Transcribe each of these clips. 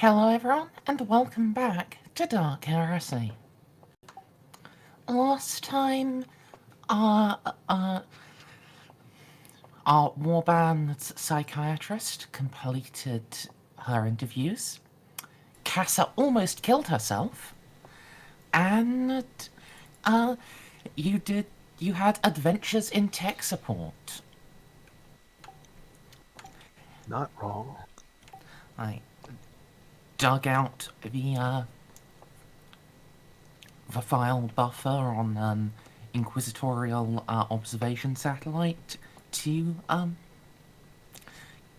Hello everyone, and welcome back to Dark Heresy. Last time, our warband's psychiatrist completed her interviews. Cassa almost killed herself, and you had adventures in tech support. Not wrong. I dug out the file buffer on inquisitorial observation satellite to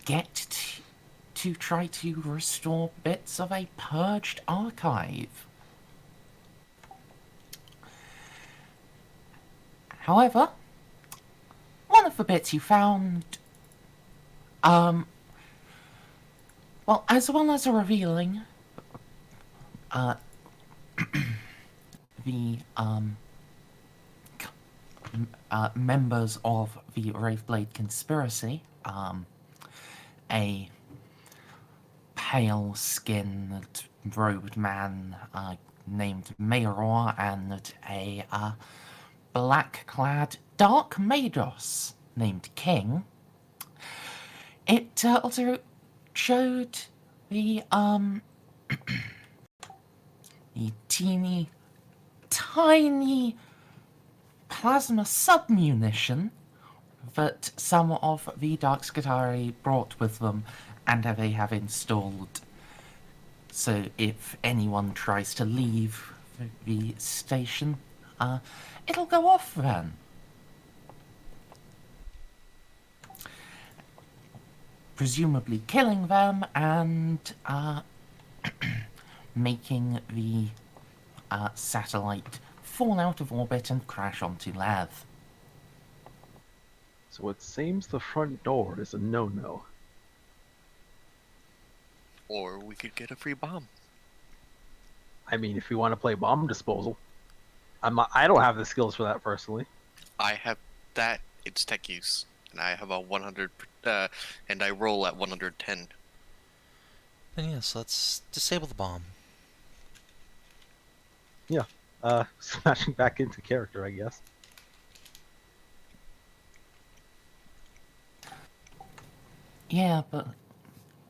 to try to restore bits of a purged archive. However, one of the bits you found, well, as well as revealing the members of the Wraithblade conspiracy, a pale-skinned, robed man named Mayor and a black-clad dark Mados named King. It also showed the the teeny, tiny plasma submunition that some of the Dark Scutari brought with them and they have installed. So if anyone tries to leave the station, it'll go off then. Presumably killing them and making the satellite fall out of orbit and crash onto Lethe. So it seems the front door is a no-no. Or we could get a free bomb. I mean, if we want to play bomb disposal. I don't have the skills for that personally. I have that. It's tech use. And I have a 100, and I roll at 110. Then yes, let's disable the bomb. Yeah. Smashing back into character, I guess. Yeah, but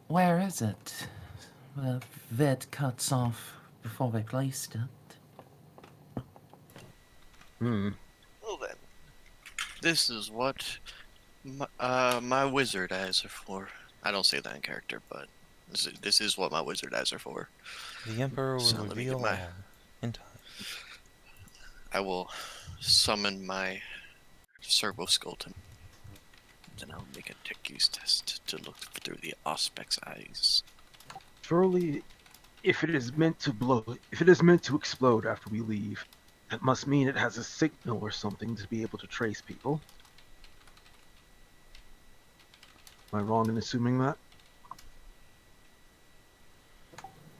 where is it? The vid cuts off before they placed it. Well then, this is what my wizard eyes are for. I don't say that in character, but this is what my wizard eyes are for. The Emperor will So let me reveal get my- all in time. I will summon my servo skeleton. Then I'll make a tech use test to look through the Auspex eyes. Surely, if it is meant to explode after we leave, that must mean it has a signal or something to be able to trace people. Am I wrong in assuming that?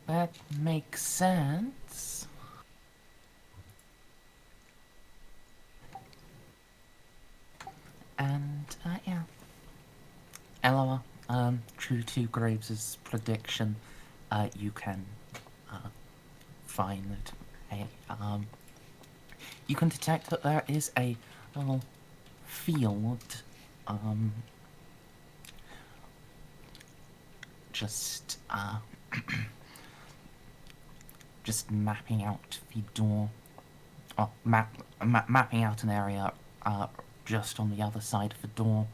That makes sense. And, yeah. Eloa, true to Graves' prediction, you can, find you can detect that there is a little field, just mapping out the door, or mapping out an area, just on the other side of the door.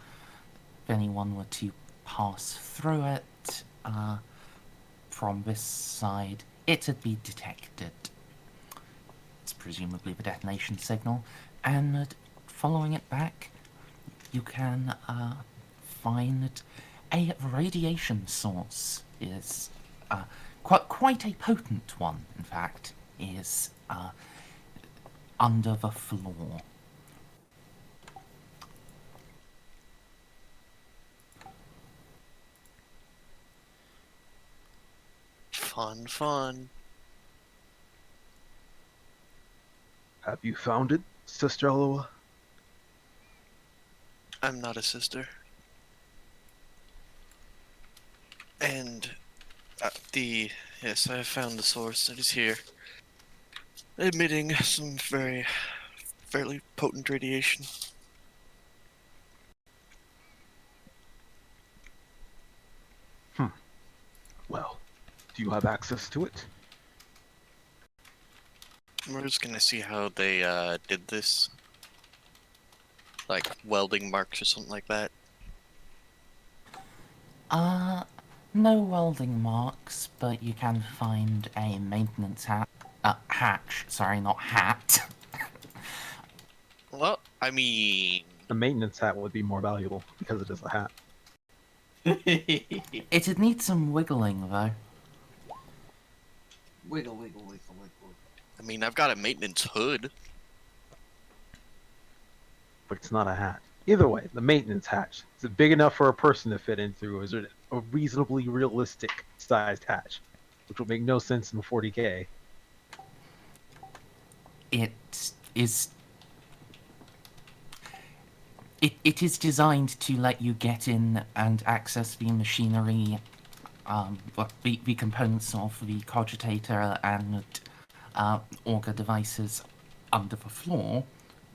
If anyone were to pass through it, from this side, it'd be detected. It's presumably the detonation signal, and following it back, you can find a radiation source. Is quite a potent one, in fact, is under the floor. Fun. Have you found it, Sister Eloa? I'm not a sister. And the Yes, I have found the source. It is here, emitting some fairly potent radiation. Well, do you have access to it? We're just gonna see how they did this, like welding marks or something like that. No welding marks, but you can find a maintenance hatch. Sorry, not hat. Well, I mean, The maintenance hat would be more valuable because it is a hat. It'd need some wiggling, though. Wiggle, wiggle, wiggle, wiggle. I've got a maintenance hood. But it's not a hat. Either way, the maintenance hatch. Is it big enough for a person to fit into, or is it a reasonably realistic sized hatch? Which will make no sense in 40k. It is. It is designed to let you get in and access the machinery, the components of the cogitator and auger devices under the floor.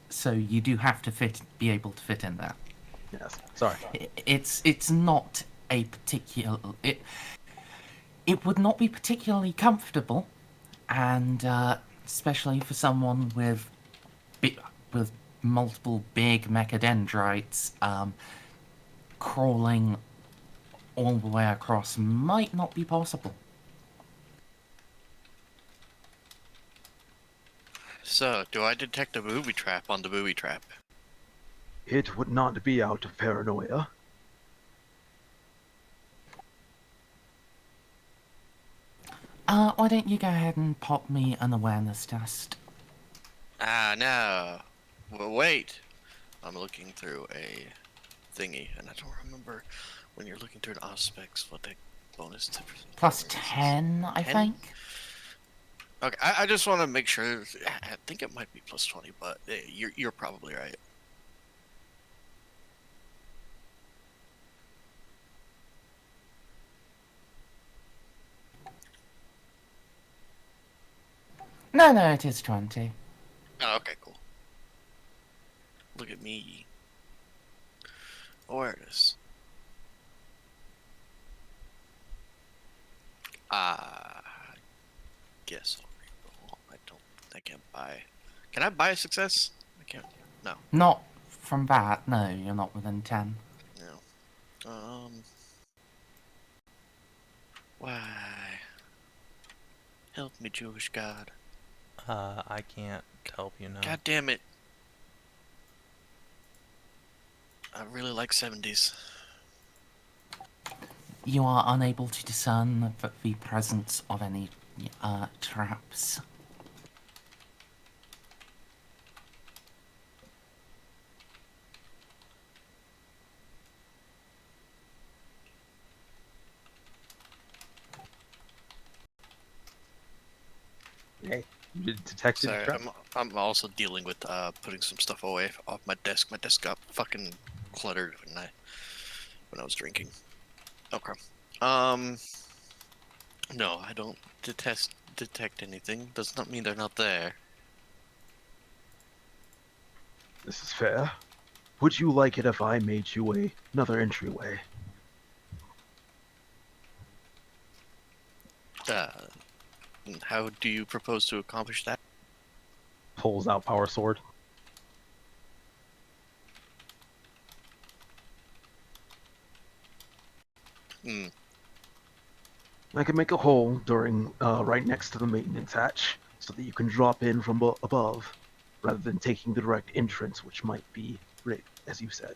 So you do have to be able to fit in there. Yes. Sorry. It's not a particular. It would not be particularly comfortable, and especially for someone with multiple big mechadendrites, crawling all the way across might not be possible. So, do I detect a booby trap on the booby trap? It would not be out of paranoia. Why don't you go ahead and pop me an awareness test? Ah, no. Well, wait. I'm looking through a thingy, and I don't remember when you're looking through the aspects what the bonus to Plus 10, I 10? think. Okay, I just want to make sure. I think it might be plus 20, but you're probably right. No, it is 20. Oh, okay, cool. Look at me. Awareness. Guess I'll reroll. I can't buy. Can I buy a success? I can't. No. Not from that, no, you're not within 10. No. Why? Help me, Jewish God. I can't help you now. God damn it. I really like 70s. You are unable to discern the presence of any traps. Hey, you did detect it. Sorry, I'm also dealing with putting some stuff away off my desk. My desk got fucking cluttered when I was drinking. Okay. No, I don't detect anything. Does not mean they're not there. This is fair. Would you like it if I made you another entryway? How do you propose to accomplish that? Pulls out power sword. I can make a hole during right next to the maintenance hatch, so that you can drop in from above, rather than taking the direct entrance, which might be rigged, as you said.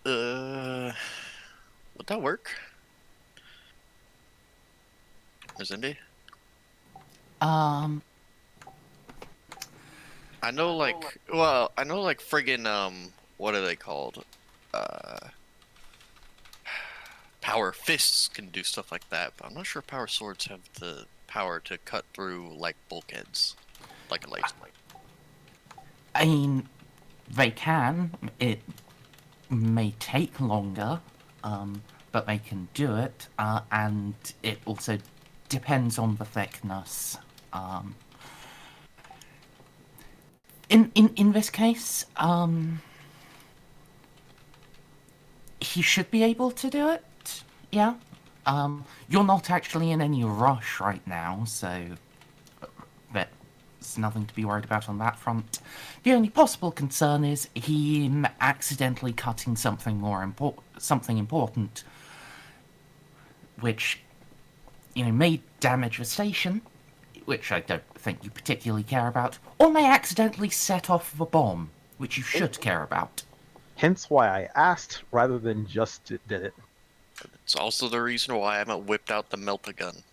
Would that work? Merzendi? I know friggin' what are they called? Power fists can do stuff like that, but I'm not sure power swords have the power to cut through like bulkheads, like a laser. I mean, they can. It may take longer. but they can do it, and it also depends on the thickness. In this case, he should be able to do it. Yeah. You're not actually in any rush right now, so there's nothing to be worried about on that front. The only possible concern is him accidentally cutting something something important, which, may damage the station, which I don't think you particularly care about, or may accidentally set off the bomb, which you should care about. Hence why I asked rather than just did it. It's also the reason why I haven't whipped out the melt-a-gun.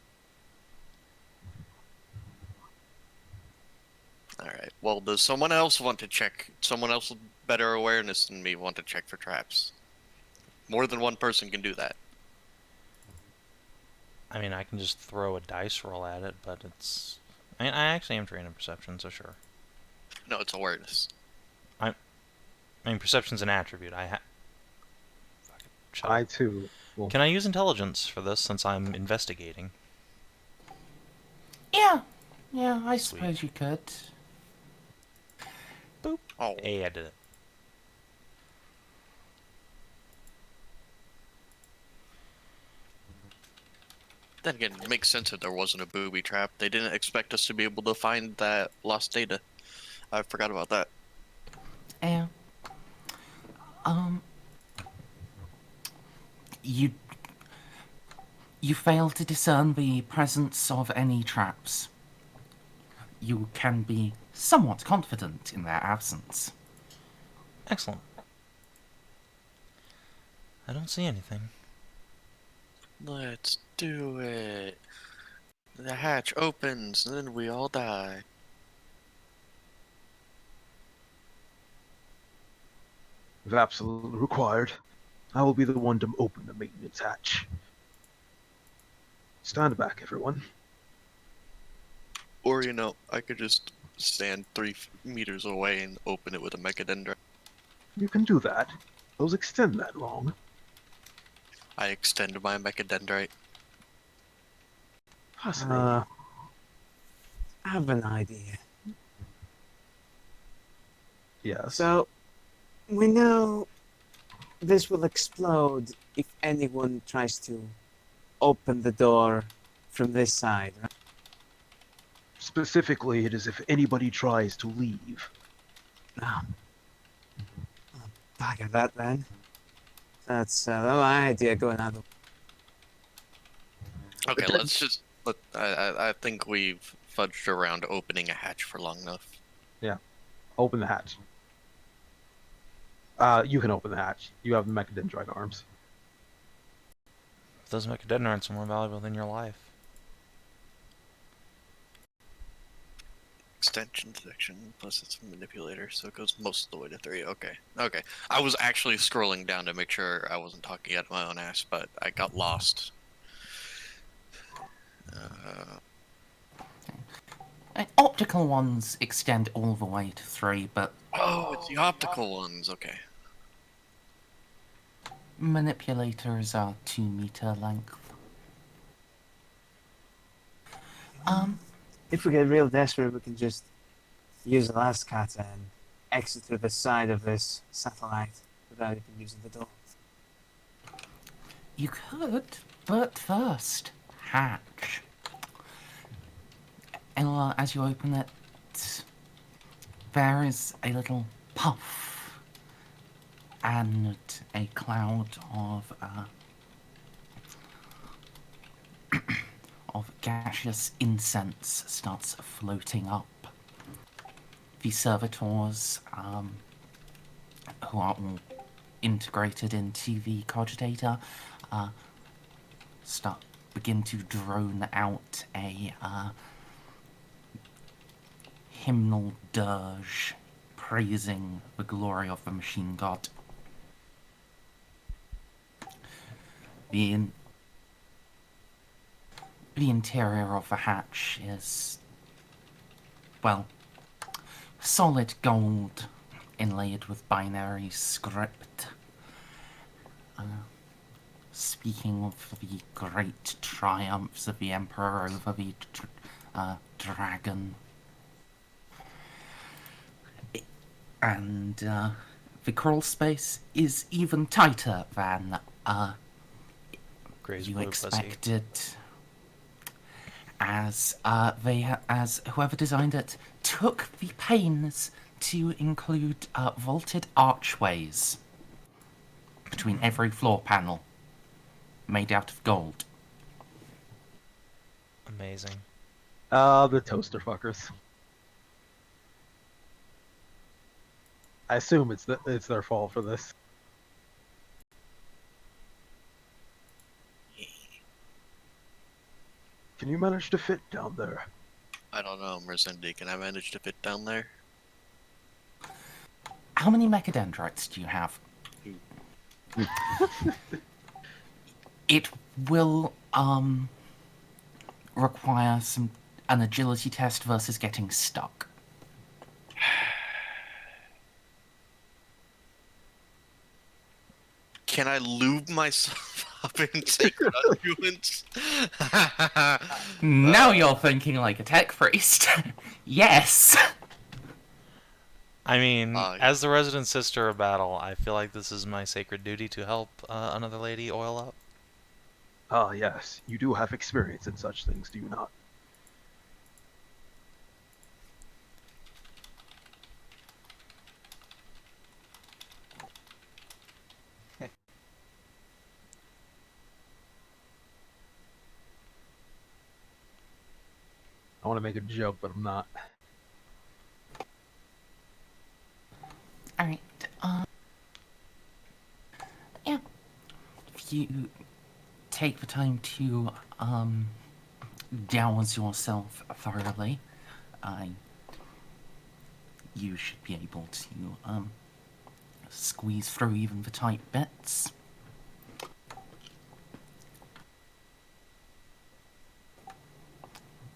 Alright, well, does someone else want to check? Someone else with better awareness than me want to check for traps? More than one person can do that. I mean, I can just throw a dice roll at it, but it's... I actually am trained in perception, so sure. No, it's awareness. I mean, perception's an attribute. I too. Will... Can I use intelligence for this, since I'm investigating? Yeah, I suppose you could. Boop. Oh. Hey, I did it. Then again, it makes sense that there wasn't a booby trap. They didn't expect us to be able to find that lost data. I forgot about that. Yeah. You fail to discern the presence of any traps. You can be somewhat confident in their absence. Excellent. I don't see anything. Let's do it. The hatch opens, and then we all die. If absolutely required, I will be the one to open the maintenance hatch. Stand back, everyone. Or, I could just stand 3 meters away and open it with a mechadendrite. You can do that. Those extend that long. I extend my mechadendrite. Possibly. I have an idea. Yes. So, we know this will explode if anyone tries to open the door from this side, right? Specifically, it is if anybody tries to leave. No. Oh, bugger that then. That's my idea going out. Okay, let's just... I think we've fudged around opening a hatch for long enough. Yeah. Open the hatch. You can open the hatch. You have the mechadendrite arms. Those mechadendrites are more valuable than your life. Extension section, plus it's a manipulator, so it goes most of the way to 3. Okay. I was actually scrolling down to make sure I wasn't talking out of my own ass, but I got lost. Optical ones extend all the way to 3, but Oh, it's the optical ones, okay. manipulators are 2-meter length. If we get real desperate, we can just use the last cat and exit through the side of this satellite without even using the door. You could, but first, hatch. Eloa, as you open it, there is a little puff and a cloud of of gaseous incense starts floating up. The servitors, who are all integrated into the cogitator, begin to drone out a hymnal dirge praising the glory of the machine god. The interior of the hatch is, well, solid gold inlaid with binary script. speaking of the great triumphs of the Emperor over the dragon. And the crawl space is even tighter than Gray's you blue pussy. expected. As as whoever designed it took the pains to include vaulted archways between every floor panel, made out of gold. Amazing. The toaster fuckers. I assume it's their fault for this. Can you manage to fit down there? I don't know, Merzendi. Can I manage to fit down there? How many mechadendrites do you have? It will require an agility test versus getting stuck. Can I lube myself up in sacred unguents? Now you're thinking like a tech priest. Yes. I mean, Yeah. as the resident sister of battle, I feel like this is my sacred duty to help another lady oil up. Ah, yes. You do have experience in such things, do you not? I want to make a joke, but I'm not. Alright, yeah. If you take the time to, douse yourself thoroughly, you should be able to, squeeze through even the tight bits.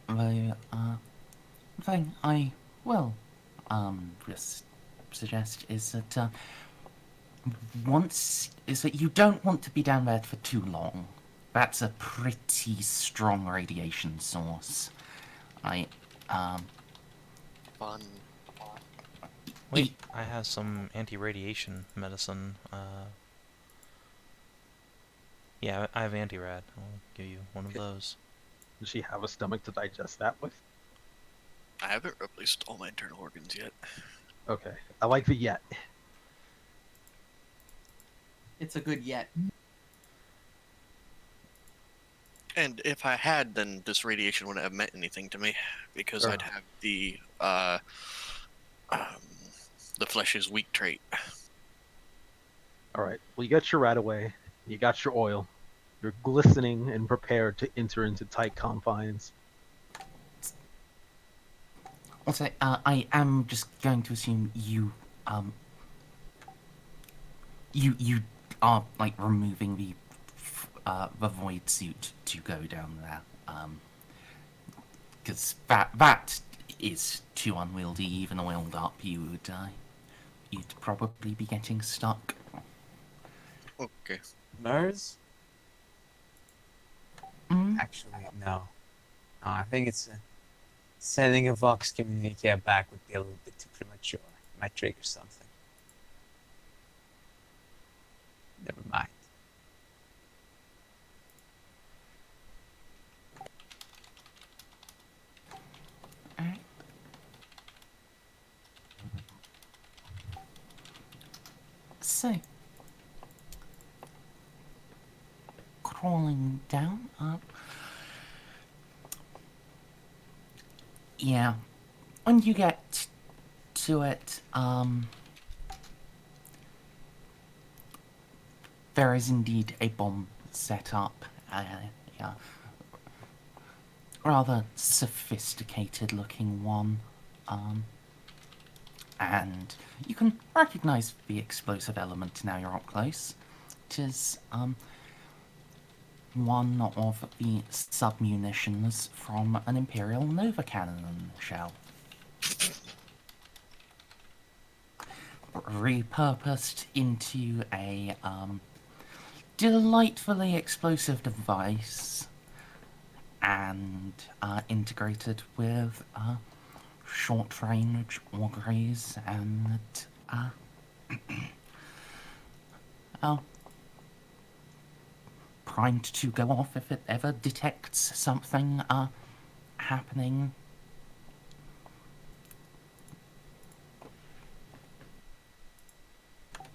The, thing I will, just suggest is that you don't want to be down there for too long. That's a pretty strong radiation source. Fun. Wait, I have some anti-radiation medicine. Yeah, I have anti-rad. I'll give you one of those. Does she have a stomach to digest that with? I haven't replaced all my internal organs yet. Okay. I like the yet. It's a good yet. And if I had, then this radiation wouldn't have meant anything to me, because I'd have the flesh is weak trait. Alright. Well, you got your rat away. You got your oil. You're glistening and prepared to enter into tight confines. Also, I am just going to assume you are like removing the void suit to go down there, because that is too unwieldy. Even oiled up, you'd probably be getting stuck. Okay. Merz? Mm? Actually, no. I think it's sending a Vox communicator back would be a little bit too premature. Might trigger something. Never mind. Alright. So, crawling down, yeah, when you get to it, there is indeed a bomb set up, yeah, rather sophisticated looking one, and you can recognize the explosive element now you're up close. It is, one of the sub-munitions from an Imperial Nova Cannon shell. Repurposed into a delightfully explosive device and integrated with short-range auguries and primed to go off if it ever detects something happening.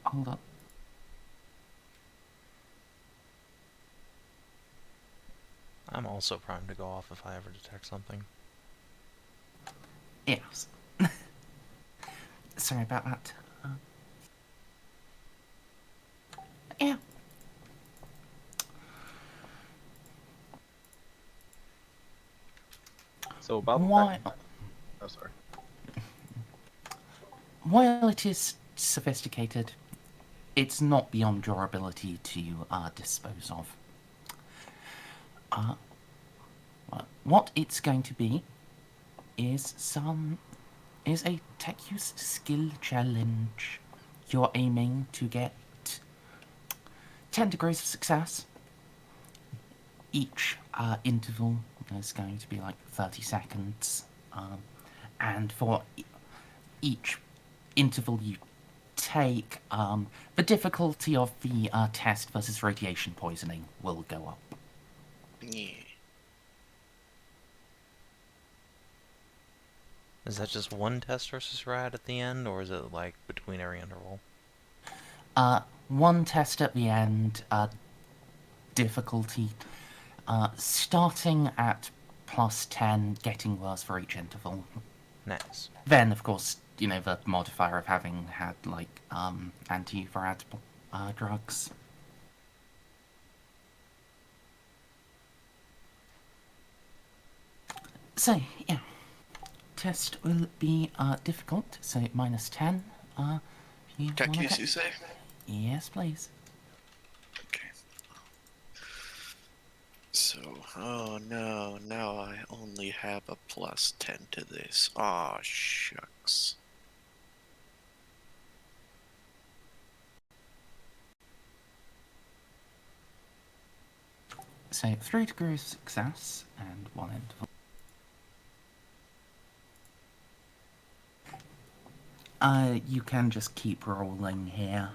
Hold up. I'm also primed to go off if I ever detect something. Yes. Sorry about that. Yeah. So about Why? that. Oh, sorry. While it is sophisticated, it's not beyond your ability to dispose of. What it's going to be is a tech use skill challenge. You're aiming to get 10 degrees of success. Each interval is going to be like 30 seconds. And for each interval you take, the difficulty of the test versus radiation poisoning will go up. Yeah. Is that just one test versus rad at the end, or is it like between every interval? One test at the end, difficulty starting at +10, getting worse for each interval. Nice. Then, of course, you know, the modifier of having had, like, anti-rad drugs. So, yeah. Test will be difficult, so -10. If you Tech wanna use, go- you say? Yes, please. Okay. So, oh no, now I only have a +10 to this. Aw, shucks. So 3 degrees of success and 1 interval. You can just keep rolling here.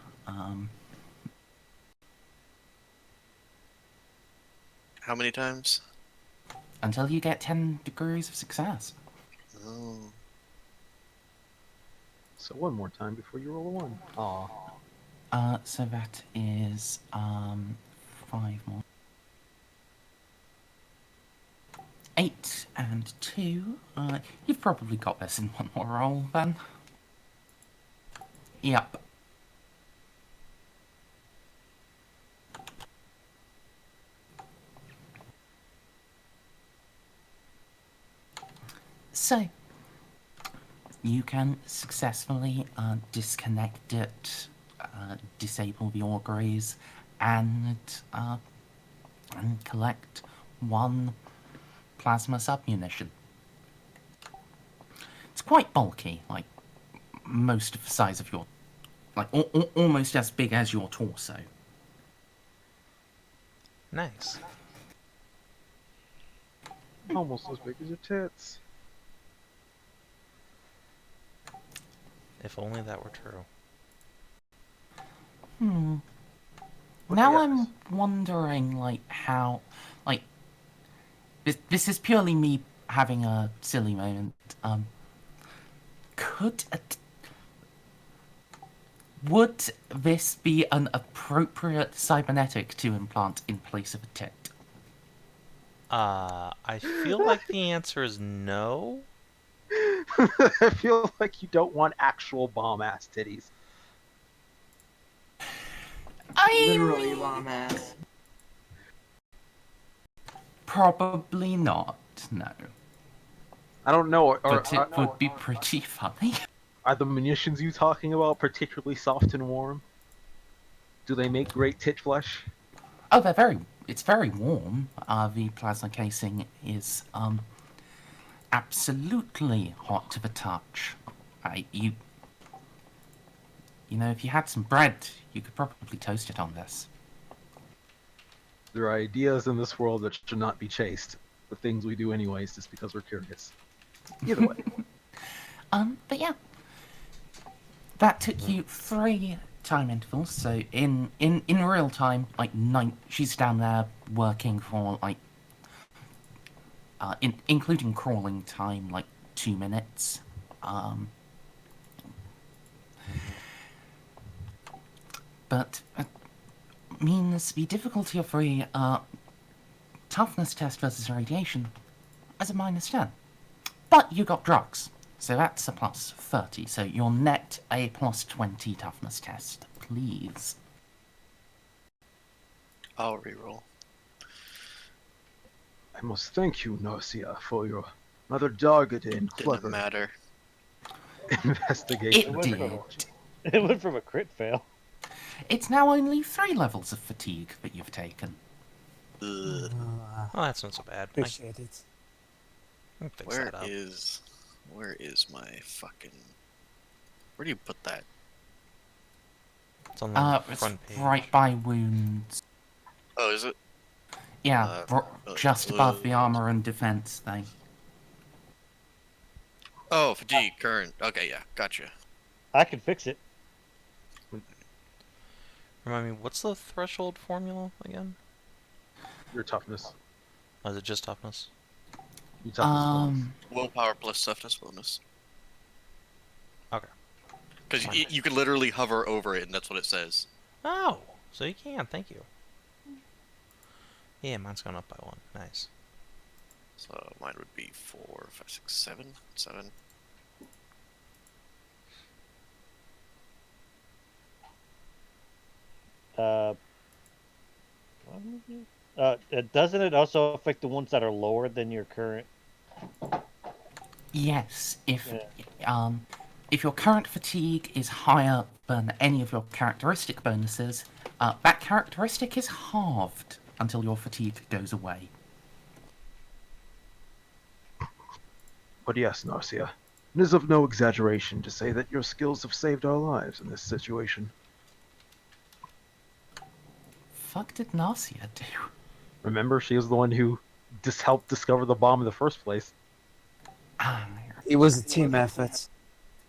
How many times? Until you get 10 degrees of success. Oh. So one more time before you roll a 1. Aw. So that is 5 more. 8 and 2. You've probably got this in one more roll then. Yep. So, you can successfully disconnect it, disable the auguries, and collect 1 plasma submunition. It's quite bulky, like most of the size of your, like almost as big as your torso. Nice. Almost as big as your tits. If only that were true. But Now yes. I'm wondering, like, how, like, this is purely me having a silly moment. Would this be an appropriate cybernetic to implant in place of a tit? I feel like the answer is no. I feel like you don't want actual bomb-ass titties. Literally bomb ass. Probably not, no. I don't know. But it would be pretty funny. Are the munitions you talking about particularly soft and warm? Do they make great tit flesh? Oh, it's very warm. The plasma casing is, absolutely hot to the touch. You know, if you had some bread, you could probably toast it on this. There are ideas in this world that should not be chased. The things we do anyways, just because we're curious. Either way. But yeah. That took you 3 time intervals, so in real time, like, she's down there working for, like, including crawling time, like, 2 minutes. But means the difficulty of the toughness test versus radiation as a -10. But you got drugs, so that's a +30. So your net a +20 toughness test, please. I'll reroll. I must thank you, Narcia, for your rather dogged and Didn't clever matter. investigation. It did. It went from a crit fail. It's now only 3 levels of fatigue that you've taken. Ugh. Oh, that's not so bad. I Appreciate it. can fix Where that up. is my fucking? Where do you put that? It's on the It's front page. right by wounds. Oh, is it? Yeah, just above the armor and defense thing. Oh, fatigue, current. Okay, yeah, gotcha. I can fix it. Remind me, what's the threshold formula again? Your toughness. Oh, is it just toughness? Your toughness bonus. Willpower plus toughness bonus. Okay. Because you can literally hover over it, and that's what it says. Oh, so you can. Thank you. Yeah, mine's gone up by 1. Nice. So mine would be 4, 5, 6, 7, 7. Doesn't it also affect the ones that are lower than your current? Yes, if your current fatigue is higher than any of your characteristic bonuses, that characteristic is halved until your fatigue goes away. But yes, Narcia, it is of no exaggeration to say that your skills have saved our lives in this situation. Fuck did Narcia do? Remember, she was the one who helped discover the bomb in the first place. It was a team effort.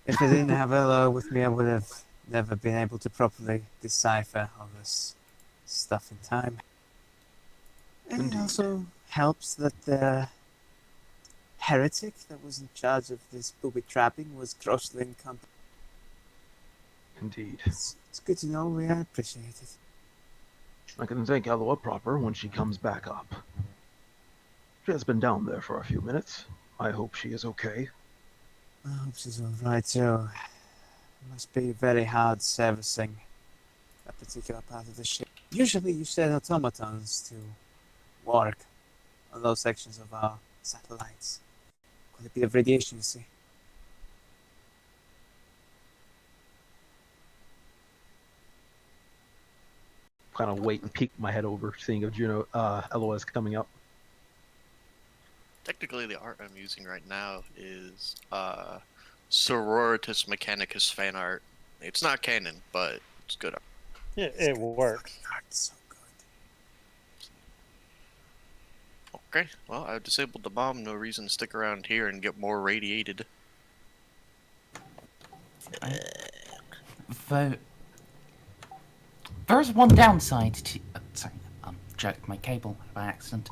If I didn't have Eloa with me, I would have never been able to properly decipher all this stuff in time. And Indeed. it also helps that the heretic that was in charge of this booby trapping was grossly incompetent. Indeed. It's good to know. We appreciate it. I can thank Eloa proper when she comes back up. She has been down there for a few minutes. I hope she is okay. I hope she's alright too. It must be very hard servicing that particular part of the ship. Usually you set automatons to work on those sections of our satellites. Could it be of radiation, you see? Kind of wait and peek my head over, seeing if Juno, Eloa is coming up. Technically, the art I'm using right now is Sororitas Mechanicus fan art. It's not canon, but it's good art. Yeah, it works. So good. Okay, well, I've disabled the bomb. No reason to stick around here and get more radiated. Though there's one downside to sorry, jerked my cable by accident.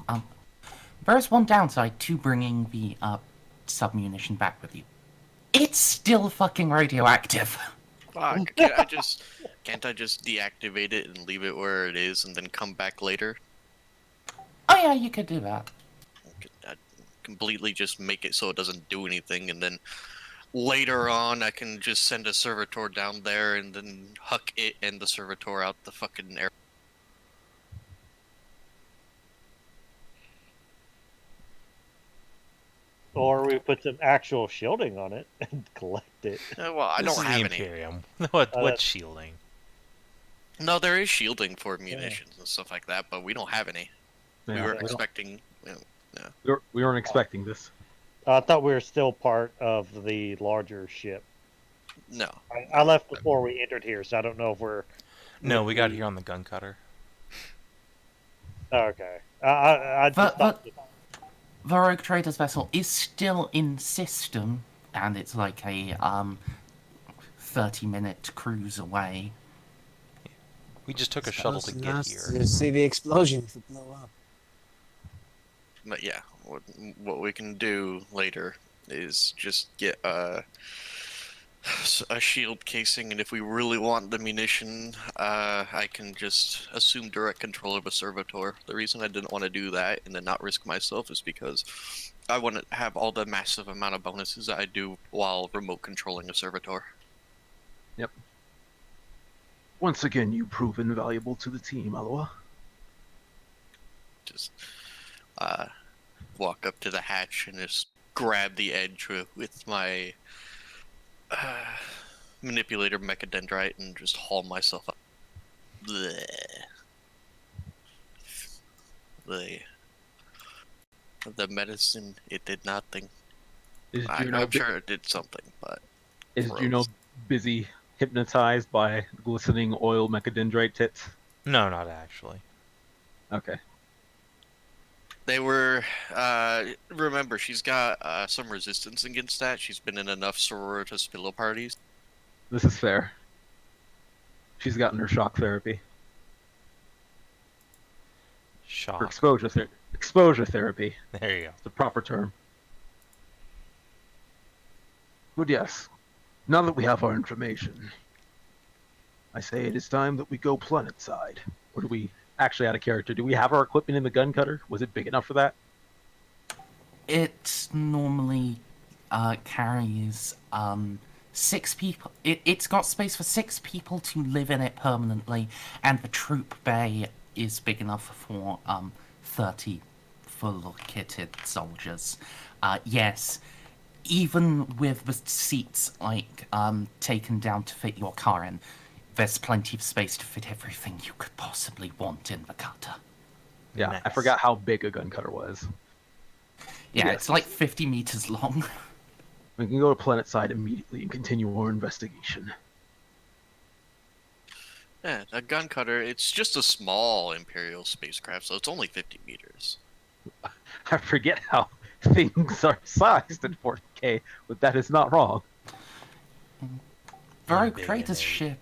There's one downside to bringing the submunition back with you. It's still fucking radioactive. Fuck, can't I just deactivate it and leave it where it is and then come back later? Oh yeah, you could do that. I'd completely just make it so it doesn't do anything, and then later on I can just send a servitor down there and then huck it and the servitor out the fucking air. Or we put some actual shielding on it and collect it. Well, I This don't is have the any. Imperium. What that's- shielding? No, there is shielding for munitions and stuff like that, but we don't have any. Yeah, We were we don't- expecting. we weren't expecting this. I thought we were still part of the larger ship. No. I left before we entered here, so I don't know if we're... No, we got here on the gun cutter. Okay. I just thought. The Rogue Trader's vessel is still in system, and it's like a 30-minute cruise away. We just took a shuttle to get here. To see the explosion if it blow up. But yeah, what we can do later is just get a shield casing, and if we really want the munition, I can just assume direct control of a servitor. The reason I didn't want to do that and then not risk myself is because I want to have all the massive amount of bonuses that I do while remote controlling a servitor. Yep. Once again, you prove invaluable to the team, Eloa. Just walk up to the hatch and just grab the edge with my manipulator mechadendrite and just haul myself up. Bleh. The medicine, it did nothing. I'm sure it did something, but... Is Juno busy hypnotized by glistening oil mechadendrite tits? No, not actually. Okay. They were, remember, she's got some resistance against that. She's been in enough Sororitas pillow parties. This is fair. She's gotten her shock therapy. Shock. Or exposure therapy. There you go. The proper term. But yes, now that we have our information, I say it is time that we go planet side. Or do we, actually out of character, do we have our equipment in the gun cutter? Was it big enough for that? It normally carries 6 people. It's got space for 6 people to live in it permanently, and the troop bay is big enough for 30 full kitted soldiers. Yes, even with the seats taken down to fit your car in, there's plenty of space to fit everything you could possibly want in the cutter. Yeah, Nice. I forgot how big a gun cutter was. Yeah, Yes. it's like 50 meters long. We can go to planet side immediately and continue our investigation. Yeah, a gun cutter, it's just a small Imperial spacecraft, so it's only 50 meters. I forget how things are sized in 40K, but that is not wrong. Rogue big Trader's and ship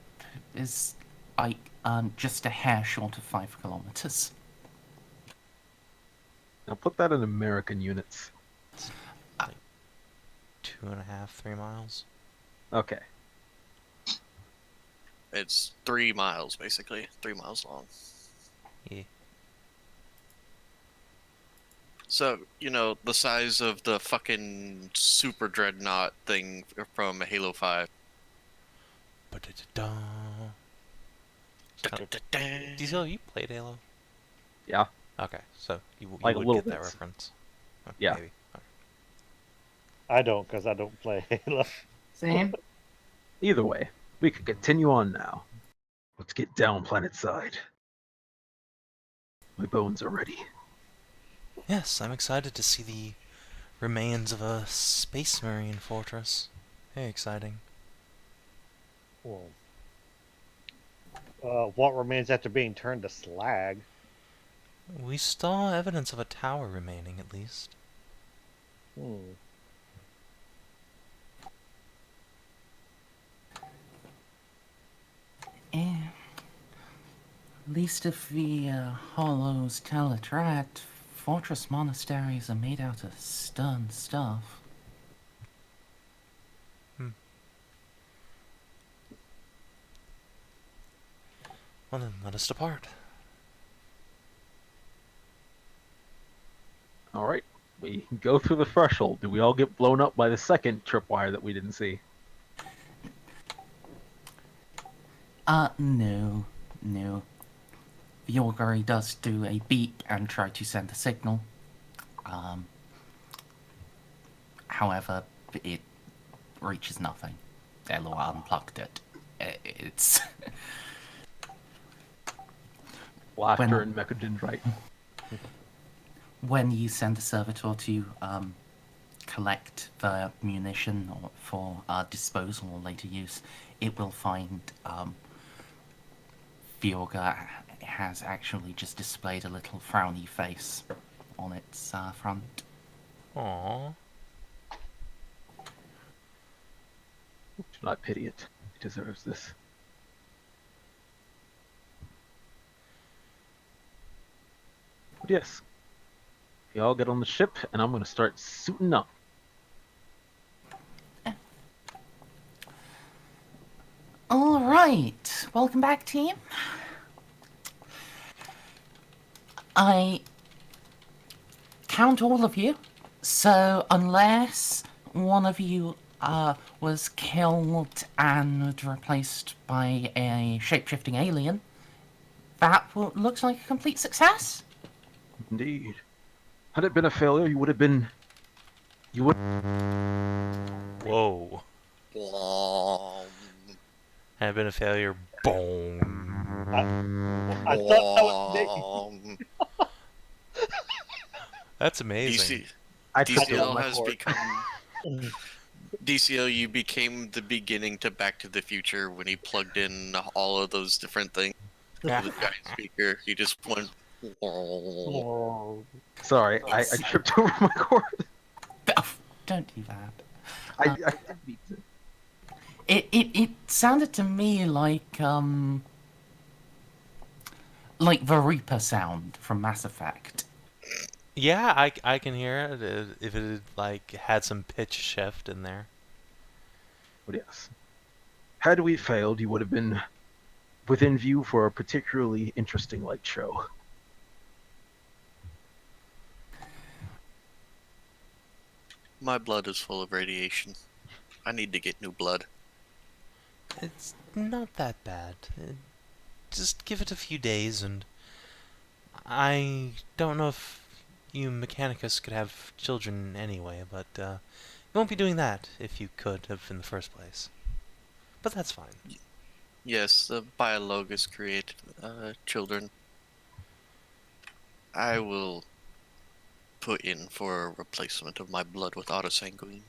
is just a hair short of 5 kilometers. Now put that in American units. 2.5, 3 miles. Okay. It's 3 miles, basically. 3 miles long. Yeah. So, you know, the size of the fucking super dreadnought thing from Halo 5. Ba-da-da-da. Diesel, you played Halo? Yeah. Okay, so you Like would little get that bits. reference. Oh, Yeah. Maybe. Okay. I don't, because I don't play Halo. Same. Either way, we can continue on now. Let's get down planet side. My bones are ready. Yes, I'm excited to see the remains of a space marine fortress. Very exciting. Well, what remains after being turned to slag? We saw evidence of a tower remaining, at least. Hmm. At least if the hollows tell it right, fortress monasteries are made out of stern stuff. Well then, let us depart. Alright, we go through the threshold. Do we all get blown up by the second tripwire that we didn't see? No. The augury does do a beep and try to send a signal. However, it reaches nothing. Eloa unplugged it. It's... Laughter and mechadendrite. When you send a servitor to collect the munition for disposal or later use, it will find the auger has actually just displayed a little frowny face on its front. Aww. Do not pity it. It deserves this. But yes. Y'all get on the ship, and I'm going to start suiting up. All right, welcome back, team. I count all of you, so unless one of you was killed and replaced by a shape-shifting alien, that looks like a complete success. Indeed. Had it been a failure, you would have been... You would... Whoa. Had it been a failure, boom. I thought that was me. That's amazing. I took it on DCL my has court. become... DCL, you became the beginning to Back to the Future when he plugged in all of those different things. Yeah. The giant speaker, he just went... Sorry, I tripped over my cord. Don't do that. I did beat it. It sounded to me like the Reaper sound from Mass Effect. Yeah, I can hear it if it had, like, had some pitch shift in there. But yes. Had we failed, you would have been within view for a particularly interesting light show. My blood is full of radiation. I need to get new blood. It's not that bad. Just give it a few days, and I don't know if you Mechanicus could have children anyway, but you won't be doing that if you could have in the first place. But that's fine. Yes, the Biologus created children. I will put in for a replacement of my blood with autosanguine.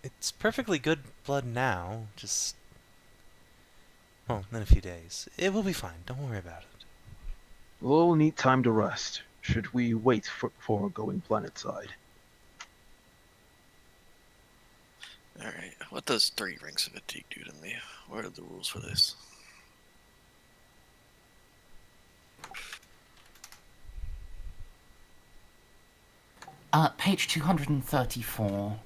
It's perfectly good blood now, just... Well, in a few days. It will be fine, don't worry about it. We'll need time to rest, should we wait for going planetside. Alright, what does 3 ranks of fatigue do to me? What are the rules for this? Page 234.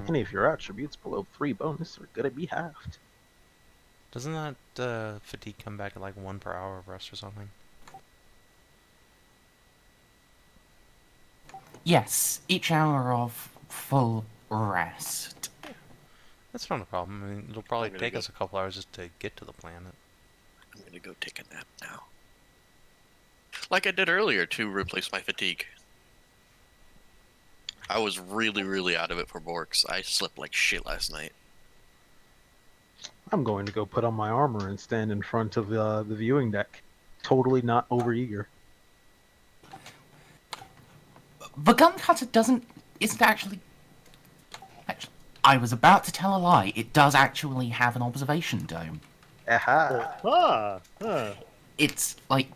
Any of your attributes below 3 bonus are gonna be halved. Doesn't that fatigue come back at like 1 per hour of rest or something? Yes, each hour of full rest. That's not a problem. I mean, it'll probably gonna take go- us a couple hours just to get to the planet. I'm gonna go take a nap now. Like I did earlier to replace my fatigue. I was really, really out of it for Borks. I slept like shit last night. I'm going to go put on my armor and stand in front of the viewing deck. Totally not overeager. The gun cutter isn't actually... I was about to tell a lie. It does actually have an observation dome. Aha! Huh. It's like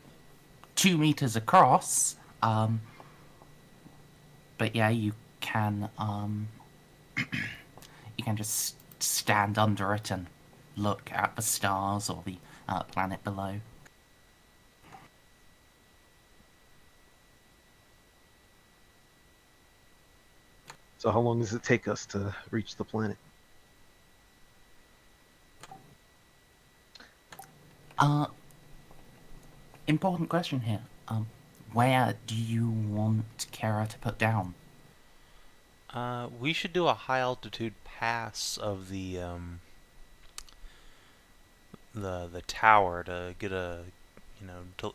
2 meters across. But yeah, you can you can just stand under it and look at the stars or the planet below. So how long does it take us to reach the planet? Important question here. Where do you want Kara to put down? We should do a high altitude pass of the tower to get a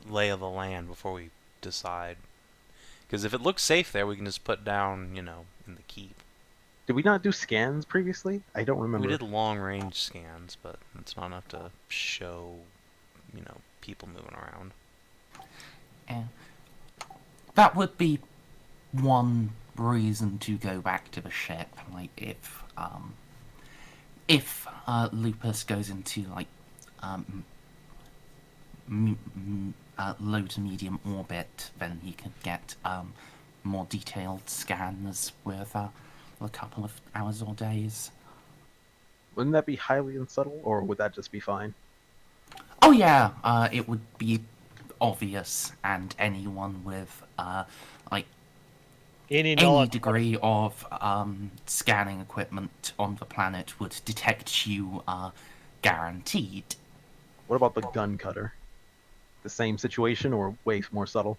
lay of the land before we decide. Because if it looks safe there, we can just put down in the keep. Did we not do scans previously? I don't remember. We did long range scans, but it's not enough to show people moving around. Yeah. That would be one reason to go back to the ship. Like, if Lupus goes into, like, low to medium orbit, then he can get more detailed scans with a couple of hours or days. Wouldn't that be highly unsubtle, or would that just be fine? Oh yeah, it would be obvious, and anyone with like Any any knowledge? degree of scanning equipment on the planet would detect you, guaranteed. What about the gun cutter? The same situation, or way more subtle?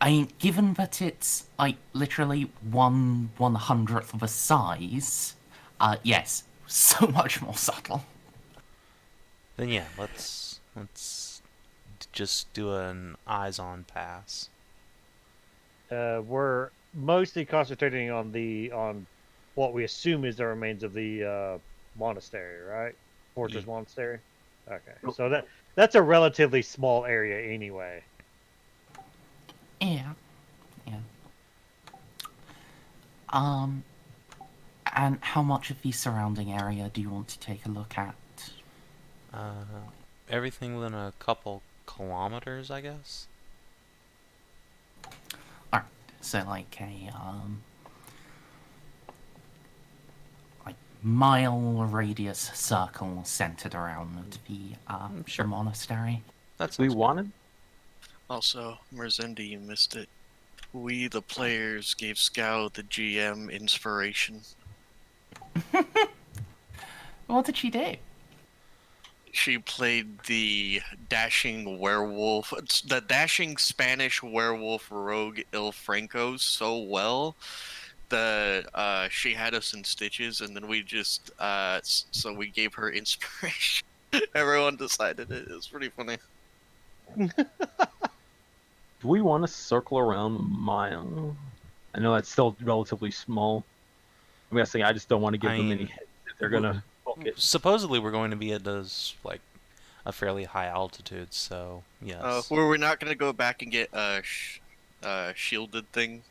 I mean, given that it's like literally 1/100th of the size, yes, so much more subtle. Then yeah, let's just do an eyes-on pass. We're mostly concentrating on what we assume is the remains of the monastery, right? Fortress Monastery. Okay, so that's a relatively small area anyway. Yeah. And how much of the surrounding area do you want to take a look at? Everything within a couple kilometers, I guess. Alright, so like a like mile radius circle centered around the Sure. monastery. That's We wanted. Also, Merzendi, you missed it. We, the players, gave Scow, the GM, inspiration. What did she do? She played the dashing werewolf, the dashing Spanish werewolf rogue Il Franco so well that she had us in stitches, and then we just, so we gave her inspiration. Everyone decided it. It was pretty funny. Do we want to circle around the mile? I know that's still relatively small. I'm guessing I just don't want to give them any hits if they're gonna book it. Supposedly we're going to be at those like a fairly high altitude, so yes. Were we not gonna go back and get a shielded thing?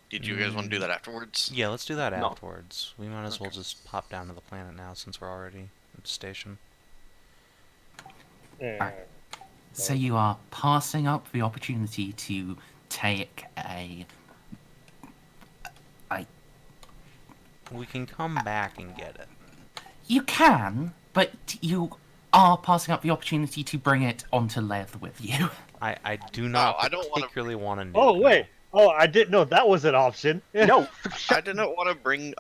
Did you guys want to do that afterwards? Yeah, let's do that No. afterwards. We might as well just pop down to the planet now since we're already at the station. Yeah. So you are passing up the opportunity to take a We can come back and get it. You can, but you are passing up the opportunity to bring it onto Lethe with you. I do not I don't wanna- particularly want to. Oh wait. Oh, I didn't know that was an option. No, I didn't want to bring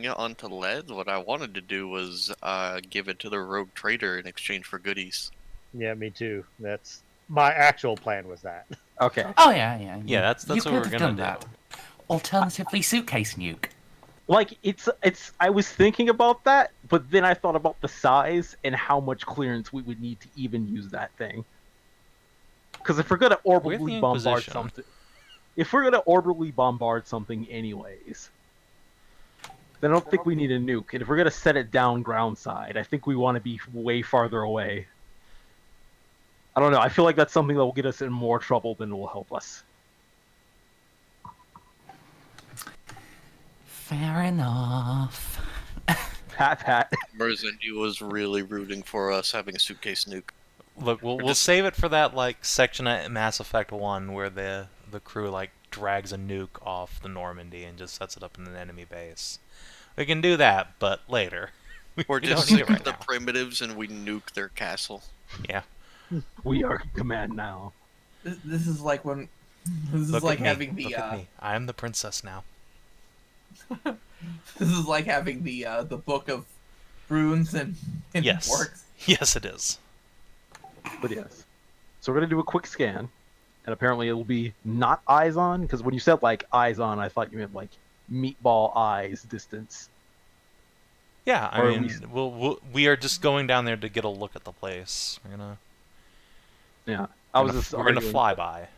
it onto Lethe. What I wanted to do was give it to the rogue trader in exchange for goodies. Yeah, me too. That's my actual plan. Was that? okay. Oh yeah. Yeah, that's you what could we're have gonna done do. that. Alternatively, suitcase nuke. Like it's. I was thinking about that, but then I thought about the size and how much clearance we would need to even use that thing. Because if we're gonna We're the orbitally bombard Inquisition. something, anyways, then I don't think we need a nuke. And if we're gonna set it down ground side, I think we want to be way farther away. I don't know. I feel like that's something that will get us in more trouble than it will help us. Fair enough. Pat. Merzendi was really rooting for us having a suitcase nuke. Look, we'll save it for that like section at Mass Effect 1 where the crew like drags a nuke off the Normandy and just sets it up in an enemy base. We can do that, but later. Or We just don't need stick it with right the now. primitives and we nuke their castle. Yeah. We are command now. This is like when. This is Look like at me. having the. Look at me. I am the princess now. This is like having the book of runes and Yes. works. Yes, it is. But yes. So we're gonna do a quick scan, and apparently it'll be not eyes on, because when you said like eyes on, I thought you meant like meatball eyes distance. Yeah, I Or at mean, least- we are just going down there to get a look at the place. We're gonna Yeah, I was just we're gonna arguing fly by.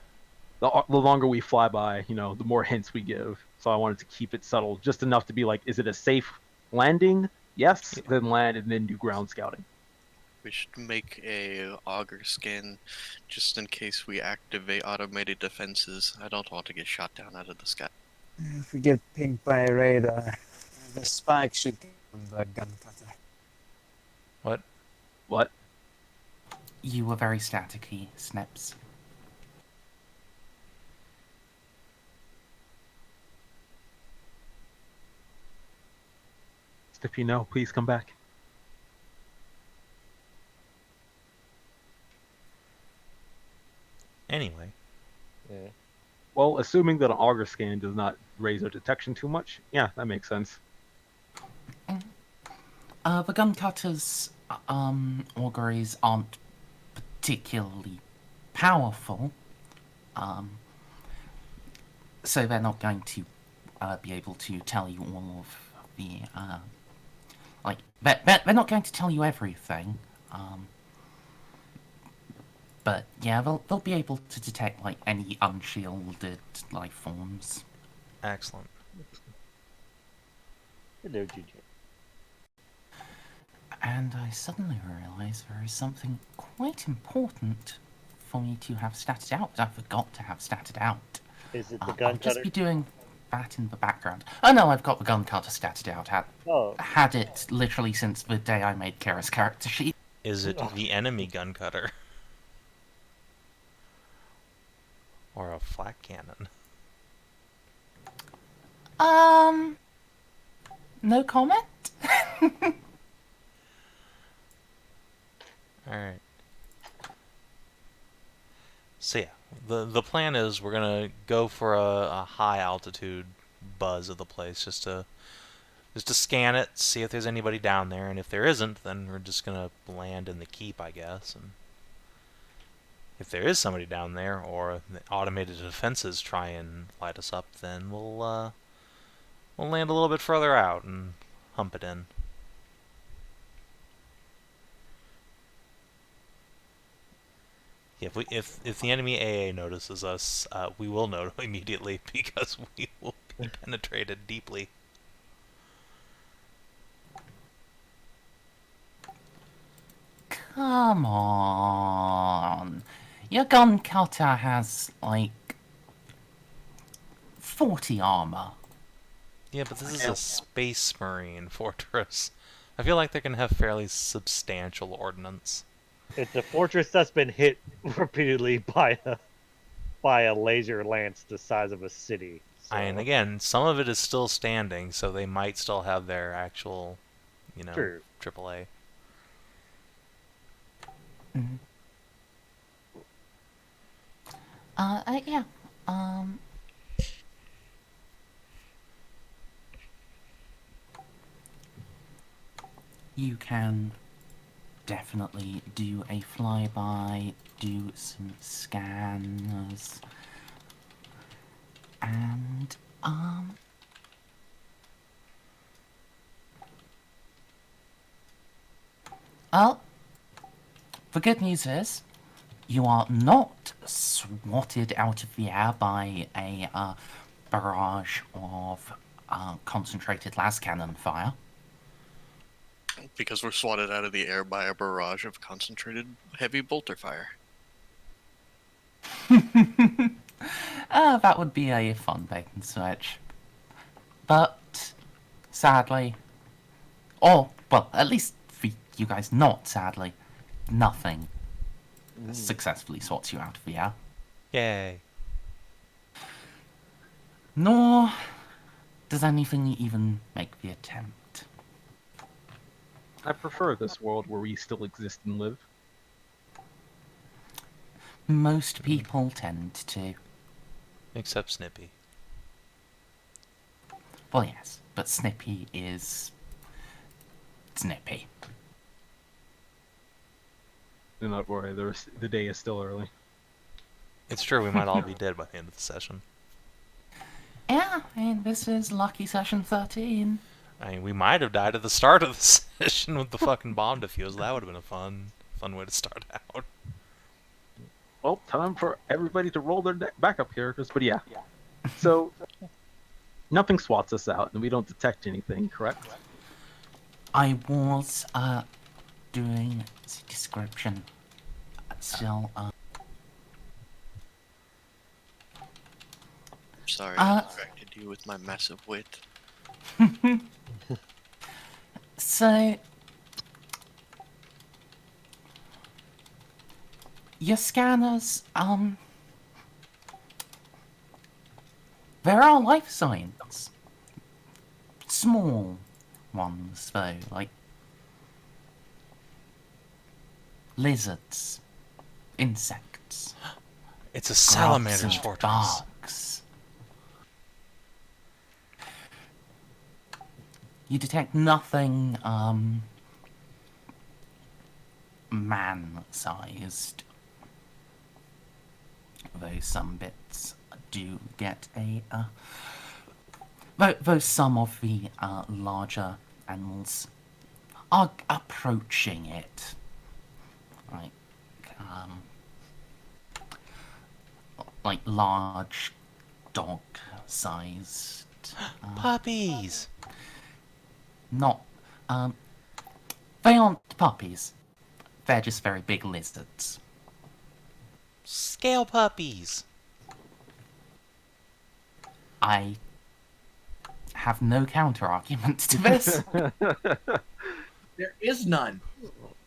The longer we fly by, the more hints we give. So I wanted to keep it subtle, just enough to be like, is it a safe landing? Yes, then land and then do ground scouting. We should make a auger scan just in case we activate automated defenses. I don't want to get shot down out of the sky. If we get pinged by a radar, the spike should get on the gun cutter. What? What? You were very staticky, Snips. Snippy, no, please come back. Anyway. Yeah. Well, assuming that an auger scan does not raise our detection too much, yeah, that makes sense. The gun cutters, auguries aren't particularly powerful, so they're not going to be able to tell you all of the, they're not going to tell you everything, but yeah, they'll be able to detect, like, any unshielded life forms. Excellent. Hello, GG. And I suddenly realise there is something quite important for me to have statted out that I forgot to have statted out. Is it the I'll gun just cutter? be doing that in the background. Oh no, I've got the gun cutter statted out. Oh, Had it literally since the day I made Kara's character sheet. Is it the enemy gun cutter? Or a flak cannon? No comment? Alright. So yeah, the plan is we're gonna go for a high altitude buzz of the place just to scan it, see if there's anybody down there, and if there isn't, then we're just gonna land in the keep, I guess. And if there is somebody down there, or the automated defenses try and light us up, then we'll land a little bit further out and hump it in. If the enemy AA notices us, we will know immediately because we will be penetrated deeply. Come on. Your gun cutter has, like, 40 armor. Yeah, but this is a space marine fortress. I feel like they're gonna have fairly substantial ordnance. it's a fortress that's been hit repeatedly by a laser lance the size of a city. So. And again, some of it is still standing, so they might still have their actual, True. AAA. Mm-hmm. Yeah. You can definitely do a flyby, do some scans, and, well, the good news is, you are not swatted out of the air by a barrage of concentrated las cannon fire. Because we're swatted out of the air by a barrage of concentrated heavy bolter fire. That would be a fun bait and switch. But, sadly, or, well, at least for you guys not sadly, nothing successfully sorts you out of the air. Yay. Nor does anything even make the attempt. I prefer this world where we still exist and live. Most people tend to. Except Snippy. Well, yes, but Snippy is Snippy. Do not worry, the day is still early. It's true, we might all be dead by the end of the session. Yeah, I mean, this is lucky session 13. I mean, we might have died at the start of the session with the fucking bomb defuse. That would have been a fun way to start out. Well, time for everybody to roll their backup characters, but yeah. So, nothing swats us out, and we don't detect anything, correct? I was, doing the description. Still, Sorry, I distracted you with my massive wit. So, your scanners, there are life signs. Small ones, though, like lizards, insects, It's a grubs salamander's and fortress. bugs. You detect nothing, man-sized. Though some bits do get though some of the larger animals are approaching it. Like large dog-sized. Puppies! Not, they aren't puppies. They're just very big lizards. Scale puppies! I have no counter-argument to this. There is none.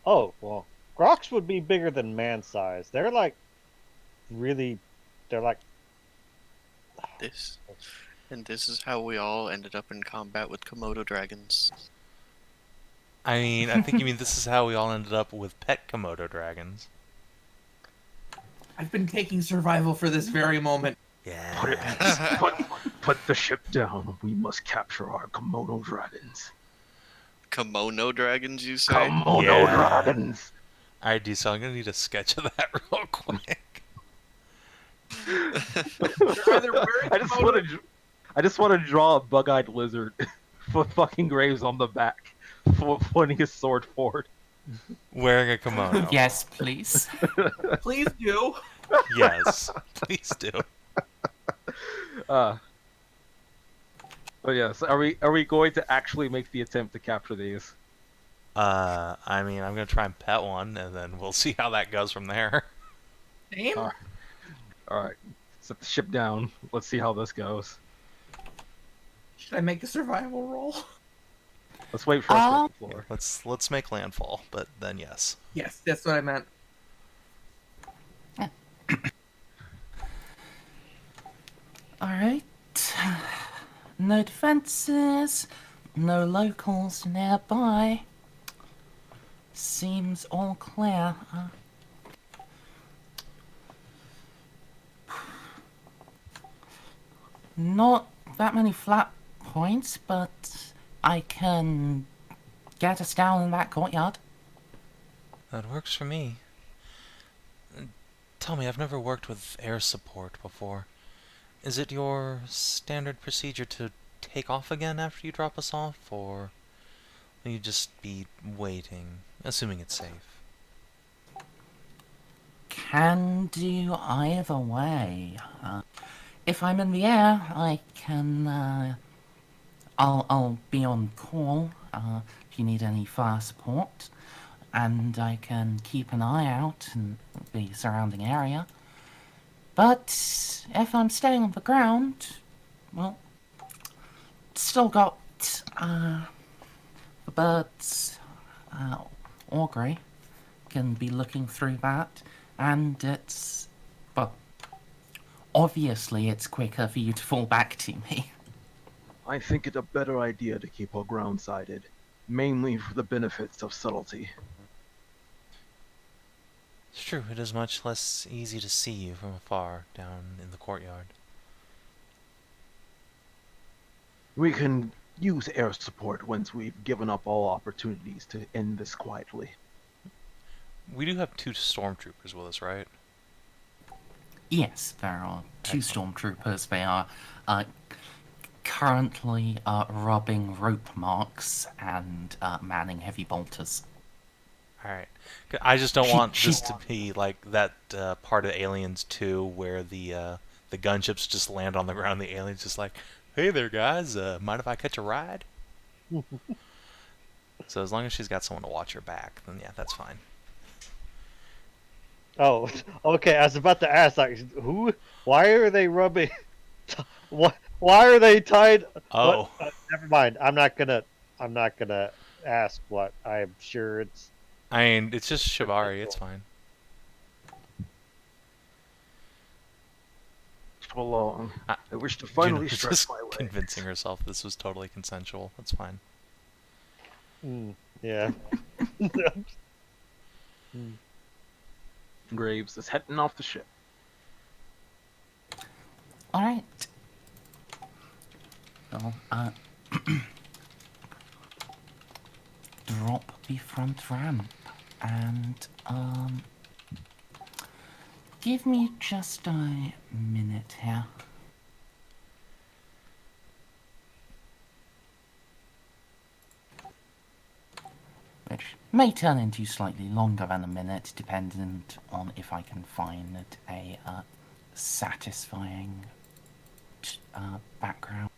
Oh, well, Groks would be bigger than man size. They're like they're like This is how we all ended up in combat with Komodo dragons. I mean, I think you mean this is how we all ended up with pet Komodo dragons. I've been taking survival for this very moment. Yeah. Put the ship down. We must capture our Komodo dragons. Kimono dragons, you say? Komodo dragons. Alright, D, so I'm gonna need a sketch of that real quick. I just want to draw a bug-eyed lizard with fucking graves on the back, pointing his sword forward. Wearing a kimono. Yes, please. Please do. Yes, please do. But yes, are we going to actually make the attempt to capture these? I mean, I'm gonna try and pet one, and then we'll see how that goes from there. Name? All right, set the ship down. Let's see how this goes. Should I make a survival roll? Let's wait for us to hit the floor. Let's make landfall, but then yes. Yes, that's what I meant. Alright. No defenses, no locals nearby. Seems all clear. Not that many flat points, but I can get us down in that courtyard. That works for me. Tell me, I've never worked with air support before. Is it your standard procedure to take off again after you drop us off, or will you just be waiting, assuming it's safe? Can do either way. If I'm in the air, I can, I'll be on call, if you need any fire support, and I can keep an eye out in the surrounding area. But if I'm staying on the ground, well, still got, the birds, augury, can be looking through that, and it's, well, obviously it's quicker for you to fall back to me. I think it a better idea to keep our ground sided, mainly for the benefits of subtlety. It's true, it is much less easy to see you from afar down in the courtyard. We can use air support once we've given up all opportunities to end this quietly. We do have 2 stormtroopers with us, right? Yes, there are 2 Excellent. stormtroopers. They are currently robbing rope marks and manning heavy bolters. Alright. I just don't want She- this to be like that part of Aliens 2 where the gunships just land on the ground, the aliens just like, hey there guys, mind if I catch a ride? So as long as she's got someone to watch her back, then yeah, that's fine. Oh, okay. I was about to ask, like, who? Why are they rubbing? Why are they tied? Oh. What? Never mind. I'm not gonna ask what. I'm sure it's. I mean, it's just Shibari. It's fine. Along. I wish to finally Juno's stretch just my way. convincing herself this was totally consensual. That's fine. Yeah. Graves is heading off the ship. Alright. Well, drop the front ramp and, give me just a minute here. Which may turn into slightly longer than a minute, dependent on if I can find a satisfying background.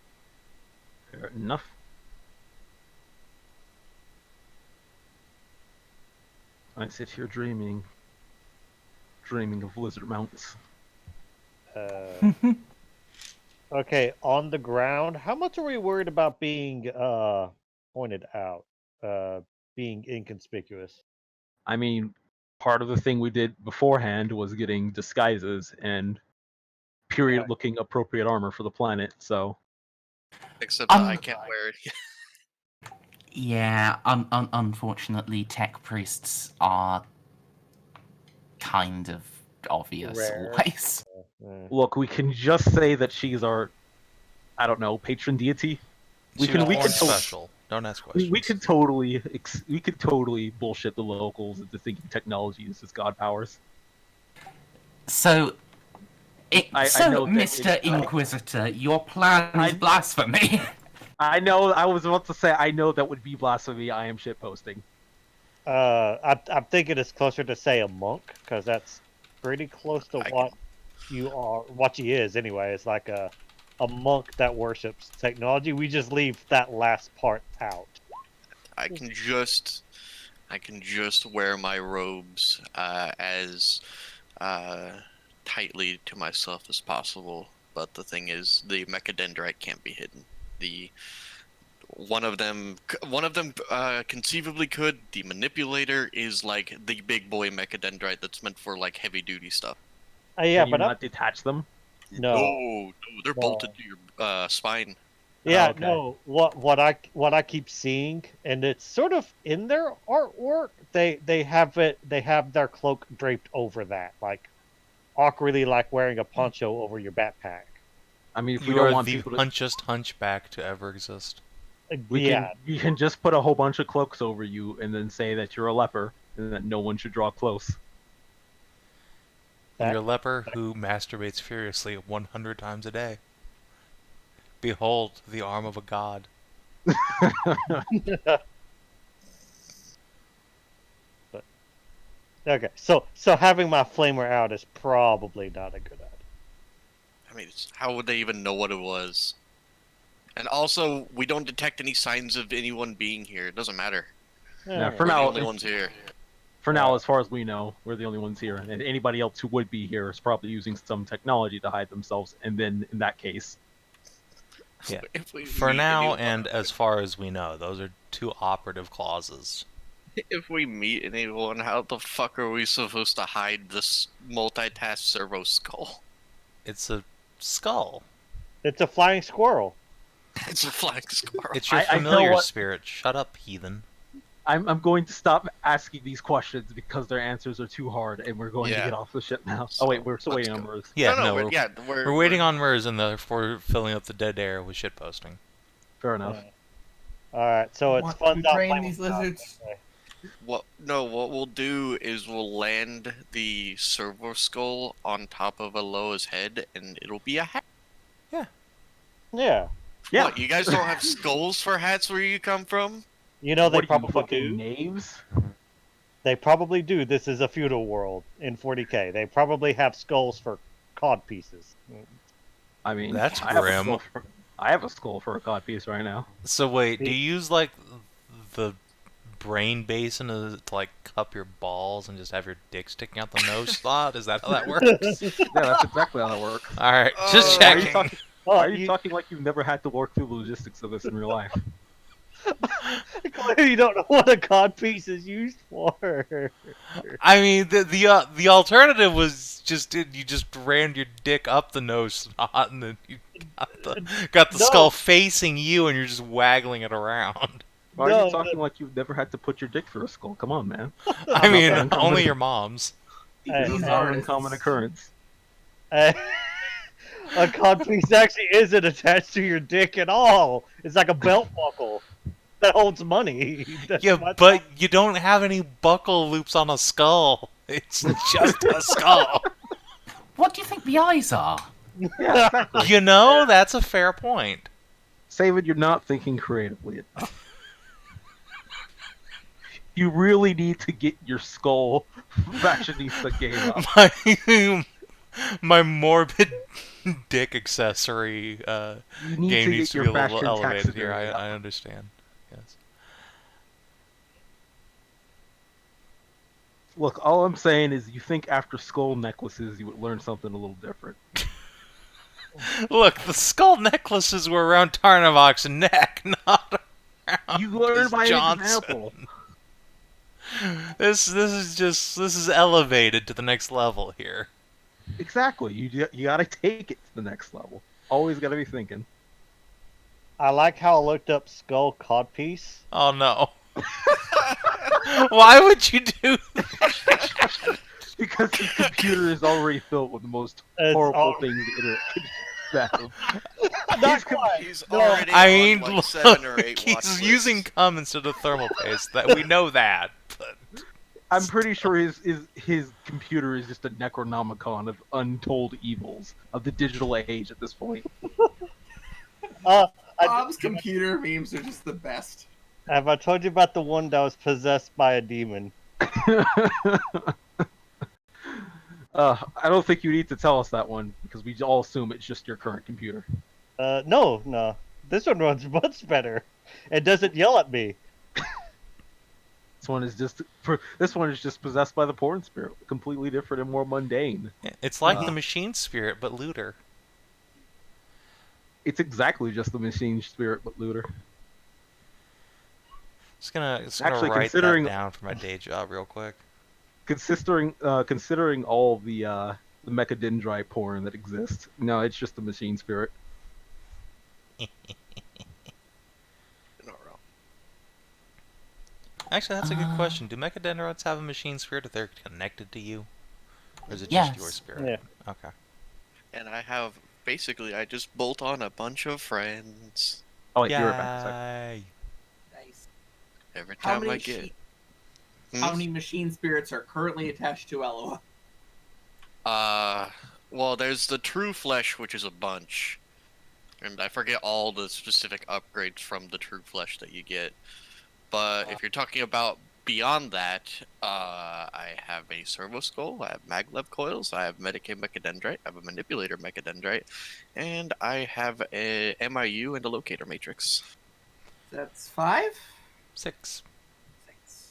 Fair enough. I sit here dreaming of lizard mounts. Okay, on the ground, how much are we worried about being pointed out, being inconspicuous? I mean, part of the thing we did beforehand was getting disguises and period-looking appropriate armor for the planet, so... Except that I can't wear it. Yeah, unfortunately, tech priests are kind of obvious Rare. always. Look, we can just say that she's our, I don't know, patron deity. We can special. Don't ask questions. we could totally bullshit the locals into thinking technology is just god powers. So, I know that Mr. Inquisitor, your plan is blasphemy. I know. I was about to say. I know that would be blasphemy. I am shitposting. I'm thinking it's closer to say a monk, because that's pretty close to what he is anyway. It's like a monk that worships technology. We just leave that last part out. I can just wear my robes as tightly to myself as possible. But the thing is, the mechadendrite can't be hidden. One of them conceivably could. The manipulator is like the big boy mechadendrite that's meant for like heavy duty stuff. Yeah, Can you not detach them? No, they're bolted to your spine. Yeah, okay. no. What I keep seeing, and it's sort of in their artwork. They have their cloak draped over that, like awkwardly, like wearing a poncho over your backpack. I mean, if we You don't are want the people to, hunchest hunchback to ever exist. we can just put a whole bunch of cloaks over you and then say that you're a leper and that no one should draw close. You're a leper who masturbates furiously 100 times a day. Behold the arm of a god. Okay, so having my flamer out is probably not a good idea. I mean, how would they even know what it was? And also, we don't detect any signs of anyone being here. It doesn't matter. Yeah, for We're now, the only ones here. For now, as far as we know, we're the only ones here, and anybody else who would be here is probably using some technology to hide themselves. And then, in that case, Yeah. If For now, and as far as we know, those are two operative clauses. If we meet anyone, how the fuck are we supposed to hide this multitask servo skull? It's a skull. It's a flying squirrel. It's a flying squirrel. It's your I know familiar what- spirit. Shut up, heathen. I'm going to stop asking these questions because their answers are too hard, and we're going to Yeah. get off the ship now. Oh wait, we're still Let's waiting on go. Merz. Yeah, we're we're waiting on Merz, and therefore filling up the dead air with shitposting. Fair enough. All right, so it's Want fun. to train these lizards? What we'll do is we'll land the servo skull on top of Eloa's head, and it'll be a hat. Yeah. Yeah. What, you guys don't have skulls for hats where you come from? You know they What are you, probably fucking do. knaves? They probably do. This is a feudal world in 40k. They probably have skulls for cod pieces. I mean, That's I have a grim. skull I have a skull for a cod piece right now. So wait, do you use like the brain basin to like cup your balls and just have your dick sticking out the nose slot? Is that how that works? Yeah, that's exactly how that works. All right, just Why are you checking. talking? Why are you talking like you've never had to work through the logistics of this in real life? You don't know what a codpiece is used for. I mean, the alternative was just you just rammed your dick up the nose slot and then you got the skull facing you and you're just waggling it around. Why are you talking like you've never had to put your dick through a skull? Come on, man. I mean, only your mom's. This is not an uncommon occurrence. A codpiece actually isn't attached to your dick at all. It's like a belt buckle that holds money. Yeah, but you don't have any buckle loops on a skull. It's just a skull. What do you think the eyes are? Yeah, exactly. You know, that's a fair point. Savin, you're not thinking creatively enough. You really need to get your skull fashionista game up. My morbid dick accessory You need game to needs get to your be a little fashion elevated here. taxidermy up. I understand. Yes. Look, all I'm saying is you think after skull necklaces you would learn something a little different. Look, the skull necklaces were around Tarnavok's neck, not around You learn by Johnson. example. This is elevated to the next level here. Exactly. You gotta take it to the next level. Always gotta be thinking. I like how I looked up skull codpiece. Oh no. Why would you do that? Because his computer is already filled with the most It's horrible all- things the internet could fathom. Not quite. He's No, already I on mean, like look, 7 or 8 he's watch using lists. cum instead of thermal paste. That we know that. But I'm pretty sure his computer is just a Necronomicon of untold evils of the digital age at this point. Bob's computer memes are just the best. Have I told you about the one that was possessed by a demon? I don't think you need to tell us that one because we all assume it's just your current computer. No. This one runs much better. It doesn't yell at me. This one is just possessed by the porn spirit, completely different and more mundane. it's like the machine spirit, but looter. It's exactly just the machine spirit, but looter. Just gonna Actually, write considering- that down for my day job real quick. Considering all the mechadendrite porn that exists, no, it's just the machine spirit. You're not wrong. Actually, that's a good question. Do mechadendrites have a machine spirit if they're connected to you? Or is it Yes. just your spirit? Yeah. Okay. And I just bolt on a bunch of friends Oh wait, you're back. Sorry. Yay. Nice. every How time many, I get. how many machine spirits are currently attached to Eloa? Well, there's the true flesh, which is a bunch. And I forget all the specific upgrades from the true flesh that you get. But if you're talking about beyond that, I have a servo skull, I have maglev coils, I have Medicaid mechadendrite, I have a manipulator mechadendrite, and I have a MIU and a locator matrix. That's 5? 6. 6.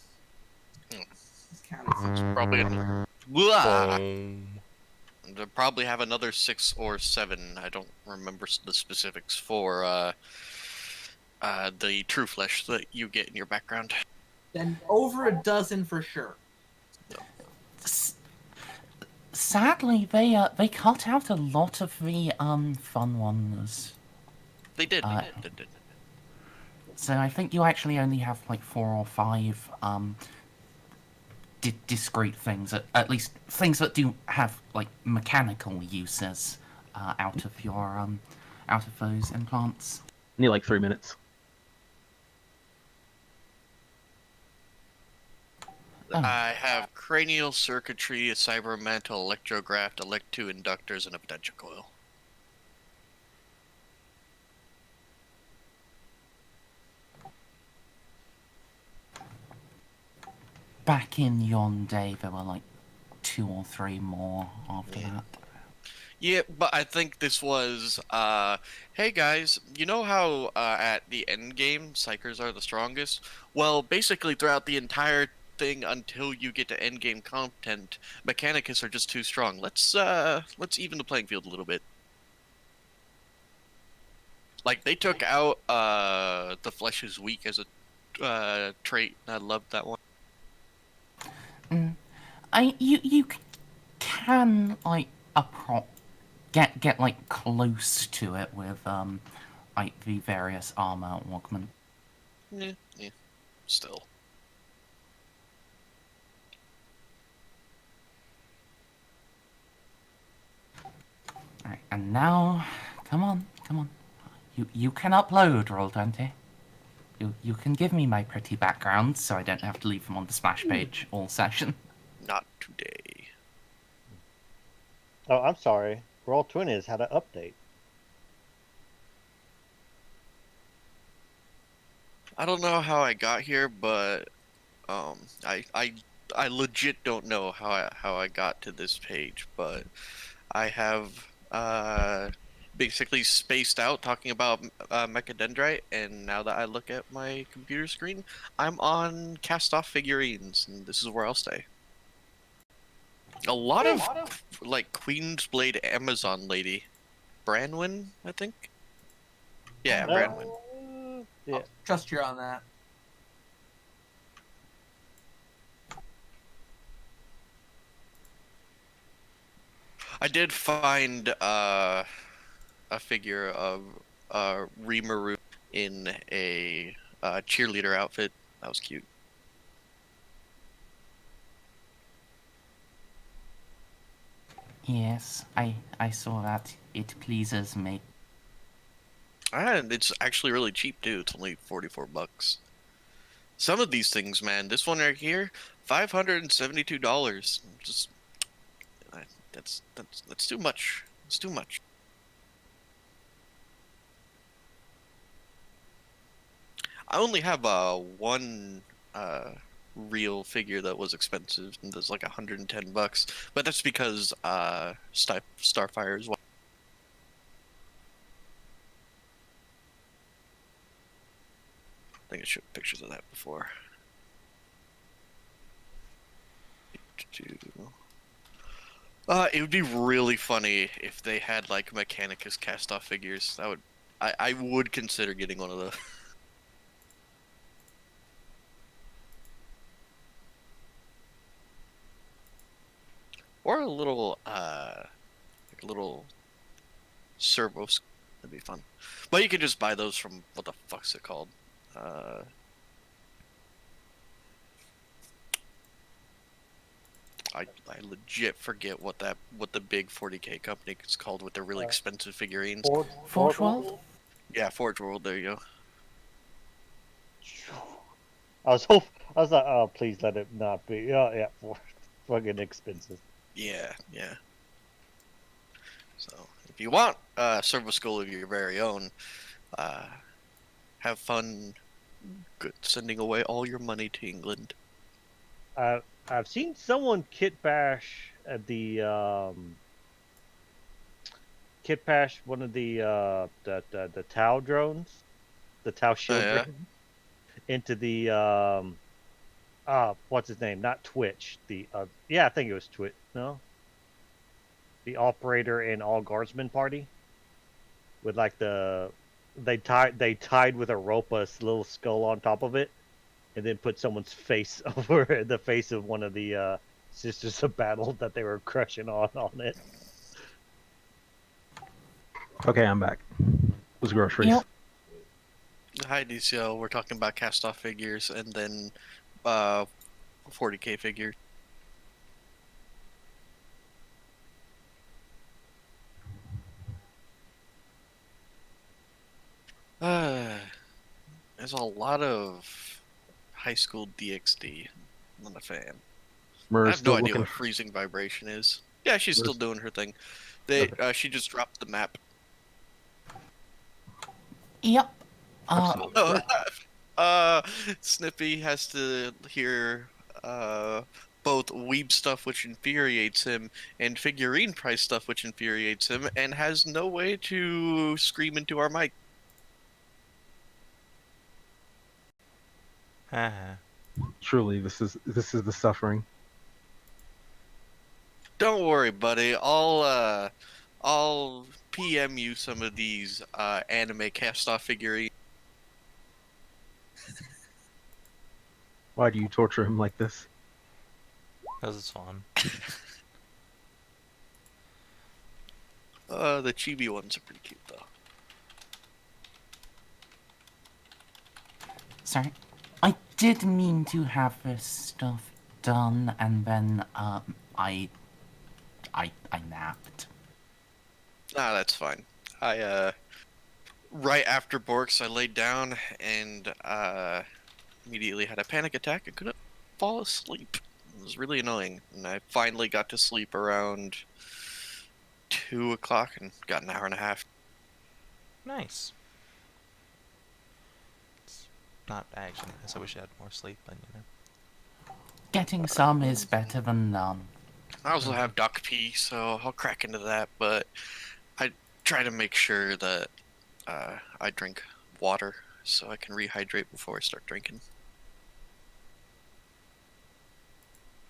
Hmm. Let's count it. It's probably Blah! Boom. They'll probably have another 6 or 7. I don't remember the specifics for the true flesh that you get in your background. Then over a dozen for sure. Sadly, they cut out a lot of the fun ones. They did. Uh, They did. So I think you actually only have like 4 or 5 discrete things, at least things that do have like mechanical uses out of your out of those implants. Need like 3 minutes. Oh. I have cranial circuitry, a cybermental electrograft, elect-2 inductors, and a potential coil. Back in yon day, there were like 2 or 3 more after that. Yeah, but I think this was, hey guys, you know how at the end game, Psychers are the strongest? Well, basically throughout the entire thing until you get to end game content, Mechanicus are just too strong. Let's even the playing field a little bit. Like, they took out, the flesh is weak as a trait. I loved that one. You can like get like close to it with like the various armor augment. Yeah, still. Alright, and now come on. You can upload, Roll20. You can give me my pretty backgrounds so I don't have to leave them on the splash page all session. Not today. Oh, I'm sorry. Roll20 had an update. I don't know how I got here, but I legit don't know how I got to this page, but I have basically spaced out talking about Mechadendrite, and now that I look at my computer screen, I'm on cast-off figurines, and this is where I'll stay. A lot of like Queen's Blade Amazon lady, Branwyn, I think. Yeah, Branwyn. Yeah. Trust you on that. I did find a figure of Rimuru in a cheerleader outfit. That was cute. Yes, I saw that. It pleases me. And it's actually really cheap too. It's only $44. Some of these things, man. This one right here, $572. Just that's too much. It's too much. I only have one real figure that was expensive, and there's like $110. But that's because Starfire is one. I think I showed pictures of that before. It would be really funny if they had like Mechanicus cast-off figures. That would, I would consider getting one of those. Or a little, like a little servos. That'd be fun. But you could just buy those from, what the fuck's it called? I legit forget what the big 40K company is called with their really expensive figurines. Forge World? Yeah, Forge World. There you go. I was like, oh, please let it not be. Oh, yeah, fucking expensive. Yeah. So if you want service school of your very own, have fun sending away all your money to England. I've seen someone kit bash at the one of the Tau drones, the Tau shield drone, into the what's his name? Not Twitch. I think it was Twitch. No, the operator and all guardsmen party with like they tied with a rope a little skull on top of it, and then put someone's face over the face of one of the Sisters of Battle that they were crushing on it. Okay, I'm back. It was groceries. Yep. Hi, DCL. We're talking about cast-off figures and then 40K figures. There's a lot of high school DxD. I'm not a fan. Merz I have no idea looking what freezing vibration is. Yeah, she's still doing her thing. She just dropped the map. Yep. Snippy has to hear both weeb stuff which infuriates him and figurine price stuff which infuriates him, and has no way to scream into our mic. Haha. Truly, this is the suffering. Don't worry, buddy. I'll PM you some of these anime cast-off figurines. Why do you torture him like this? Because it's fun. The chibi ones are pretty cute, though. Sorry, I did mean to have this stuff done, and then I napped. Ah, that's fine. I right after Borks, I laid down and immediately had a panic attack and couldn't fall asleep. It was really annoying, and I finally got to sleep around 2 o'clock and got an hour and a half. Nice. It's not actually nice. I wish I had more sleep, but you know. Getting some is better than none. I also have duck pee, so I'll crack into that, but I try to make sure that I drink water so I can rehydrate before I start drinking.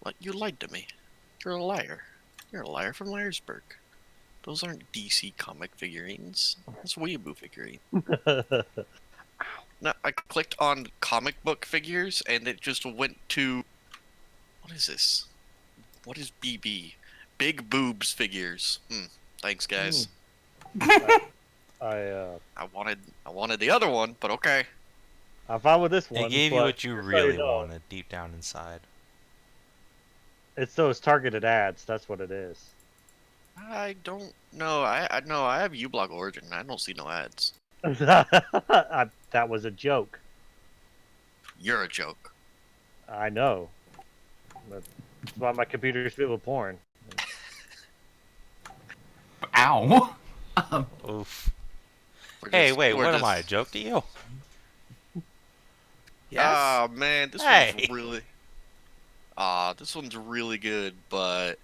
Like, you lied to me. You're a liar. You're a liar from Liarsburg. Those aren't DC comic figurines. That's weeaboo figurine. No, I clicked on comic book figures and it just went to... What is this? What is BB? Big boobs figures. Thanks, guys. I wanted the other one, but okay. I'm fine with this one. It gave you but what you just so really know, wanted deep down inside. It's those targeted ads. That's what it is. I don't know. I know I have uBlog Origin. I don't see no ads. That was a joke. You're a joke. I know. That's why my computer's filled with porn. Ow! Oof. We're Hey, just- wait, we're what am just- I, a joke to you? Ah, man, this Hey. one's really... this one's really good, but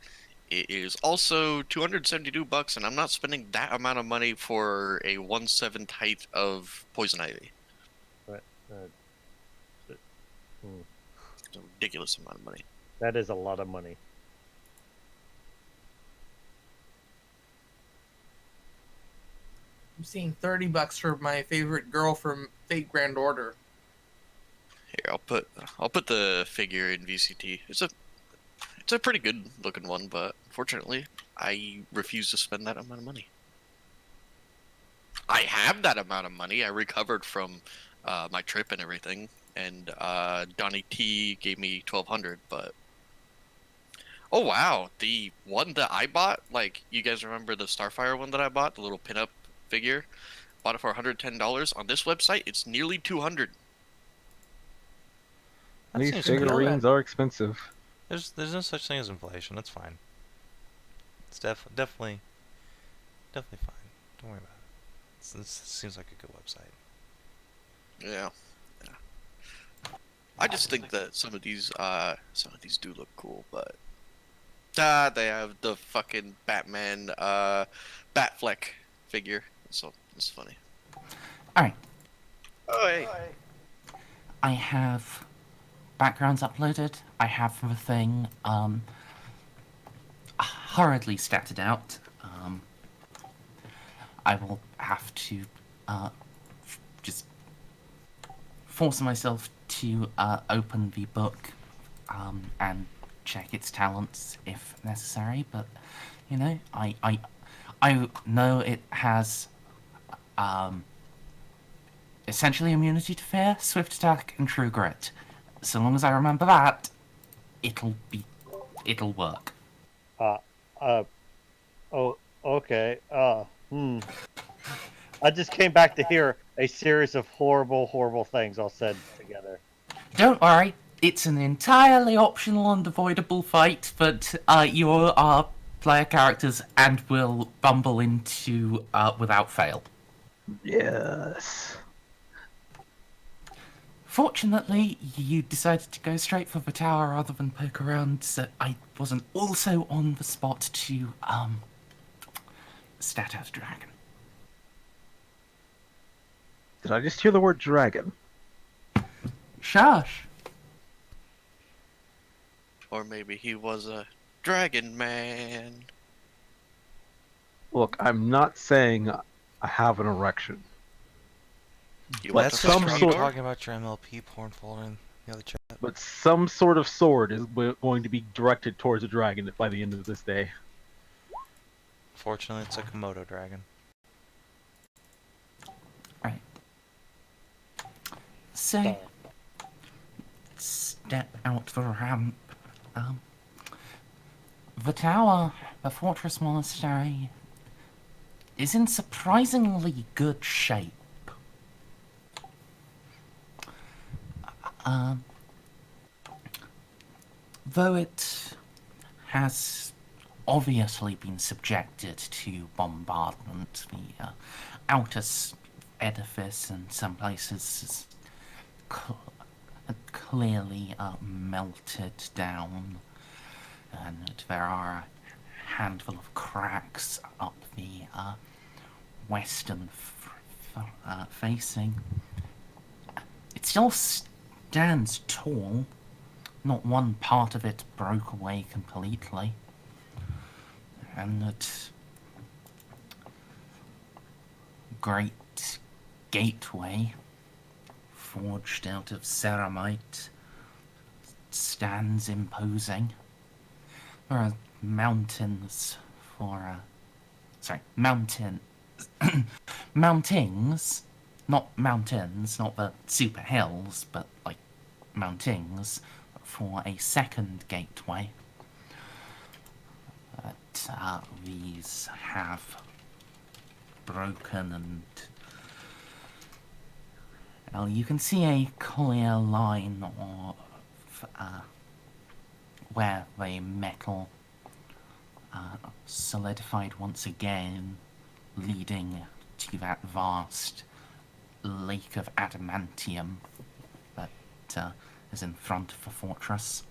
it is also $272, and I'm not spending that amount of money for a 1/7 height of Poison Ivy. It's a ridiculous amount of money. That is a lot of money. I'm seeing $30 for my favorite girl from Fate Grand Order. Here, I'll put the figure in VCT. It's a pretty good looking one, but unfortunately, I refuse to spend that amount of money. I have that amount of money. I recovered from my trip and everything, and Donnie T gave me $1,200. But oh wow, the one that I bought, like you guys remember the Starfire one that I bought, the little pinup figure, bought it for $110. On this website, it's nearly $200. That These seems pretty figurines bad. are expensive. There's no such thing as inflation. That's fine. It's definitely fine. Don't worry about it. This seems like a good website. Yeah. I just think that some of these do look cool, but they have the fucking Batman Batfleck figure, so it's funny. Alright, Oh hey. I have backgrounds uploaded. I have the thing hurriedly statted out. I will have to just force myself to open the book and check its talents if necessary, but you know, I know it has essentially immunity to fear, swift attack, and true grit. So long as I remember that, it'll work. Oh, okay. I just came back to hear a series of horrible, horrible things all said together. Don't worry, it's an entirely optional and avoidable fight, but you are player characters and will bumble into without fail. Yes. Fortunately, you decided to go straight for the tower rather than poke around, so I wasn't also on the spot to, stat out a dragon. Did I just hear the word dragon? Shush! Or maybe he was a dragon man. Look, I'm not saying I have an erection. You But want That's to just some for you sort- talking about your MLP porn folder in the other chat. But some sort of sword is going to be directed towards a dragon by the end of this day. Fortunately, it's a Komodo dragon. Right. So, step out the ramp. The tower, the fortress monastery, is in surprisingly good shape. Though it has obviously been subjected to bombardment, the outer edifice in some places is clearly melted down, and there are a handful of cracks up the western facing. It still stands tall. Not one part of it broke away completely. And that great gateway, forged out of ceramite, stands imposing. There are mountains mountings, not mountains, not the super hills, but like mountings for a second gateway. But these have broken, and well, you can see a clear line of where the metal solidified once again, leading to that vast lake of adamantium that is in front of the fortress.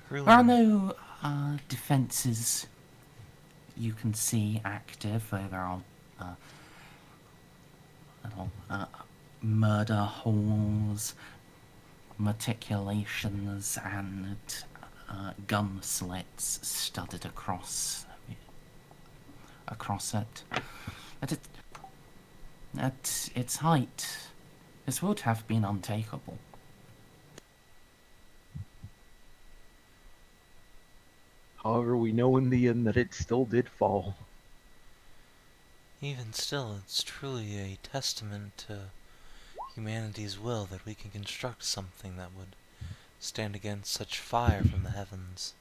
Really? There are no defences you can see active, though there are little murder holes, matriculations, and gun slits studded across it. At its height, this would have been untakeable. However, we know in the end that it still did fall. Even still, it's truly a testament to humanity's will that we can construct something that would stand against such fire from the heavens.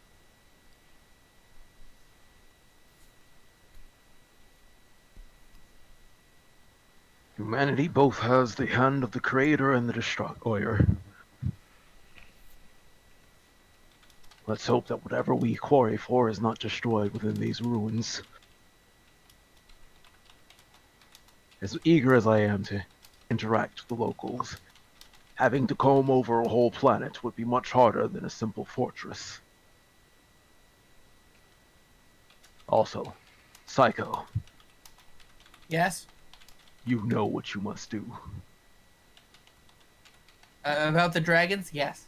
Humanity both has the hand of the creator and the destroyer. Let's hope that whatever we quarry for is not destroyed within these ruins. As eager as I am to interact with the locals, having to comb over a whole planet would be much harder than a simple fortress. Also, Ceiko, Yes? you know what you must do. About the dragons? Yes.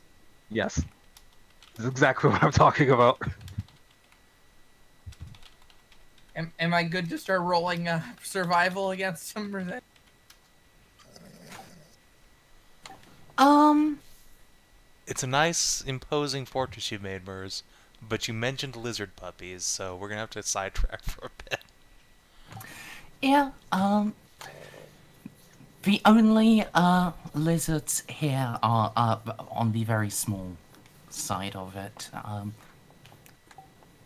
Yes. That's exactly what I'm talking about. Am I good to start rolling survival against them? Or that? It's a nice, imposing fortress you made, Merz, but you mentioned lizard puppies, so we're gonna have to sidetrack for a bit. Yeah, the only lizards here are on the very small side of it.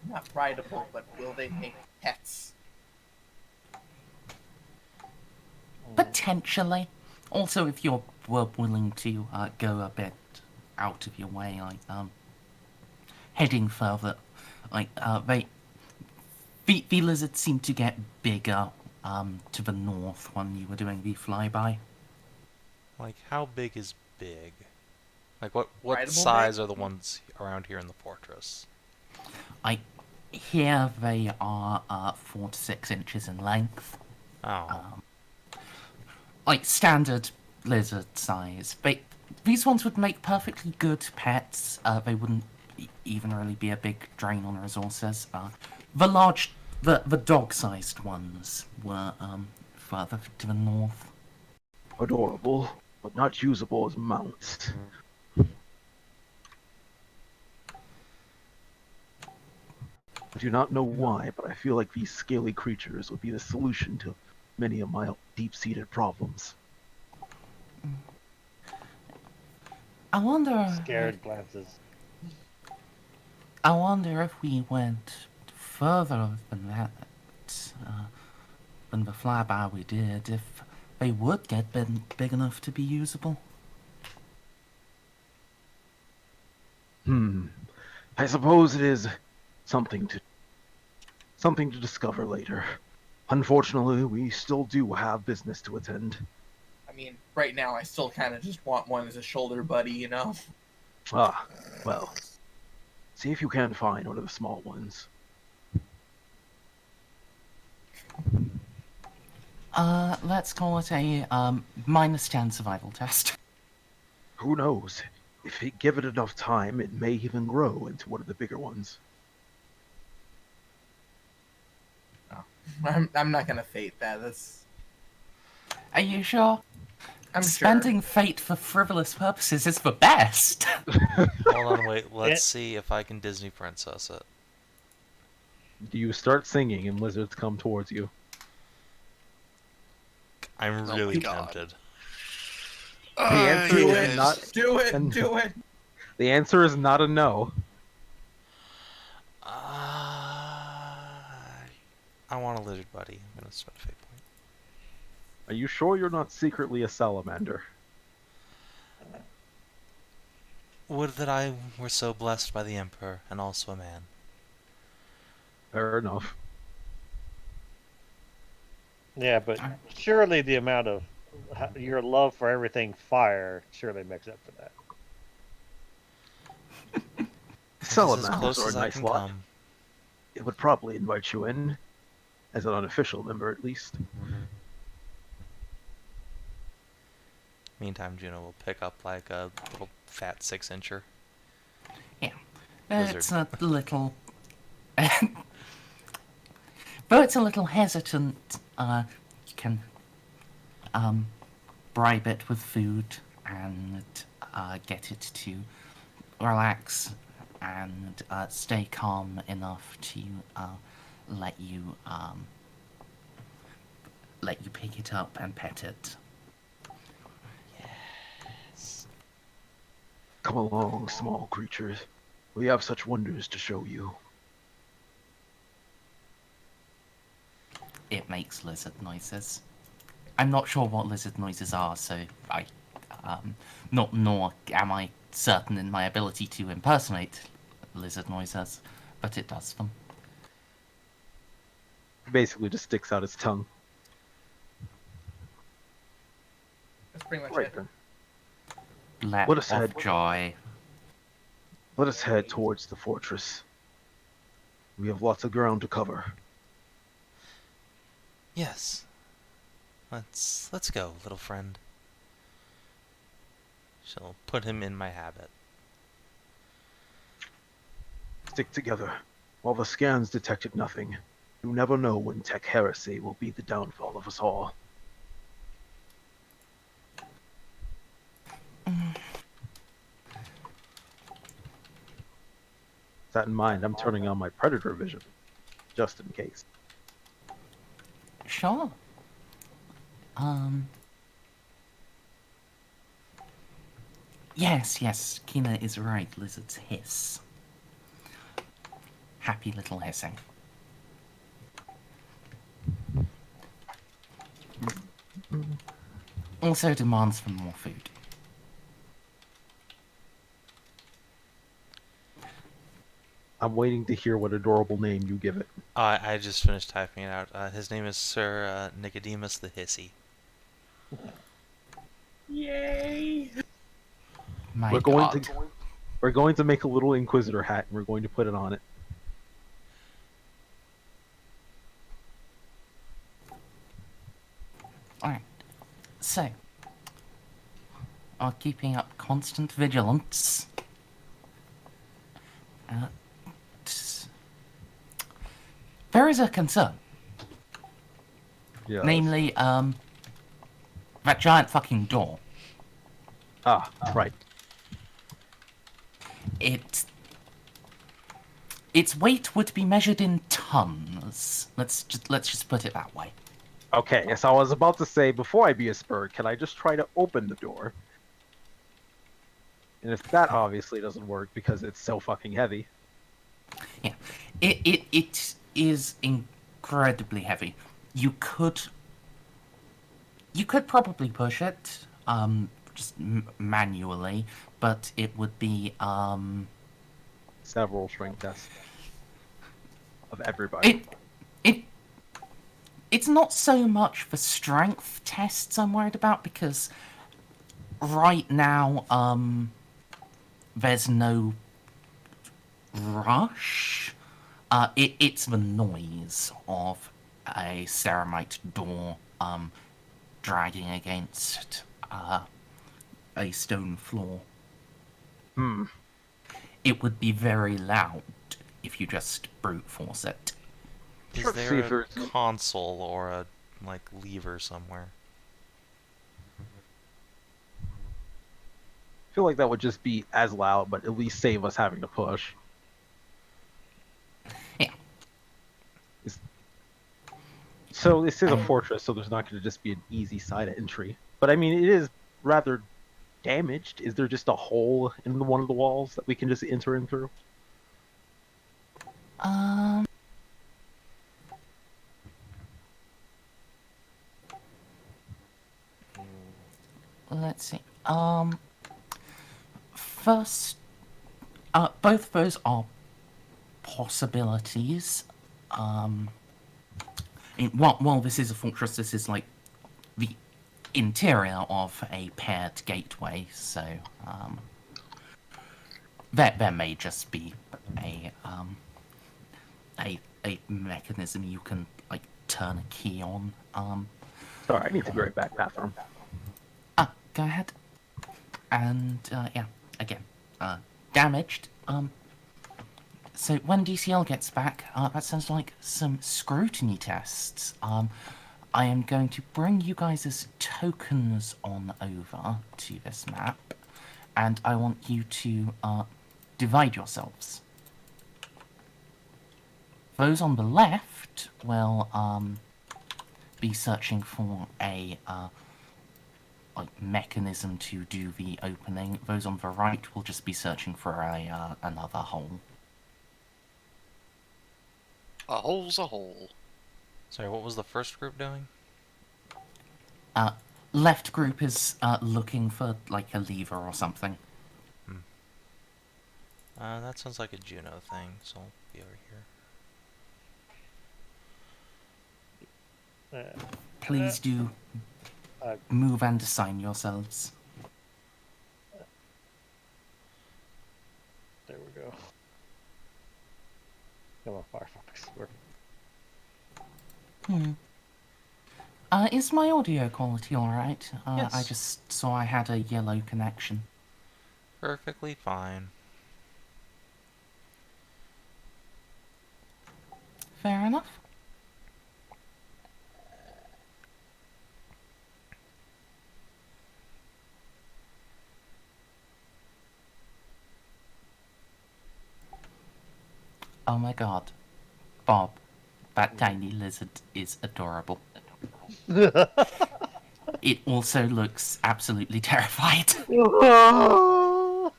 Not rideable, but will they make pets? Potentially. Also, if you were willing to go a bit out of your way, like heading further. Like, the lizards seem to get bigger to the north when you were doing the flyby. Like, how big is big? Like, what Rideable size big? are the ones around here in the fortress? Here they are 4 to 6 inches in length. Oh. Like standard lizard size. These ones would make perfectly good pets. They wouldn't even really be a big drain on resources. The dog-sized ones were further to the north. Adorable, but not usable as mounts. I do not know why, but I feel like these scaly creatures would be the solution to many of my deep-seated problems. I wonder. Scared glances. I wonder if we went further than that, than the flyby we did, if they would get big enough to be usable. I suppose it is something to discover later. Unfortunately, we still do have business to attend. I mean, right now I still kind of just want one as a shoulder buddy, you know? Ah, well. See if you can find one of the small ones. Let's call it a -10 survival test. Who knows? If you give it enough time, it may even grow into one of the bigger ones. I'm not gonna fate that. That's. Are you sure? I'm Spending fate for frivolous purposes is the best. Hold on, wait. Let's see if I can Disney princess it. You start singing and lizards come towards you. I'm Oh really my God. tempted. The answer Do is it! not. Do it! and- Do it! The answer is not a no. I want a lizard buddy. I'm gonna spend a fate point. Are you sure you're not secretly a salamander? Would that I were so blessed by the Emperor and also a man. Fair enough. Yeah, but surely the amount of your love for everything fire surely makes up for that. This is as Salamanders close are as a I nice can lot. come. It would probably invite you in, as an unofficial member at least. Meantime, Juno will pick up like a little fat 6-incher. It's a little. Though it's a little hesitant, you can bribe it with food and get it to relax and stay calm enough to let you pick it up and pet it. Come along, small creatures. We have such wonders to show you. It makes lizard noises. I'm not sure what lizard noises are, so nor am I certain in my ability to impersonate lizard noises, but it does them. Basically just sticks out its tongue. That's pretty much Right it. then. Let Let us off head. joy. Let us head towards the fortress. We have lots of ground to cover. Yes. Let's go, little friend. Shall put him in my habit. Stick together. While the scans detected nothing, you never know when tech heresy will be the downfall of us all. With that in mind, I'm turning on my predator vision, just in case. Sure. Yes, Kina is right. Lizards hiss. Happy little hissing. Also demands for more food. I'm waiting to hear what adorable name you give it. I just finished typing it out. His name is Sir Nikodemus the Hissy. Yay! My We're going God. to we're going to make a little Inquisitor hat and we're going to put it on it. Alright. So, are keeping up constant vigilance. There is a concern. Yeah. Namely, that giant fucking door. Ah, right. Its weight would be measured in tons. Let's just put it that way. Okay, so I was about to say, before I be a spur, can I just try to open the door? And if that obviously doesn't work because it's so fucking heavy. Yeah, it is incredibly heavy. You could probably push it, just manually, but it would be Several strength tests of everybody. It's not so much the strength tests I'm worried about, because right now, there's no rush. It's the noise of a ceramite door, dragging against, a stone floor. It would be very loud if you just brute force it. Is Let's there see if a there's- console or a lever somewhere? I feel like that would just be as loud, but at least save us having to push. Yeah. So this is a fortress, so there's not going to just be an easy side entry. But I mean, it is rather damaged. Is there just a hole in one of the walls that we can just enter in through? Let's see. First, both of those are possibilities. While this is a fortress, this is like the interior of a paired gateway, so there may just be a mechanism you can like turn a key on. Sorry, I need to be right back, bathroom. Go ahead. And yeah, again, damaged. So when DCL gets back, that sounds like some scrutiny tests. I am going to bring you guys as tokens on over to this map, and I want you to divide yourselves. Those on the left will be searching for a mechanism to do the opening. Those on the right will just be searching for another hole. A hole's a hole. Sorry, what was the first group doing? Left group is looking for like a lever or something. That sounds like a Juno thing, so I'll be over here. Please do move and assign yourselves. There we go. Come on, Firefox. Is my audio quality alright? Yes. I just saw I had a yellow connection. Perfectly fine. Fair enough. Oh my god. Bob, that tiny lizard is adorable. It also looks absolutely terrified. You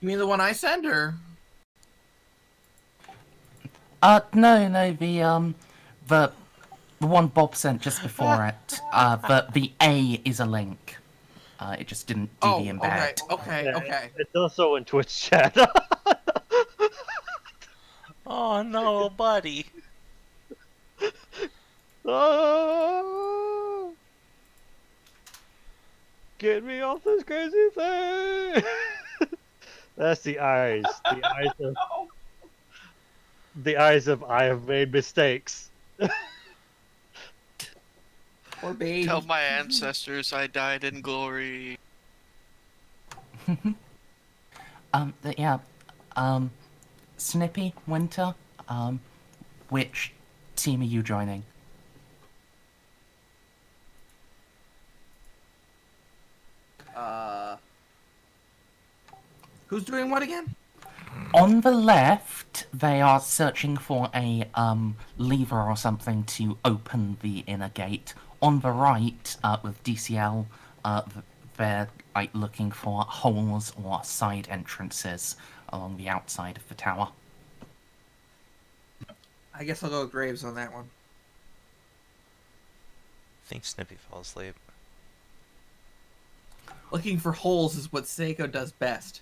mean the one I sent, or? No, the one Bob sent just before it. The A is a link. It just didn't do the embed. Okay. It's also in Twitch chat. Oh no, buddy. Oh, get me off this crazy thing. That's the eyes. The eyes of I have made mistakes. Poor baby. Tell my ancestors I died in glory. Yeah. Snippy, Winter, which team are you joining? Who's doing what again? On the left, they are searching for a lever or something to open the inner gate. On the right, with DCL, they're like looking for holes or side entrances along the outside of the tower. I guess I'll go with Graves on that one. I think Snippy fell asleep. Looking for holes is what Ceiko does best.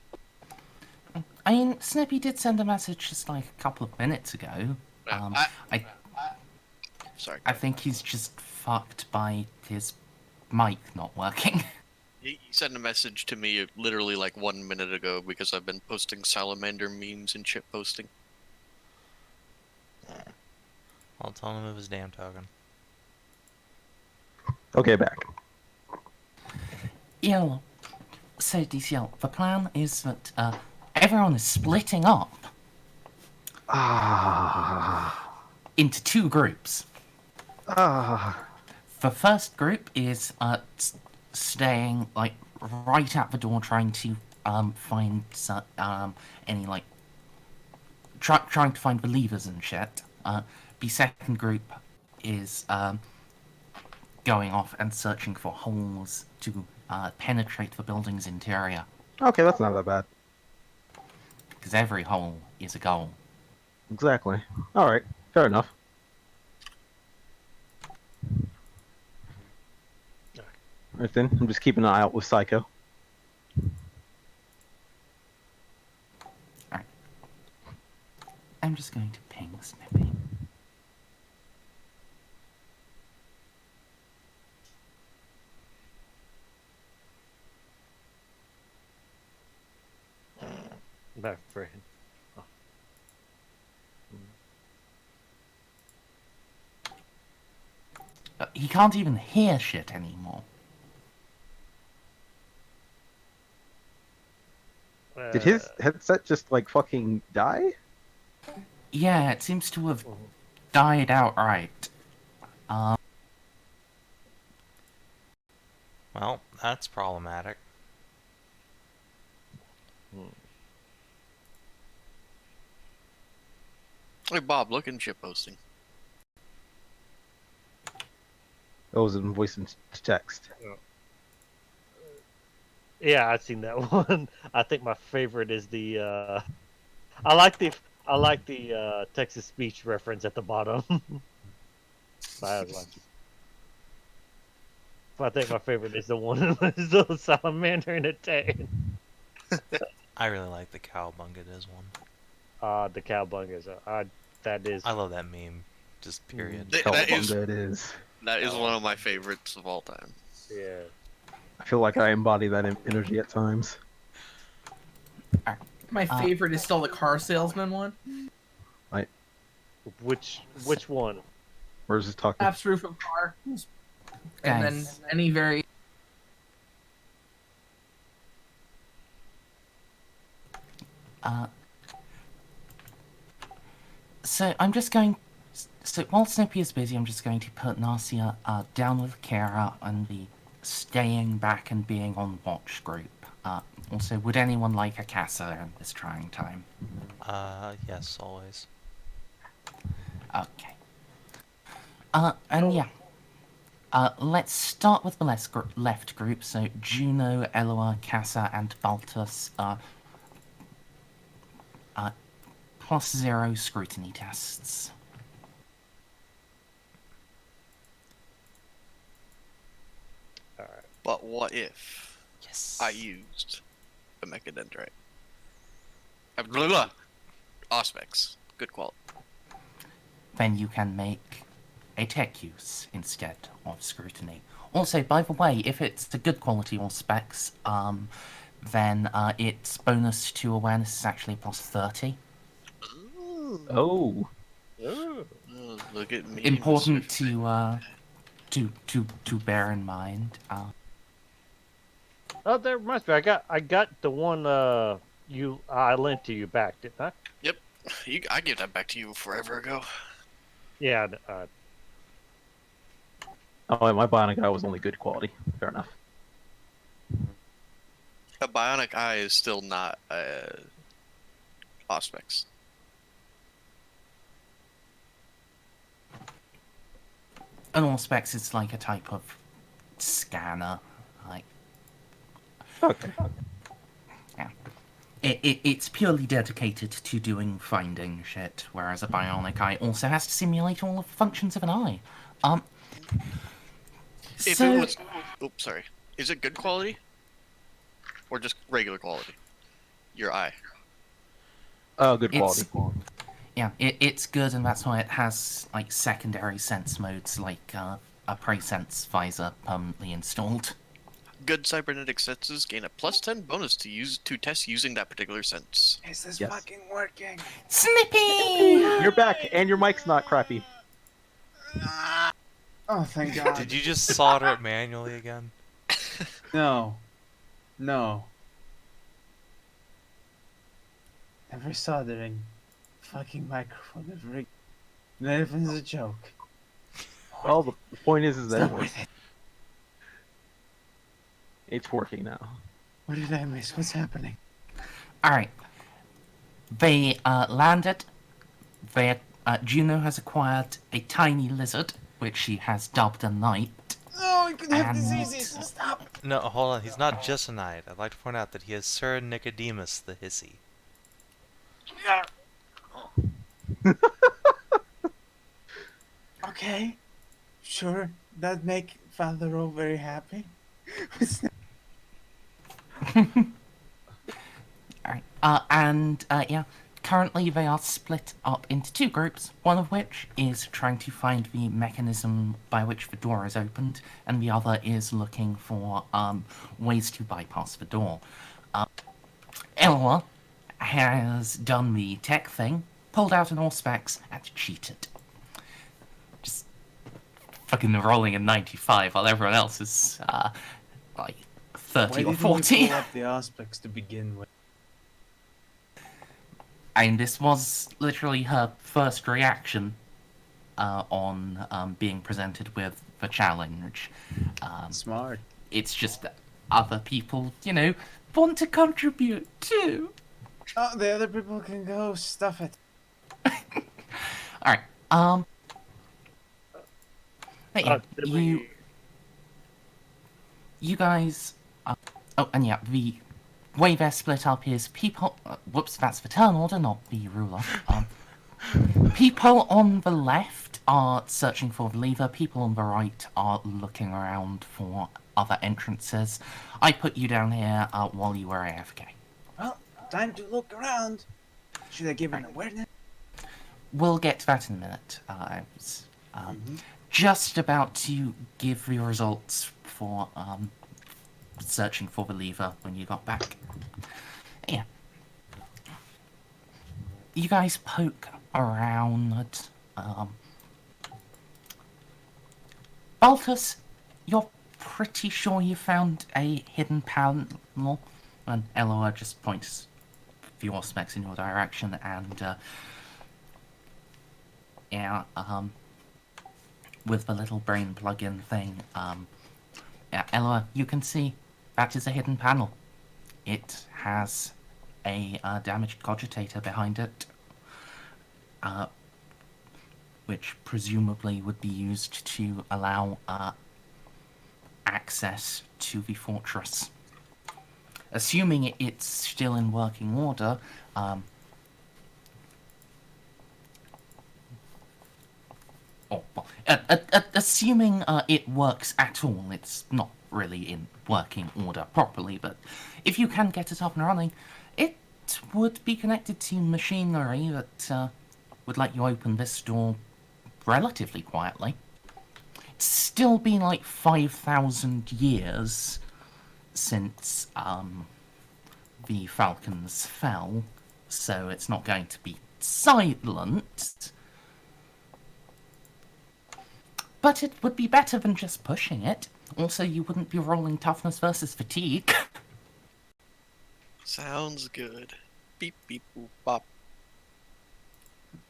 I mean, Snippy did send a message just like a couple of minutes ago. Sorry. I think he's just fucked by his mic not working. He sent a message to me literally like 1 minute ago because I've been posting salamander memes and shit posting. I'll tell him it was damn token. Okay, back. Yeah, so DCL, the plan is that everyone is splitting up into two groups. The first group is staying like right at the door, trying to find any like trying to find the levers and shit. The second group is going off and searching for holes to penetrate the building's interior. Okay, that's not that bad. Because every hole is a goal. Exactly. Alright, fair enough. Right then, I'm just keeping an eye out with Ceiko. Alright. I'm just going to ping Snippy. My friend. He can't even hear shit anymore. Did his headset just like fucking die? Yeah, it seems to have died outright. Well, that's problematic. Hey Bob, look in shit posting. That was in voice and text. Yeah, I've seen that one. I think my favorite is the. I like the Texas speech reference at the bottom. I think my favorite is the one is the salamander in a tank. I really like the cowbunga one. The cowbungas. That is. I love that meme. Just period. That is It is. one of my favorites of all time. Yeah. I feel like I embody that energy at times. My favorite is still the car salesman one. Which one? Where's this talking? Perhaps roof of car. And then Guys. any very. So I'm just going. So while Snippy is busy, I'm just going to put Narcia down with Kara and the staying back and being on watch group. Also, would anyone like a Casa in this trying time? Yes, always. Okay. And yeah. Let's start with the left group. So Juno, Eloa, Casa, and Baltus +0 scrutiny tests. Alright. But what if Yes. I used the mechadendrite? Blah, blah. Auspex. Good quality. then you can make a tech use instead of scrutiny. Also, by the way, if it's a good quality or specs, then its bonus to awareness is actually plus 30. Oh. Oh, look at me. Important Mr. to bear in mind. Oh, there must be. I got the one I lent to you back, didn't I? Yep. I gave that back to you forever ago. Yeah. Oh, and my bionic eye was only good quality. Fair enough. A bionic eye is still not Auspex. An Auspex is like a type of scanner. Like, Okay. yeah. It's purely dedicated to doing finding shit, whereas a bionic eye also has to simulate all the functions of an eye. If So, it was, oops, sorry. Is it good quality, or just regular quality? Your eye. Oh, good quality. yeah, it's good, and that's why it has like secondary sense modes, like a Presense visor permanently installed. Good cybernetic senses gain a +10 bonus to test using that particular sense. Is this Yes. fucking working? Snippy! You're back, and your mic's not crappy. Oh, thank God. Did you just solder it manually again? No. No. Never soldering. Fucking microphone is rigged. Not even as a joke. Well, the point is It's that not worth it. it's working now. What did I miss? What's happening? Alright. They landed. Juno has acquired a tiny lizard, which she has dubbed a knight. Oh, I could have And- diseases. Stop. No, hold on. He's not just a knight. I'd like to point out that he is Sir Nikodemus the Hissy. Okay. Sure. That'd make Father Rowe very happy. Alright. Yeah. Currently, they are split up into two groups, one of which is trying to find the mechanism by which the door is opened, and the other is looking for ways to bypass the door. Eloa has done the tech thing, pulled out an Auspex, and cheated. Just fucking rolling a 95 while everyone else is, like, 30 or 40. Why didn't you pull up the Auspex to begin with? And this was literally her first reaction on being presented with the challenge. Smart. It's just that other people, want to contribute too. Oh, the other people can go stuff it. Alright, but yeah, you guys, oh, and yeah, the way they're split up is people, whoops, that's the turn order, not the ruler. People on the left are searching for the lever, people on the right are looking around for other entrances. I put you down here while you were AFK. Well, time to look around. Should I give an awareness? We'll get to that in a minute. I was just about to give the results for searching for the lever when you got back. Yeah. You guys poke around. Baltus, you're pretty sure you found a hidden panel? And Eloa just points the Auspex in your direction, and yeah, with the little brain plug-in thing, yeah, Eloa, you can see that is a hidden panel. It has a damaged cogitator behind it, which presumably would be used to allow access to the fortress. Assuming it's still in working order, assuming it works at all, it's not really in working order properly, but if you can get it up and running, it would be connected to machinery that would let you open this door relatively quietly. It's still been like 5,000 years since the Falcons fell, so it's not going to be silent. But it would be better than just pushing it. Also, you wouldn't be rolling toughness versus fatigue. Sounds good. Beep beep boop bop.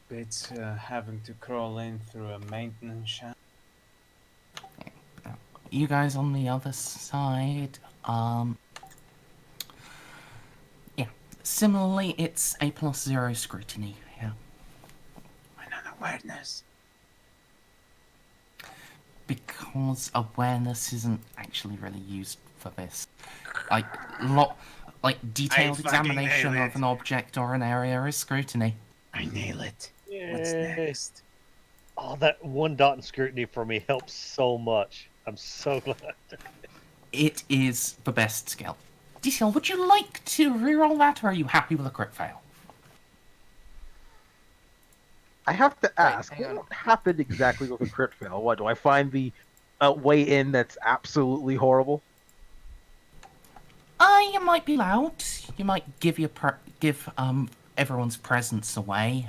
It's having to crawl in through a maintenance shaft. You guys on the other side, yeah. Similarly, it's a +0 scrutiny. Yeah. Why not awareness? Because awareness isn't actually really used for this. Like, detailed fucking examination nail of it. an object or an area is scrutiny. I nail it. What's Yay. next? Oh, that one dot in scrutiny for me helps so much. I'm so glad. It is the best skill. DCL, would you like to reroll that, or are you happy with a crit fail? I have to ask, hang on. what happened exactly with a crit fail? What, do I find the way in that's absolutely horrible? You might be loud. You might give everyone's presence away,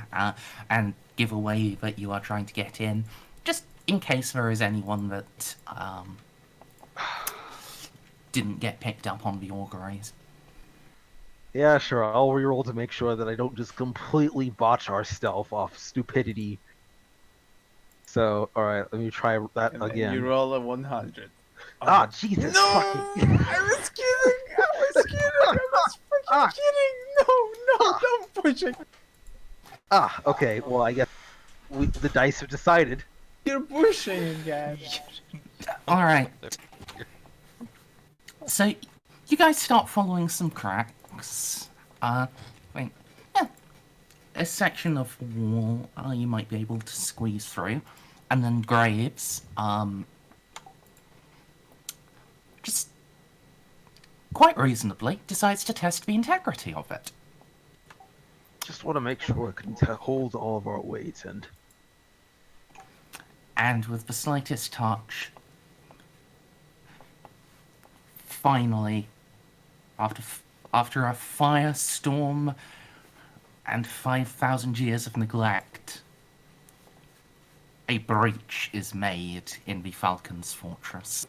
and give away that you are trying to get in, just in case there is anyone that didn't get picked up on the auguries. Yeah, sure, I'll reroll to make sure that I don't just completely botch our stealth off stupidity. So, alright, let me try that And then again. you roll a 100. Ah, Jesus No! fucking... I was kidding! I was kidding! I was freaking kidding! No, don't push it! Ah, okay, well, I guess the dice have decided. You're pushing again. Alright. So, you guys start following some cracks. Wait. Yeah. A section of wall you might be able to squeeze through. And then Graves, just quite reasonably decides to test the integrity of it. Just want to make sure it can hold all of our weight and... And with the slightest touch, finally, after a firestorm and 5,000 years of neglect, a breach is made in the Falcon's fortress.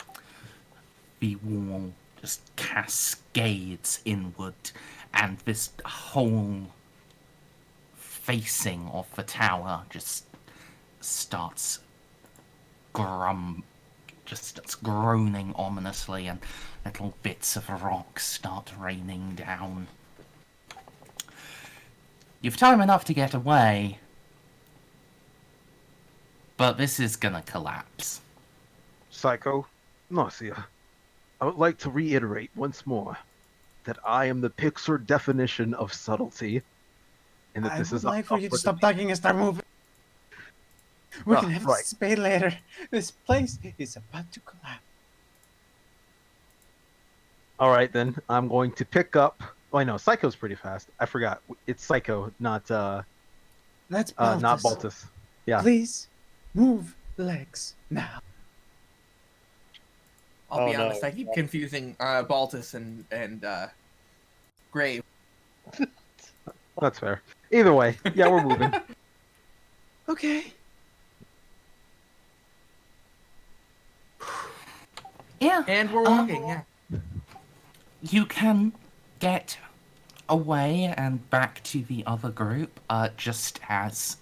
The wall just cascades inward, and this whole facing of the tower just starts groaning ominously, and little bits of rock start raining down. You've time enough to get away, but this is gonna collapse. Ceiko, Nausea, I would like to reiterate once more that I am the Pixar definition of subtlety, and that I this would is like for you to upward- stop talking and start moving. We can have right. this debate later. This place is about to collapse. All right, then I'm going to pick up. Oh, I know Psycho's pretty fast. I forgot. It's Ceiko, not Let's not Baltus. Baltus. Yeah. Please move legs now. I'll be Oh, no. honest, I keep confusing Baltus and Grave. That's fair. Either way, yeah, we're moving. Okay. Yeah. And we're walking, yeah. You can get away and back to the other group, just as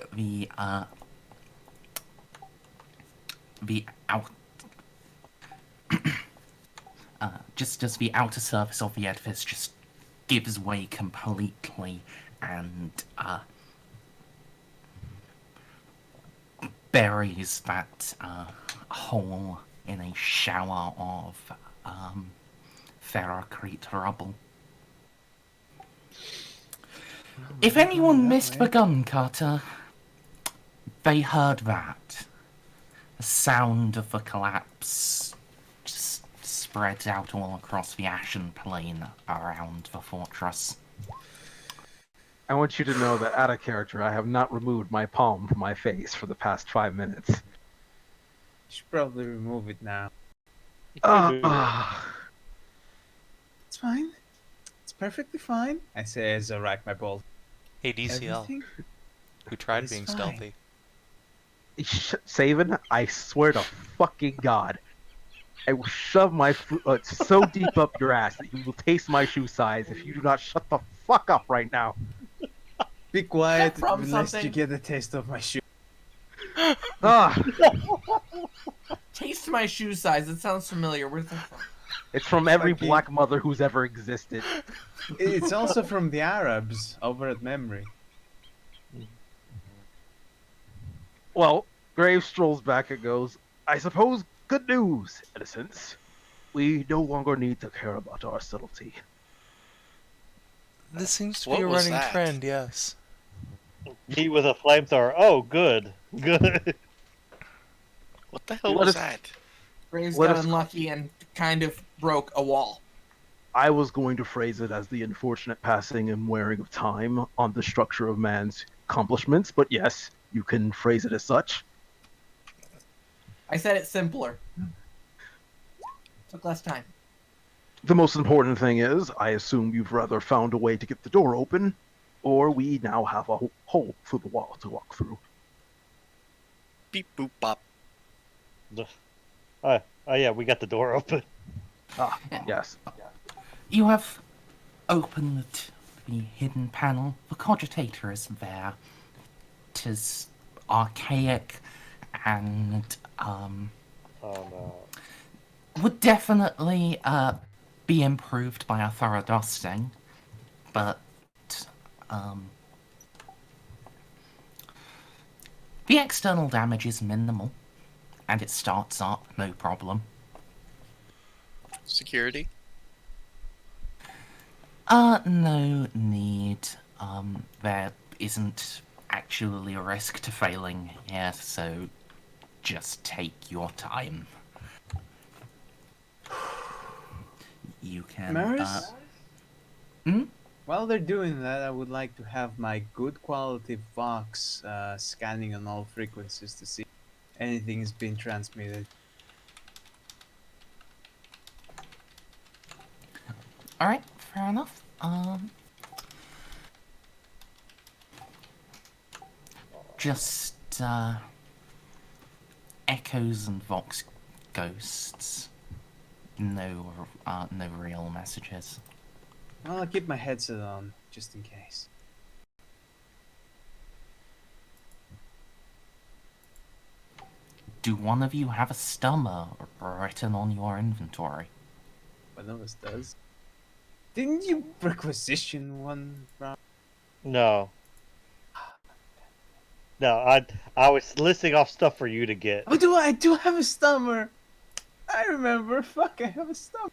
the outer surface of the edifice just gives way completely, and buries that hole in a shower of ferrocrete rubble. If anyone missed the gun cutter, they heard that. The sound of the collapse just spreads out all across the ashen plain around the fortress. I want you to know that out of character, I have not removed my palm from my face for the past 5 minutes. You should probably remove it now. Ah, It's fine. It's perfectly fine. I say as I rack my bolt. Hey, DCL, Everything who tried is being fine. stealthy. Savin, I swear to fucking God, I will shove my foot so deep up your ass that you will taste my shoe size if you do not shut the fuck up right now. Be quiet, from lest you something? get a taste of my shoe. Ah, Taste my shoe size. It sounds familiar. Where's that from? it's from every Fucking- black mother who's ever existed. It's also from the Arabs over at Memory. Well, Graves strolls back and goes, I suppose good news, innocents. We no longer need to care about our subtlety. This seems to What be a was running that? trend, yes. Me with a flamethrower. Oh, good. Good. What the hell Let was us- that? Graves Let got us- unlucky and kind of broke a wall. I was going to phrase it as the unfortunate passing and wearing of time on the structure of man's accomplishments, but yes, you can phrase it as such. I said it simpler. Took less time. The most important thing is, I assume you've rather found a way to get the door open, or we now have a hole through the wall to walk through. Beep boop bop. Oh yeah, we got the door open. Ah, yes. You have opened the hidden panel. The cogitator is there. It is archaic and Oh no. would definitely be improved by a thorough dusting, but the external damage is minimal, and it starts up no problem. Security? No need. There isn't actually a risk to failing here, so just take your time. You can. Merz? Hmm? While they're doing that, I would like to have my good quality Vox scanning on all frequencies to see if anything is being transmitted. Alright, fair enough. Just, echoes and vox ghosts. No real messages. Well, I'll keep my headset on, just in case. Do one of you have a stummer written on your inventory? One of us does. Didn't you requisition one, Rob? No. No, I was listing off stuff for you to get. Oh, I do have a stummer! I remember. Fuck, I have a stummer.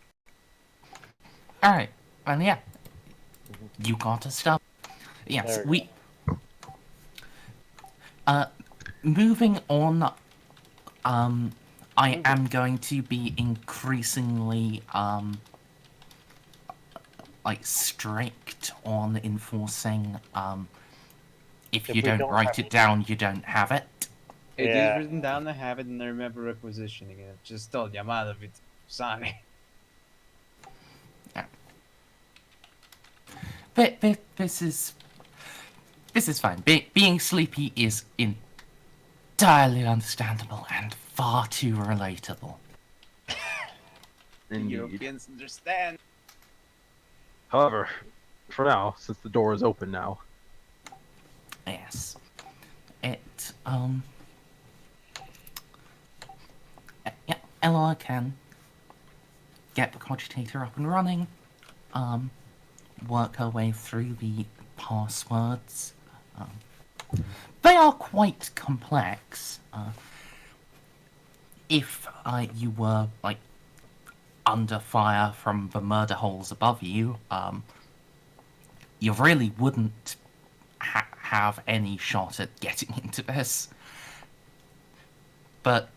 Alright, well, yeah. You got a stummer. Yes, There we... Moving on, I am going to be increasingly, strict on enforcing, if If you we don't don't write have it down, you don't have it. It is Yeah. written down, I have it, and I remember requisitioning it. Just told you I'm out of it. Sorry. But this is fine. Being sleepy is entirely understandable and far too relatable. Indeed. Europeans understand. However, for now, since the door is open now, Yes. It, yeah, Eloa can get the cogitator up and running, work her way through the passwords. They are quite complex. If you were, under fire from the murder holes above you, you really wouldn't have any shot at getting into this. But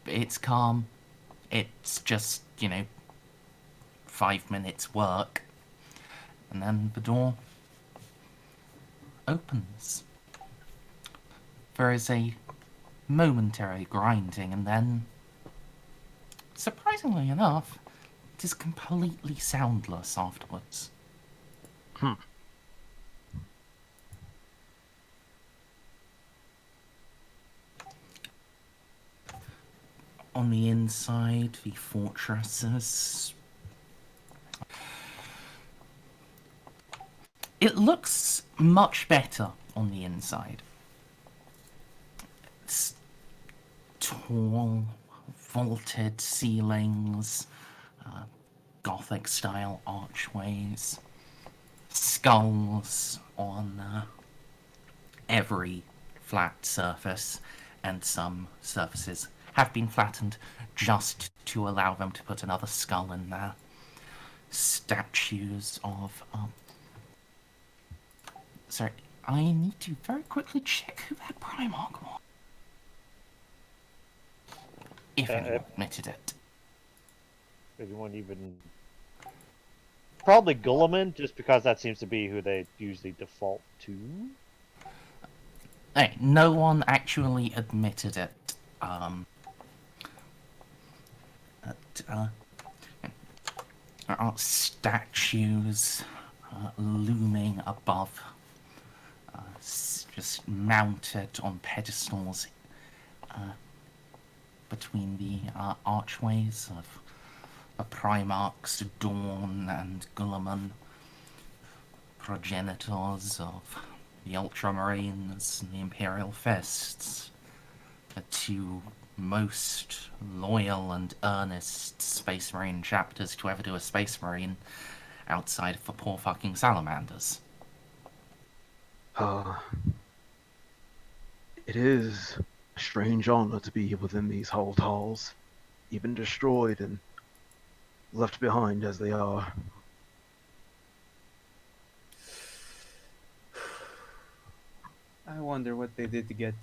it's calm. It's just, 5 minutes work. And then the door opens. There is a momentary grinding, and then, surprisingly enough, it is completely soundless afterwards. On the inside, the fortresses. It looks much better on the inside. It's tall, vaulted ceilings, Gothic-style archways, skulls on every flat surface, and some surfaces have been flattened just to allow them to put another skull in there. Statues of... Sorry, I need to very quickly check who that Primarch was. If anyone admitted it. Anyone even... Probably Gulliman, just because that seems to be who they usually default to. Hey, no one actually admitted it. There are statues looming above, just mounted on pedestals between the archways of the Primarchs Dawn and Gulliman, progenitors of the Ultramarines and the Imperial Fists, the two most loyal and earnest Space Marine chapters to ever do a Space Marine outside of the poor fucking salamanders. It is a strange honor to be within these hold halls, even destroyed and left behind as they are. I wonder what they did to get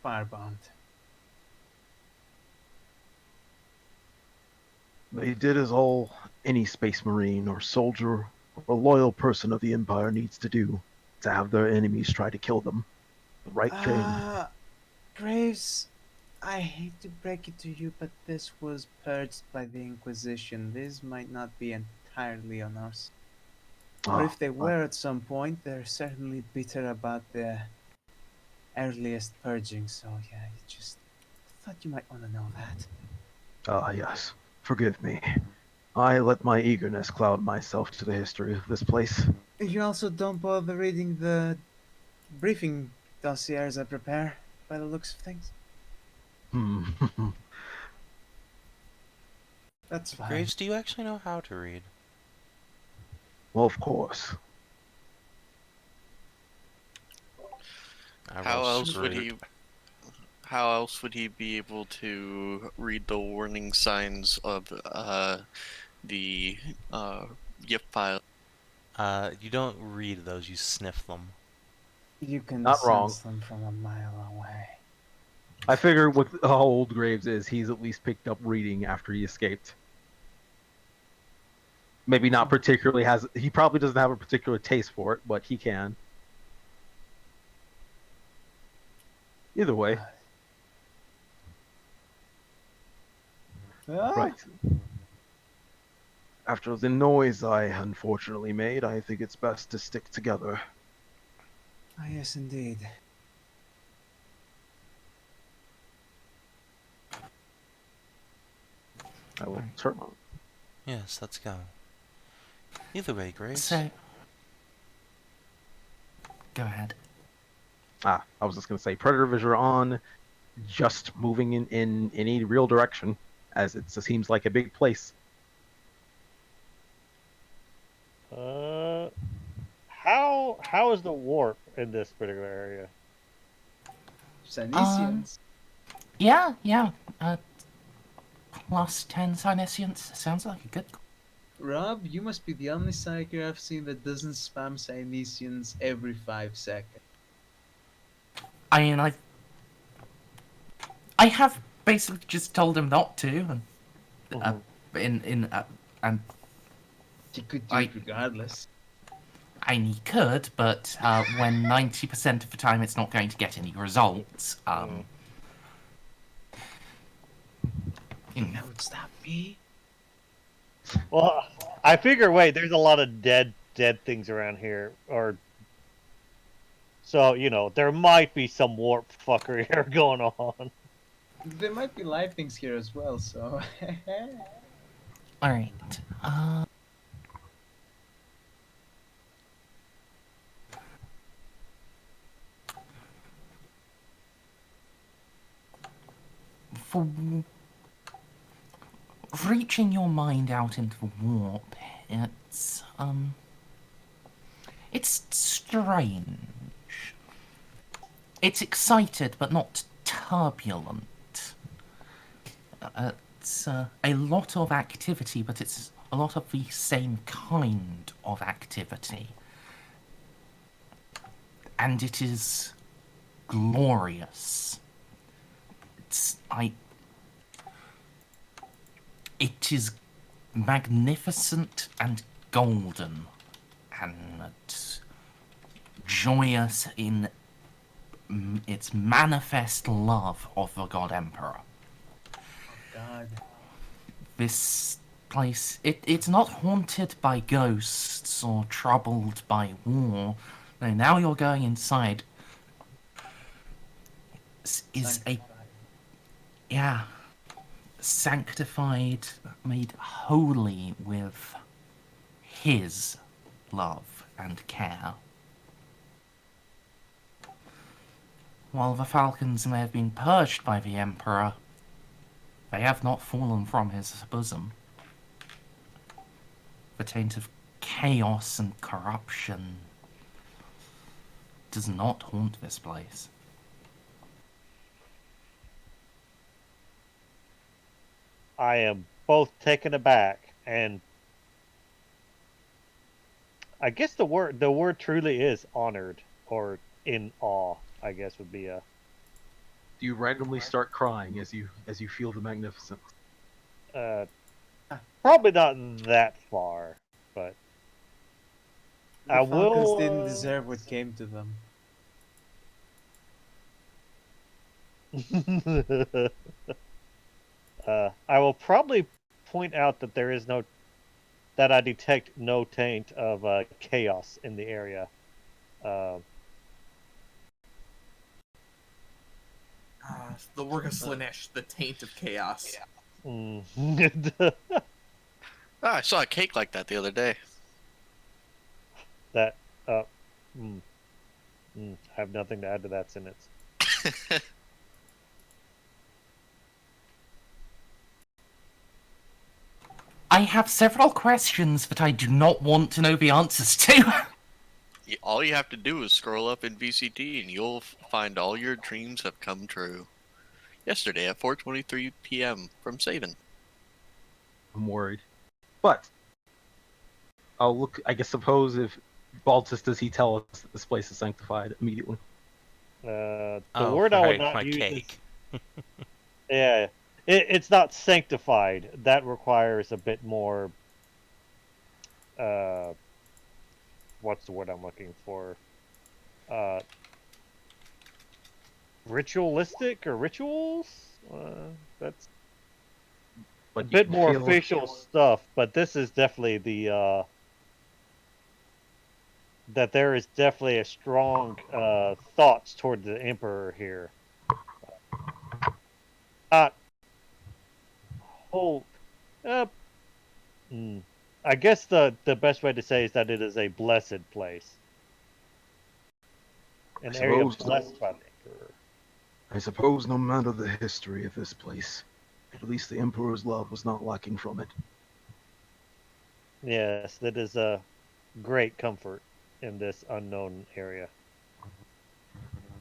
firebombed. They did as all any Space Marine or soldier or loyal person of the Empire needs to do, to have their enemies try to kill them. The right thing. Graves, I hate to break it to you, but this was purged by the Inquisition. This might not be entirely on us. Or if they were at some point, they're certainly bitter about the earliest purging, so yeah, I just thought you might want to know that. Yes. Forgive me. I let my eagerness cloud myself to the history of this place. You also don't bother reading the briefing dossiers I prepare, by the looks of things. That's fine. Graves, do you actually know how to read? Well, of course. How else would he be able to read the warning signs of the gift file? You don't read those, you sniff them. You can Not sense wrong. them from a mile away. I figure with how old Graves is, he's at least picked up reading after he escaped. Maybe not particularly he probably doesn't have a particular taste for it, but he can. Either way. Right. After the noise I unfortunately made, I think it's best to stick together. Ah, yes, indeed. I will turn on. Yes, let's go. Either way, Graves. So, go ahead. I was just going to say, Predator Vision on, just moving in any real direction, as it seems like a big place. How is the warp in this particular area? Sanesians. Yeah. Plus 10 Sinesians sounds like a good... Rob, you must be the only psyker I've seen that doesn't spam Sinesians every 5 seconds. I mean, I have basically just told him not to, and He could do it regardless. I mean, he could, but when 90% of the time it's not going to get any results, you know. Would that be? Well, I figure. Wait, there's a lot of dead things around here, or so there might be some warp fuckery here going on. There might be live things here as well, so. Alright, for reaching your mind out into the warp, it's strange. It's excited, but not turbulent. It's a lot of activity, but it's a lot of the same kind of activity. And it is glorious. It is magnificent and golden and joyous in its manifest love of the God Emperor. God. This place, it's not haunted by ghosts or troubled by war. No, now you're going inside. Is a... Yeah. Sanctified, made holy with his love and care. While the falcons may have been purged by the Emperor, they have not fallen from his bosom. The taint of chaos and corruption does not haunt this place. I am both taken aback and I guess the word truly is honored, or in awe, I guess would be a. Do you randomly start crying as you feel the magnificence? Probably not that far, but The I Falcons will. didn't deserve what came to them. I will probably point out that that I detect no taint of chaos in the area. The work of Slanesh, the taint of chaos. I saw a cake like that the other day. That I have nothing to add to that sentence. I have several questions that I do not want to know the answers to. All you have to do is scroll up in VCT and you'll find all your dreams have come true. Yesterday at 4:23 p.m. from Savin. I'm worried. But I'll look. I guess suppose if Baltus, does he tell us that this place is sanctified immediately? The word I would not my use cake. is yeah. It's not sanctified. That requires a bit more. What's the word I'm looking for? Ritualistic or rituals? That's But a you bit can more feel- official stuff. But this is definitely the. That there is definitely a strong thoughts toward the Emperor here. I guess the best way to say is that it is a blessed place. An area blessed by the Emperor. I suppose no matter the history of this place, at least the Emperor's love was not lacking from it. Yes, that is a great comfort in this unknown area.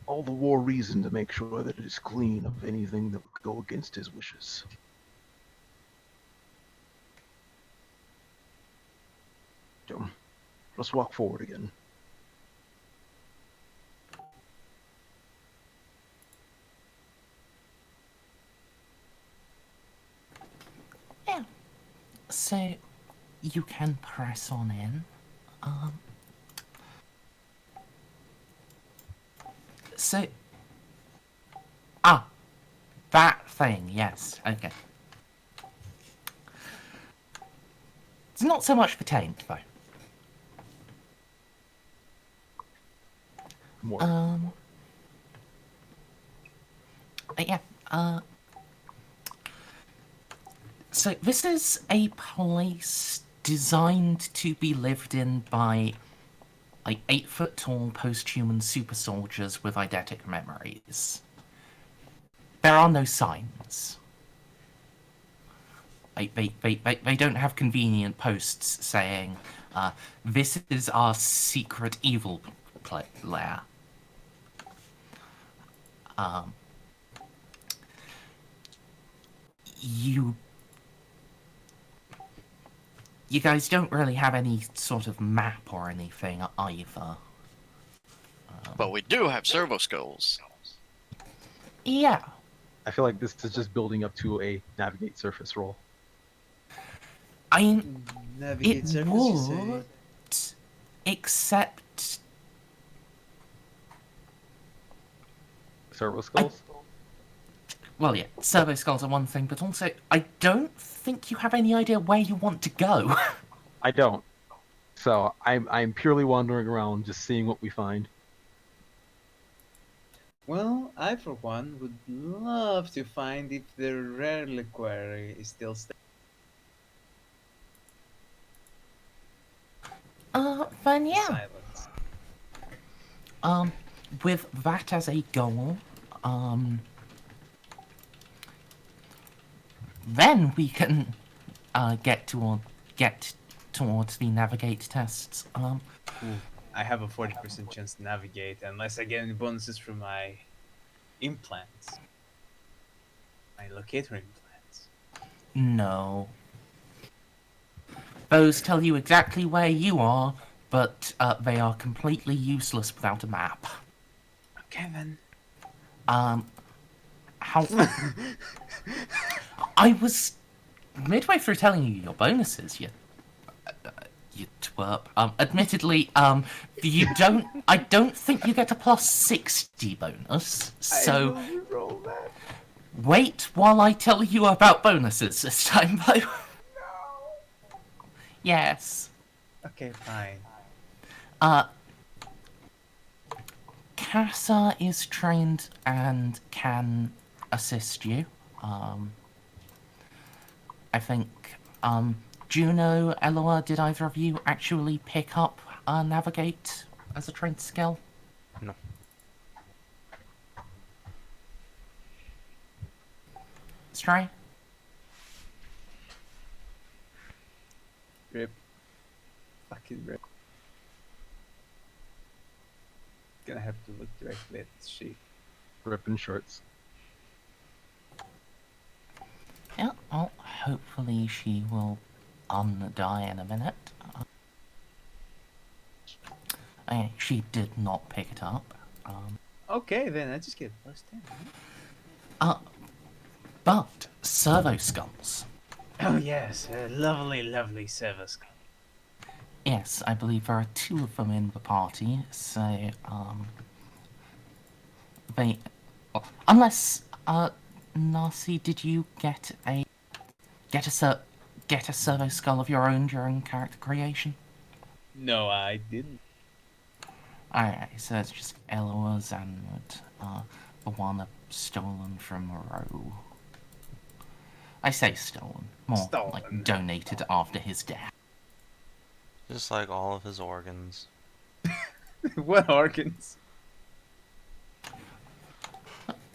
All the more reason to make sure that it is clean of anything that would go against his wishes. So, let's walk forward again. Yeah. So, you can press on in. So... Ah! That thing, yes. Okay. It's not so much for taint, though. More. Yeah, so this is a place designed to be lived in by, like, 8-foot-tall post-human super soldiers with eidetic memories. There are no signs. Like, they don't have convenient posts saying, this is our secret evil lair. You guys don't really have any sort of map or anything either. But we do have servo skulls. Yeah. I feel like this is just building up to a navigate surface roll. I mean, Navigate it surface, you say? would, except... Servo skulls? Well, yeah, servo skulls are one thing, but also, I don't think you have any idea where you want to go. I don't. So I'm purely wandering around, just seeing what we find. Well, I for one would love to find if the reliquary is still standing. Then yeah. Silence. With that as a goal, then we can, get towards the navigate tests. I have a 40% chance to navigate unless I get any bonuses from my implants. My locator implants. No. Those tell you exactly where you are, but they are completely useless without a map. Okay then. How... I was midway through telling you your bonuses, you twerp. Admittedly, you don't... I don't think you get a plus 60 bonus, so... Wait while I tell you about bonuses this time, though. No! Yes. Okay, fine. Casa is trained and can assist you. I think, Juno, Eloa, did either of you actually pick up Navigate as a trained skill? No. Stray? Rip. Fucking rip. Gonna have to look directly at the sheet. Ripping shorts. Yeah, well, hopefully she will die in a minute. She did not pick it up. Okay, then I just get plus 10. Right? But servo skulls. Oh yes, a lovely, lovely servo skull. Yes, I believe there are 2 of them in the party, so, they... Well, unless, Nasi, did you get a servo skull of your own during character creation? No, I didn't. Alright, so it's just Eloa's and, the one stolen from Rowe. I say stolen, more like donated after his death. Just like all of his organs. What organs?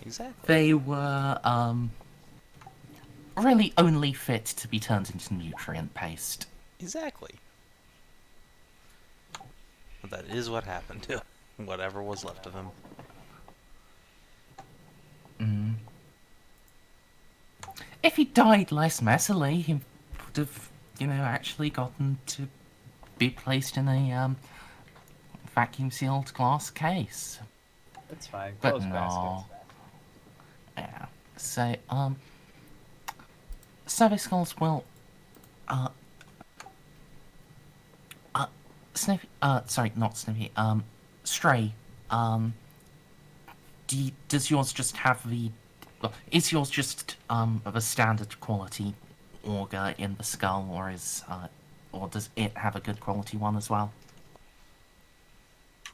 Exactly. They were, really only fit to be turned into nutrient paste. Exactly. But that is what happened to whatever was left of him. If he died less messily, he would have, actually gotten to be placed in a, vacuum-sealed glass case. That's fine. But Close no. baskets. Yeah. So, service skulls will, Snippy, sorry, not Snippy, Stray, does yours just have the... Well, is yours just of a standard quality auger in the skull, or or does it have a good quality one as well?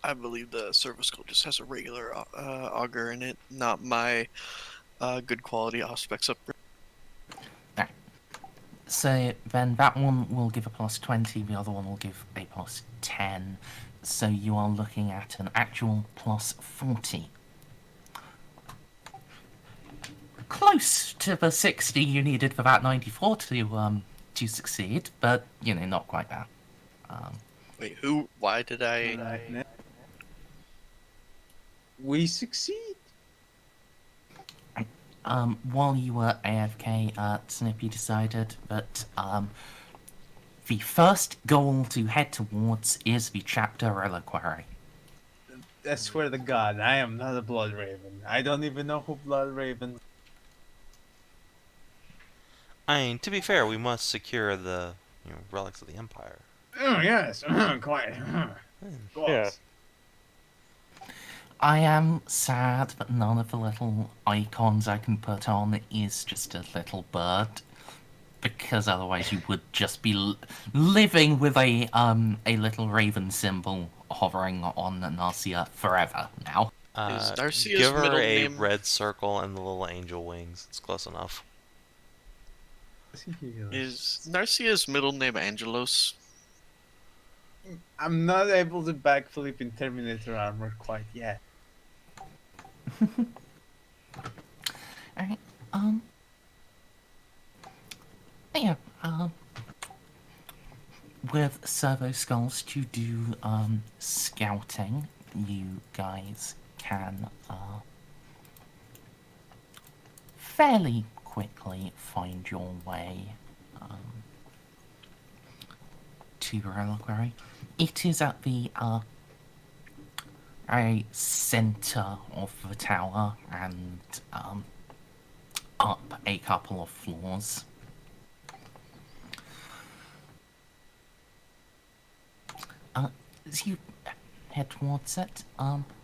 I believe the service skull just has a regular auger in it, not my good quality aspects up. Right. So then that one will give a +20, the other one will give a +10. So you are looking at an actual +40. Close to the 60 you needed for that 94 to succeed, but not quite that. Wait, who? Why did I? Right now. We succeed. While you were AFK, Snippy decided that the first goal to head towards is the chapter reliquary. I swear to God, I am not a Blood Raven. I don't even know who Blood Raven. I mean, to be fair, we must secure the relics of the Empire. Oh yes, quite. Yeah. I am sad that none of the little icons I can put on is just a little bird, because otherwise you would just be living with a little raven symbol hovering on Narcia forever now. Is Narcia's give her middle a name- red circle and the little angel wings. It's close enough. Is Narcia's middle name Angelos? I'm not able to backflip in Terminator armor quite yet. Alright, yeah, with servo skulls to do, scouting, you guys can, fairly quickly find your way, to the reliquary. It is at the, a centre of the tower and, up a couple of floors. As you head towards it,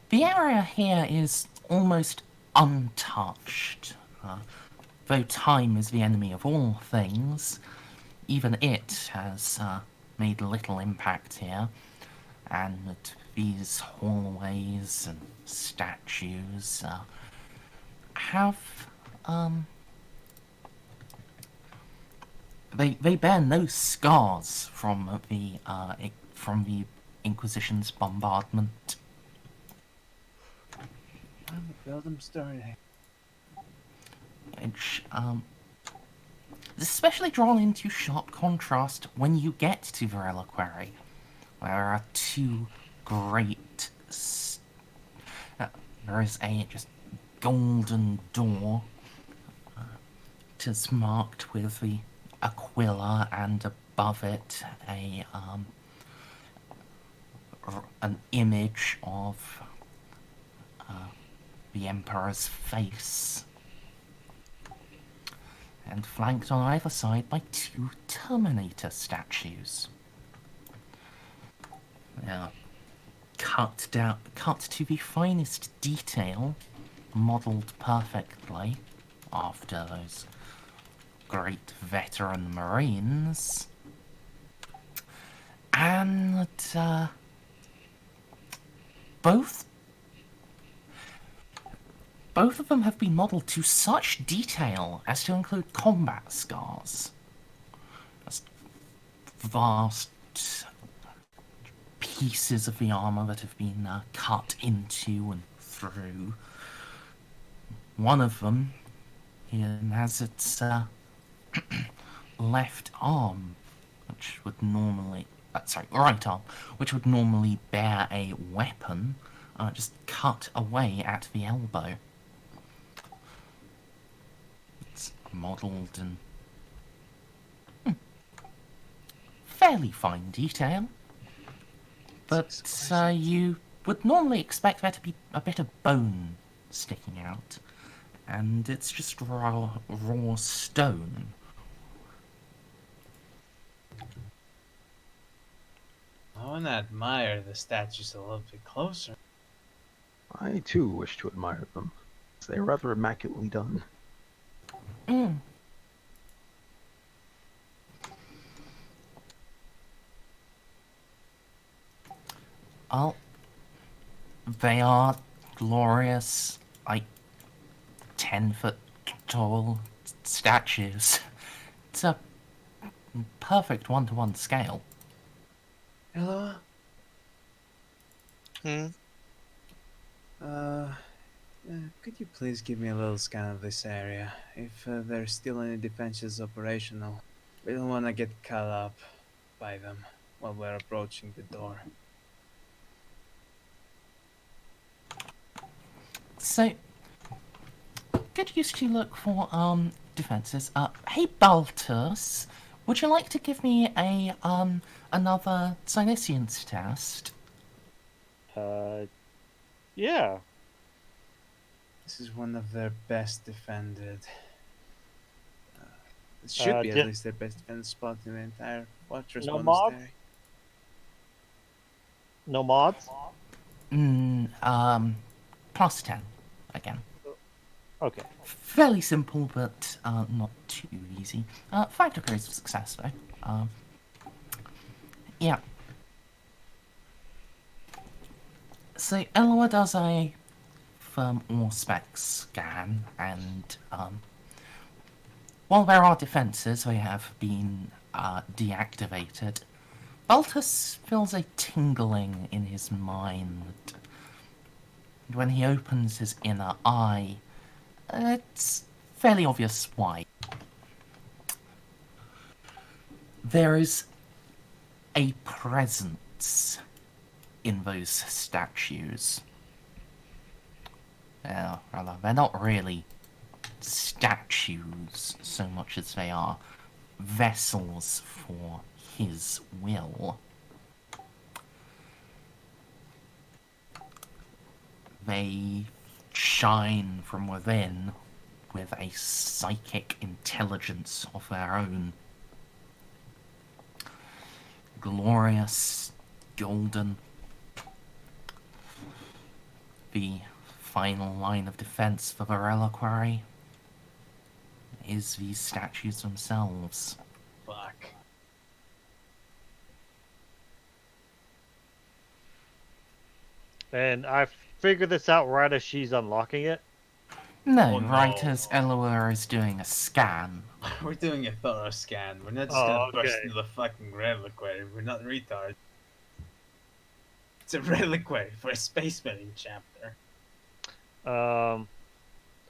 the area here is almost untouched. Though time is the enemy of all things, even it has made little impact here, and these hallways and statues have they bear no scars from the Inquisition's bombardment. I'm a build 'em starting. Which is especially drawn into sharp contrast when you get to the reliquary, where there are two great. There is a just golden door. It is marked with the Aquila, and above it an image of the Emperor's face, and flanked on either side by two Terminator statues. Now, cut to the finest detail, modelled perfectly after those great veteran Marines, and both of them have been modelled to such detail as to include combat scars. Just vast pieces of the armour that have been cut into and through. One of them has its left arm, which would normally... right arm, which would normally bear a weapon, just cut away at the elbow. It's modelled in fairly fine detail, but you would normally expect there to be a bit of bone sticking out, and it's just raw stone. I want to admire the statues a little bit closer. I too wish to admire them. They are rather immaculately done. Mm. Oh, they are glorious, like 10-foot tall statues. It's a perfect 1-to-1 scale. Eloa? Hmm? Could you please give me a little scan of this area? If there's still any defenses operational. We don't want to get caught up by them while we're approaching the door. So, good use to look for defenses. Hey Baltus, would you like to give me a another Silesians test? Yeah. This is one of their best defended. It should be at Just least their best defended spot in the entire Fortress no mods? Monastery. No mods? Plus 10 again. Okay. Fairly simple, but not too easy. 5 degrees of success, though. Yeah. So, Eloa does a firm ore spec scan, and while there are defences, they have been deactivated. Baltus feels a tingling in his mind. When he opens his inner eye, it's fairly obvious why. There is a presence in those statues. Rather, they're not really statues so much as they are vessels for his will. They shine from within with a psychic intelligence of their own. Glorious, golden. The final line of defense for the reliquary is these statues themselves. Fuck. And I figured this out right as she's unlocking it. No, Oh, no. right as Eloa is doing a scan. We're doing a thorough scan. We're not just Oh, gonna burst okay. into the fucking reliquary. We're not retards. It's a reliquary for a space marine chapter.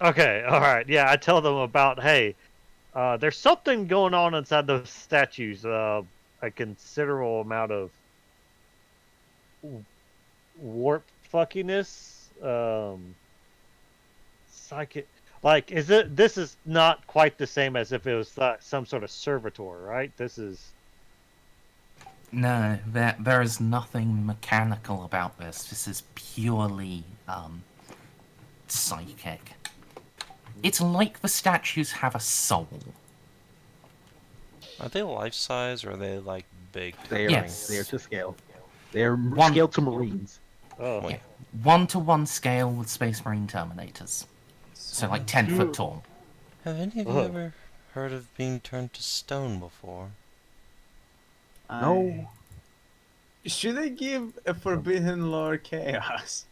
Okay, all right. Yeah, I tell them about, hey, there's something going on inside those statues. A considerable amount of warp fuckiness. Psychic. Like, this is not quite the same as if it was some sort of servitor, right? This is. No, there is nothing mechanical about this. This is purely psychic. It's like the statues have a soul. Are they life size or are they like big? They are, Yes. they are to scale. They are One- scaled to Marines. Oh. Yeah. 1-to-1 scale with Space Marine Terminators. So like 10 foot tall. Have any of you ever heard of being turned to stone before? No. Should I give a forbidden lore chaos?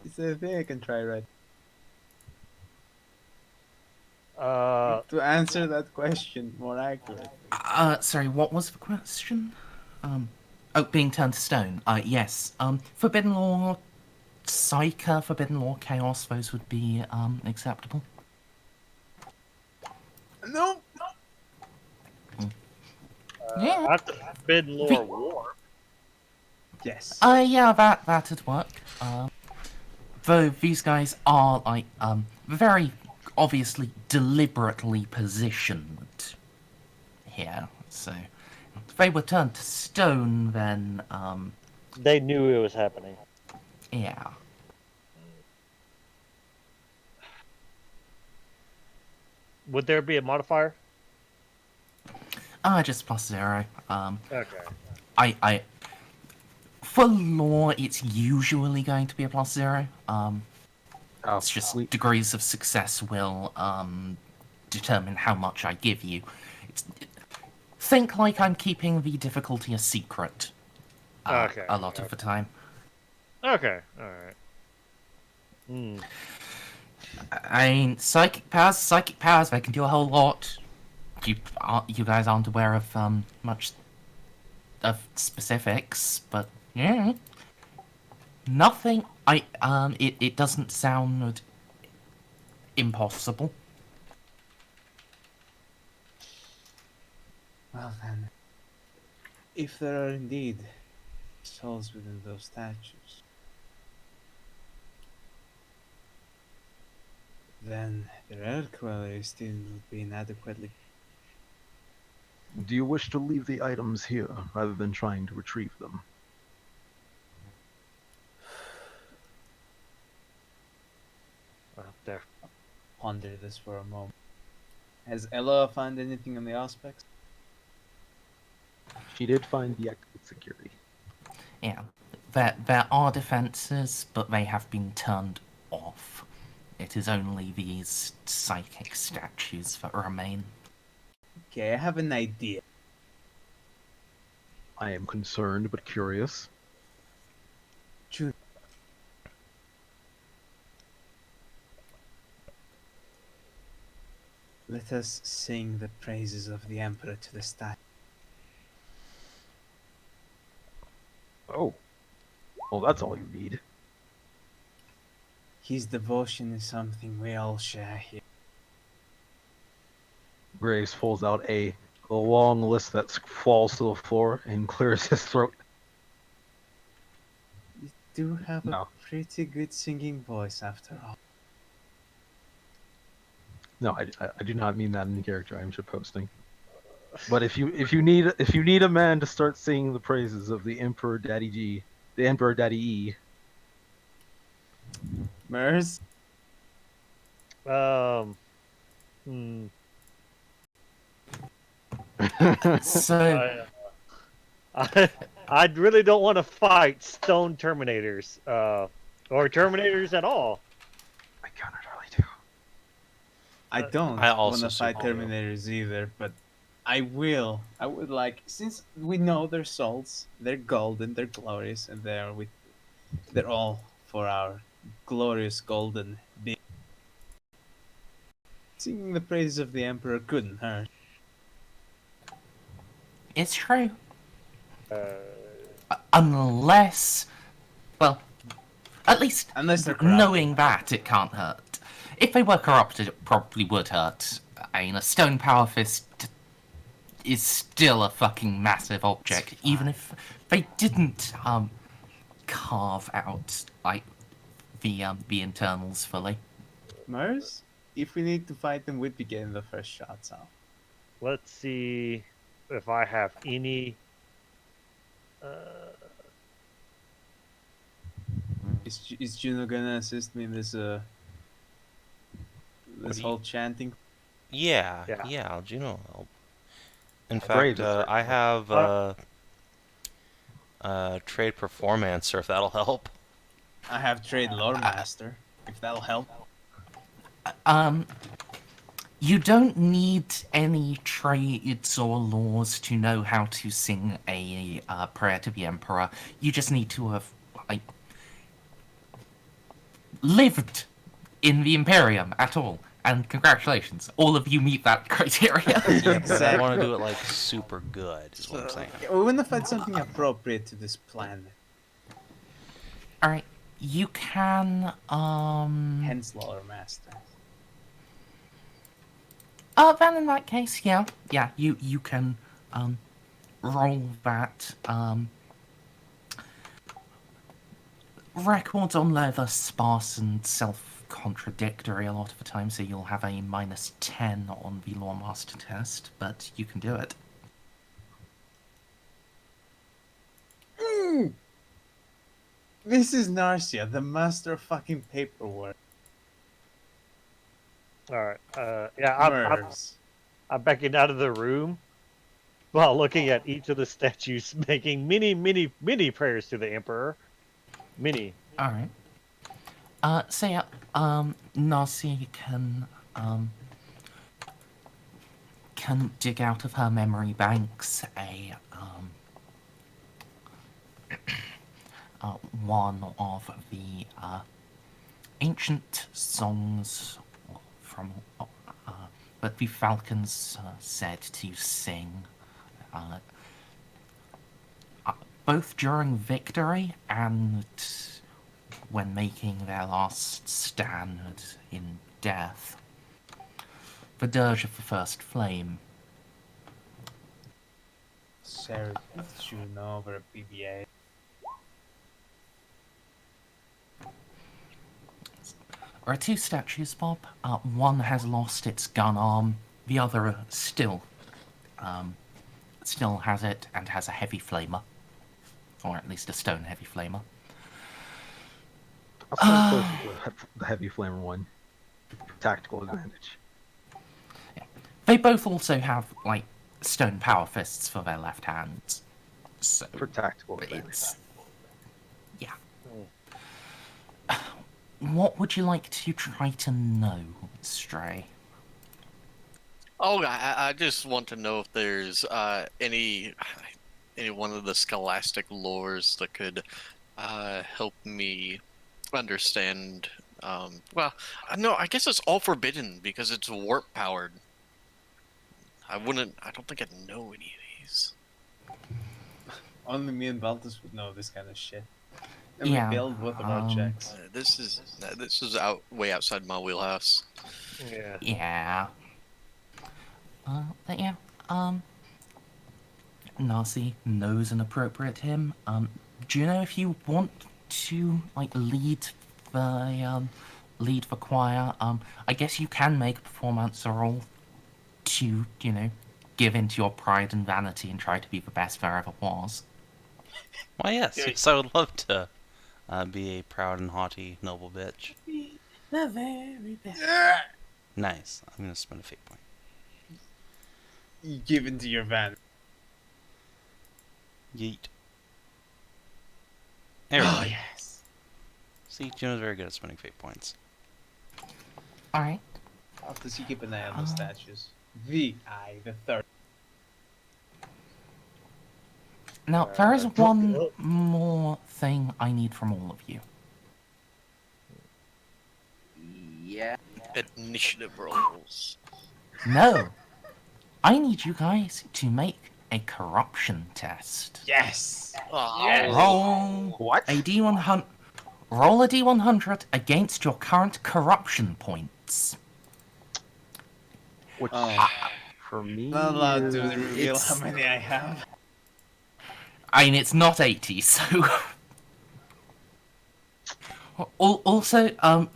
It's a thing I can try, right? To answer that question more accurately. Sorry, what was the question? Being turned to stone. Yes. Forbidden Law, Ceiko, Forbidden Law, Chaos, those would be, acceptable. No! Yeah. After Forbidden Lore War. Yes. Yeah, that'd work. Though these guys are, like, very obviously deliberately positioned here, so if they were turned to stone, then, They knew it was happening. yeah. Would there be a modifier? Just +0. Okay. I For law, it's usually going to be a +0. Oh, It's just sweet. degrees of success will determine how much I give you. Think like I'm keeping the difficulty a secret. Okay, A lot of the time. Okay, alright. Hmm. I mean, psychic powers, they can do a whole lot. You guys aren't aware of much of specifics, but yeah, nothing. It doesn't sound impossible. Well then, if there are indeed souls within those statues, then the reliquary still would be inadequately. Do you wish to leave the items here rather than trying to retrieve them? There. Ponder this for a moment. Has Eloa found anything on the aspects? She did find the exit security. Yeah, there are defenses, but they have been turned off. It is only these psychic statues that remain. Okay, I have an idea. I am concerned but curious. Juno. Let us sing the praises of the Emperor to the statue. Oh. Well, that's all you need. His devotion is something we all share here. Grace pulls out a long list that falls to the floor and clears his throat. You do have No. a pretty good singing voice after all. No, I do not mean that in the character I'm posting. But if you need a man to start singing the praises of the Emperor Daddy G, the Emperor Daddy E, Merz? Hmm. So, I really don't want to fight stone Terminators, or Terminators at all. I kind of really do. I don't I want also to fight super do. Terminators either, but I will. I would like, since we know their souls, they're golden, they're glorious, and they're all for our glorious golden being. Singing the praises of the Emperor couldn't hurt. it's true. Uh, Unless, well, at least Unless they're corrupted. knowing that it can't hurt. If they were corrupted, it probably would hurt. I mean, a stone power fist is still a fucking massive object, even if they didn't carve out like the internals fully. Merz? If we need to fight them, we'd be getting the first shots off. let's see if I have any. Is Juno gonna assist me in this do you- whole chanting? Yeah, Yeah. yeah, Juno will help. In Brave fact, is right. I have trade performancer, if that'll help. I have trade lore master, if that'll help. You don't need any trades or laws to know how to sing a prayer to the Emperor. You just need to have like lived in the Imperium at all. And congratulations, all of you meet that criteria. I want to do it like super good, is what I'm saying. We want to find something appropriate to this planet. All right, you can Hence lore master. Then in that case, yeah, you can roll that. Records on Lethe sparse and self-contradictory a lot of the time, so you'll have a -10 on the Law Master test, but you can do it. This is Narcia, the master of fucking paperwork. All right. Yeah, I'm Merz. backing out of the room, while looking at each of the statues, making many prayers to the Emperor. Many. Alright. So yeah, Nasi can dig out of her memory banks one of the ancient songs from that the Falcons said to sing both during victory and when making their last stand in death. The dirge of the first flame. Sarah with Juno over a PBA. There are two statues, Bob. One has lost its gun arm. The other still has it and has a heavy flamer. Or at least a stone heavy flamer. I'll start the heavy flamer one. Tactical advantage. Yeah. They both also have, like, stone power fists for their left hands. So For tactical advantage. it's... Yeah. What would you like to try to know, Stray? Oh, I just want to know if there's any one of the scholastic lores that could help me understand. Well, no, I guess it's all forbidden because it's warp powered. I don't think I'd know any of these. Only me and Baltus would know this kind of shit. And Yeah, we build with our checks. This is way outside my wheelhouse. Yeah. Yeah. But yeah, Nasi knows an appropriate hymn. Juno, if you want to, like, lead the choir, I guess you can make a performance roll to, you know, give into your pride and vanity and try to be the best there ever was. Why, yes I would love to be a proud and haughty noble bitch. The very best. Nice. I'm gonna spend a fate point. You give into your van. Yeet. There we go. Oh, yes. See, Juno's very good at spending fate points. Alright. After you keep an eye on the statues. the third. Now, there is one more thing I need from all of you. Yeah. Initiative rolls. No! I need you guys to make a corruption test. Yes. Oh. Roll What? a D100. Roll a D100 against your current corruption points. Which, Oh. for me... Not allowed to reveal It's- how many I have. I mean, it's not 80, so... Also,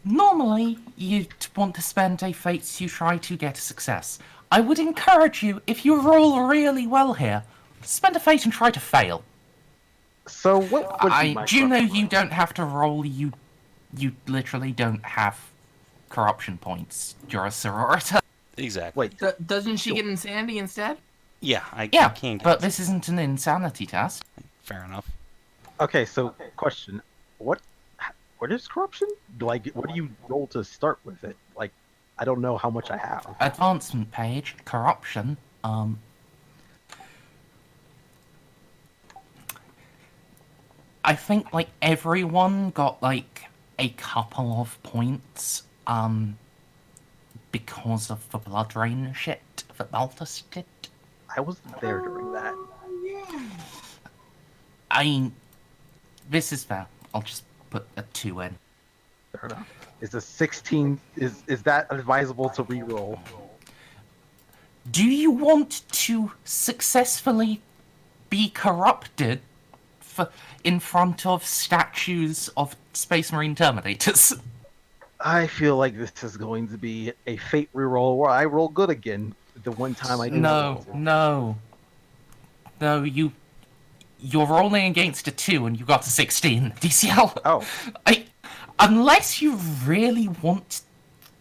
normally you'd want to spend a fate to try to get a success. I would encourage you, if you roll really well here, spend a fate and try to fail. So what would be my Juno, corruption you roll? don't have to roll, you literally don't have corruption points. You're a sororita. Exactly. Wait, Doesn't she get insanity instead? Yeah, I Yeah, can't get but this isn't an insanity test. Fair enough. okay, so question. What is corruption? Like, what do you roll to start with it? Like, I don't know how much I have. Advancement page, corruption, I think, like, everyone got, like, a couple of points, because of the blood rain shit that Baltus did. I wasn't there during that. I mean, this is fair. I'll just put a 2 in. Fair enough. Is a 16, is that advisable to re-roll? Do you want to successfully be corrupted in front of statues of Space Marine Terminators? I feel like this is going to be a fate re-roll where I roll good again. The one time I didn't. No, you're rolling against a 2 and you got a 16 DCL. Oh, Unless you really want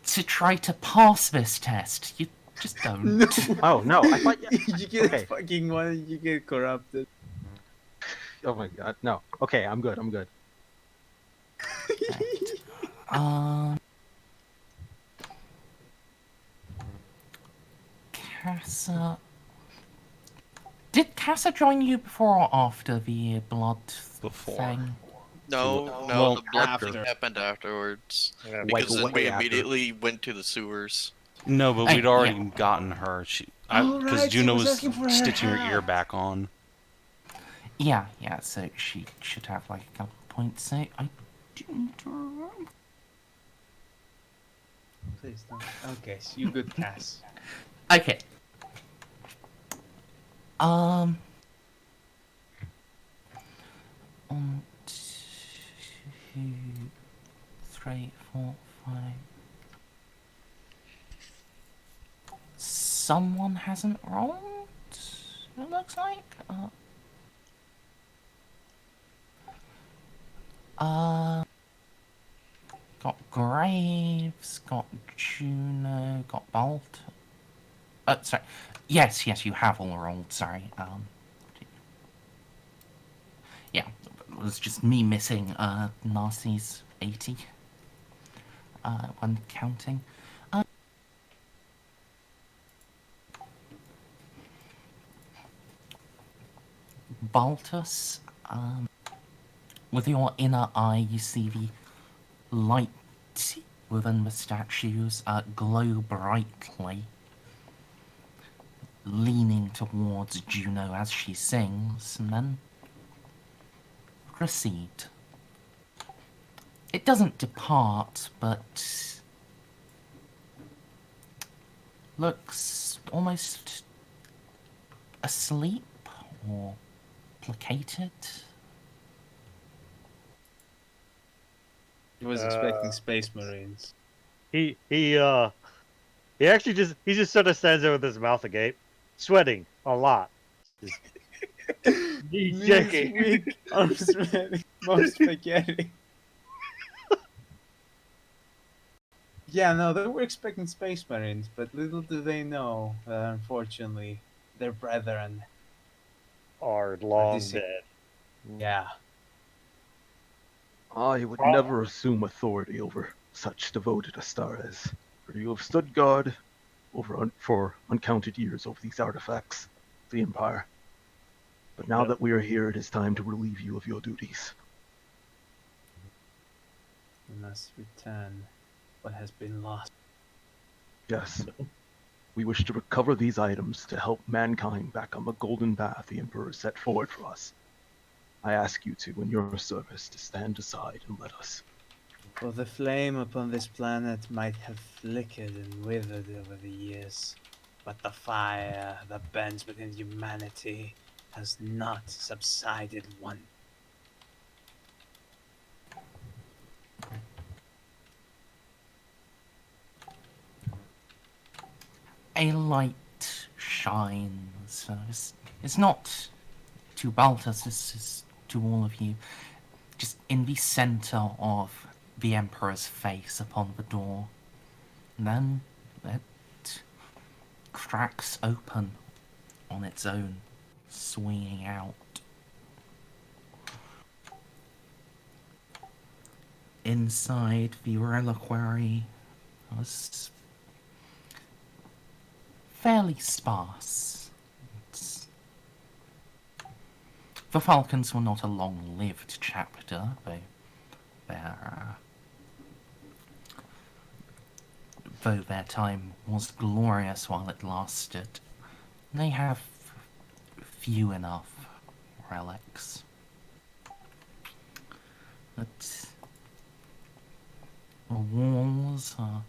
to try to pass this test, you Just don't. No. Oh no! I thought. You get Okay. fucking one. You get corrupted. Oh my god! No. Okay, I'm good. I'm good. Um, Casa. Did Casa join you before or after the blood Before. thing? No, Well, the blood after. thing happened afterwards. Yeah. Because then we way after. immediately went to the sewers. No, but Hey, we'd already yeah. gotten her. Oh, Because right, she Juno was was asking for her stitching her ear hat. back on. Yeah, so she should have like a couple points. So I didn't. Please don't. Okay, so you good, Cass. Okay. Um. 1, 2, 3, 4, 5. Someone hasn't rolled. It looks like. Got Graves, got Juno, got Baltus. Sorry. Yes, you have all rolled. Sorry. Yeah, it was just me missing Narcis's 80 when counting. Baltus, with your inner eye, you see the light within the statues glow brightly, leaning towards Juno as she sings, and then recede. It doesn't depart, but looks almost asleep or placated. He was expecting Space Marines. He actually just sort of stands there with his mouth agape, sweating a lot. He's shaking. Weak arms ready. Most spaghetti. Yeah, no, they were expecting Space Marines, but little do they know, unfortunately, their brethren. Are long This- dead. Yeah. I would never assume authority over such devoted Astares, for you have stood guard for uncounted years over these artifacts of the Empire. But now Yep. that we are here, it is time to relieve you of your duties. We must return what has been lost. Yes. We wish to recover these items to help mankind back on the golden path the Emperor set forward for us. I ask you to, in your service, to stand aside and let us. For the flame upon this planet might have flickered and withered over the years, but the fire that burns within humanity has not subsided one. A light shines. It's not to Baltus, it's to all of you. Just in the center of the Emperor's face upon the door. And then it cracks open on its own, swinging out. Inside the reliquary was fairly sparse. The Falcons were not a long-lived chapter, though their time was glorious while it lasted. They have few enough relics. But the walls are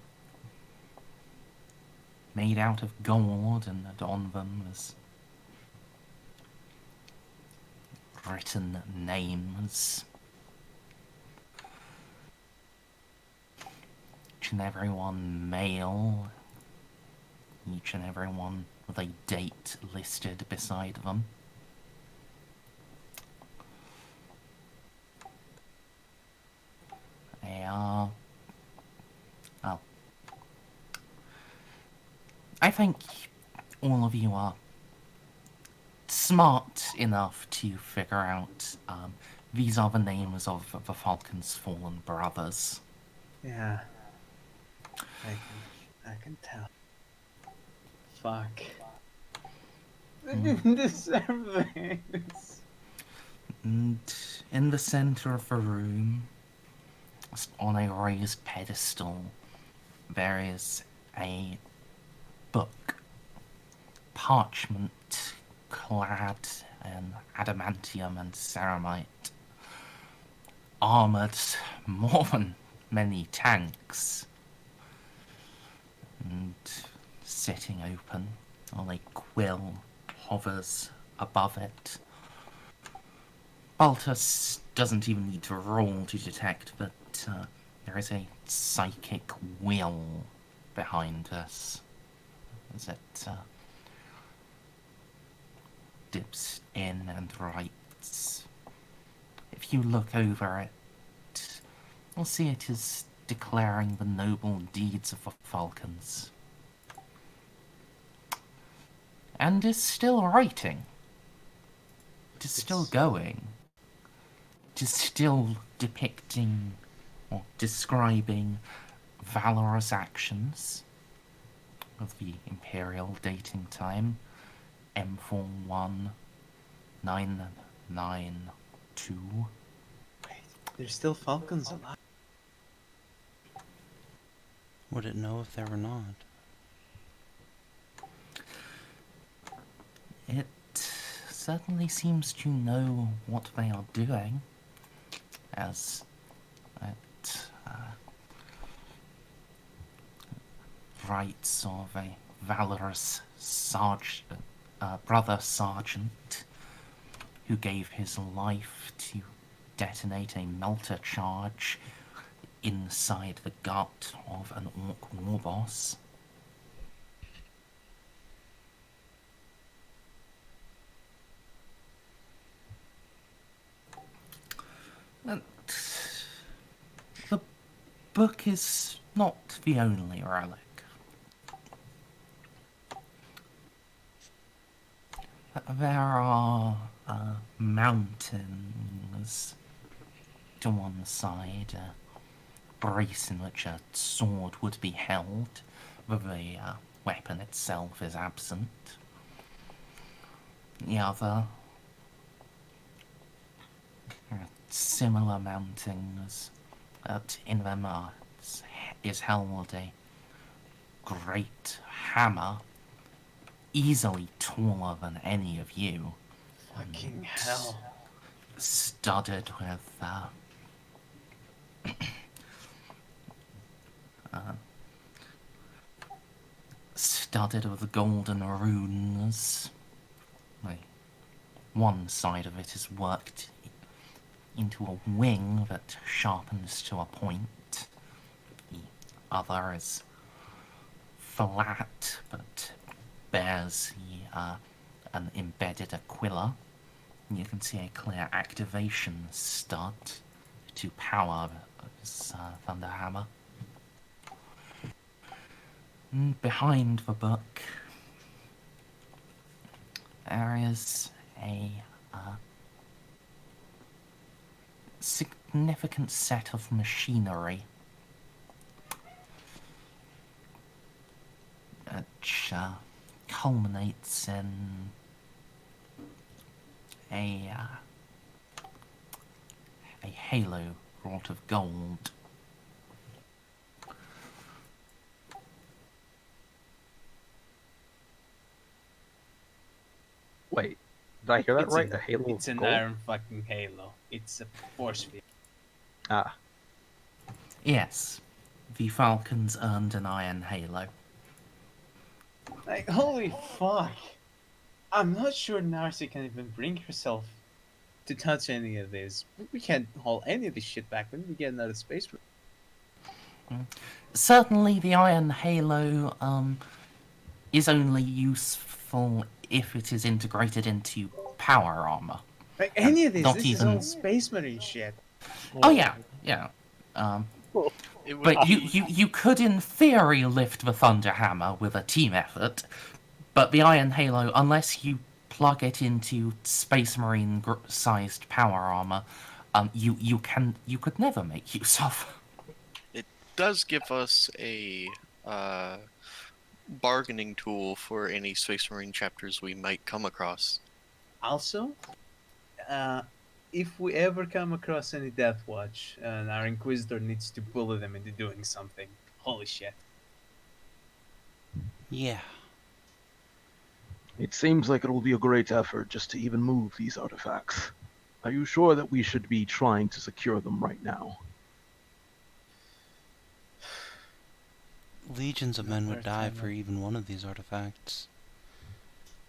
made out of gold, and on them is written names. Each and every one male, each and every one with a date listed beside them. They are... Oh. I think all of you are smart enough to figure out these are the names of the Falcon's fallen brothers. Yeah. I can tell. Fuck. I didn't deserve this. And in the center of the room, on a raised pedestal, there is a book, parchment clad in adamantium and ceramite, armored more than many tanks, and sitting open while a quill hovers above it. Baltus doesn't even need to roll to detect that there is a psychic will behind us as it dips in and writes. If you look over it, you'll see it is declaring the noble deeds of the Falcons. And is still writing. It is still going. It is still depicting or describing valorous actions of the Imperial dating time, M41992. Wait, there's still Falcons alive. Would it know if there were not? It certainly seems to know what they are doing, as it writes of a valorous brother sergeant who gave his life to detonate a melter charge inside the gut of an orc war boss. And the book is not the only relic. There are mountains to one side, a brace in which a sword would be held, but the weapon itself is absent. The other, similar mountains, that in them is held a great hammer, easily taller than any of you. Fucking hell. Studded with studded with golden runes. One side of it is worked into a wing that sharpens to a point. The other is flat, but bears an embedded aquila. You can see a clear activation stud to power this Thunderhammer. And behind the book, there is a significant set of machinery which culminates in a halo wrought of gold. Wait, did I hear that It's right? a- A halo It's of an gold? iron fucking halo. It's a force field. Ah, Yes, the Falcons earned an iron halo. Like, holy fuck. I'm not sure Narcy can even bring herself to touch any of this. We can't haul any of this shit back when we get another space. Certainly the iron halo is only useful if it is integrated into power armor. Like, any of this, Not this is even- all space marine shit. Oh yeah. It would But be, you could, in theory, lift the Thunder Hammer with a team effort, but the Iron Halo, unless you plug it into Space Marine-sized power armor, you could never make use of. it does give us a bargaining tool for any Space Marine chapters we might come across. Also, if we ever come across any Death Watch and our Inquisitor needs to bully them into doing something, holy shit. Yeah. It seems like it will be a great effort just to even move these artifacts. Are you sure that we should be trying to secure them right now? Legions of men would die for even one of these artifacts.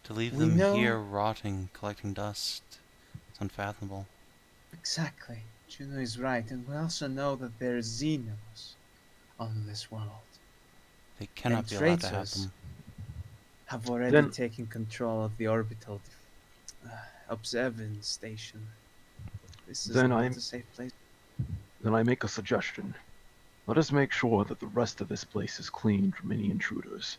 To leave We them know- here rotting, collecting dust, it's unfathomable. Exactly. Juno is right, and we also know that there are Xenos on this world. They cannot And be allowed to have traitors them. have already Then- taken control of the orbital observance station. This is Then not I'm- a safe place. Then I make a suggestion. Let us make sure that the rest of this place is cleaned from any intruders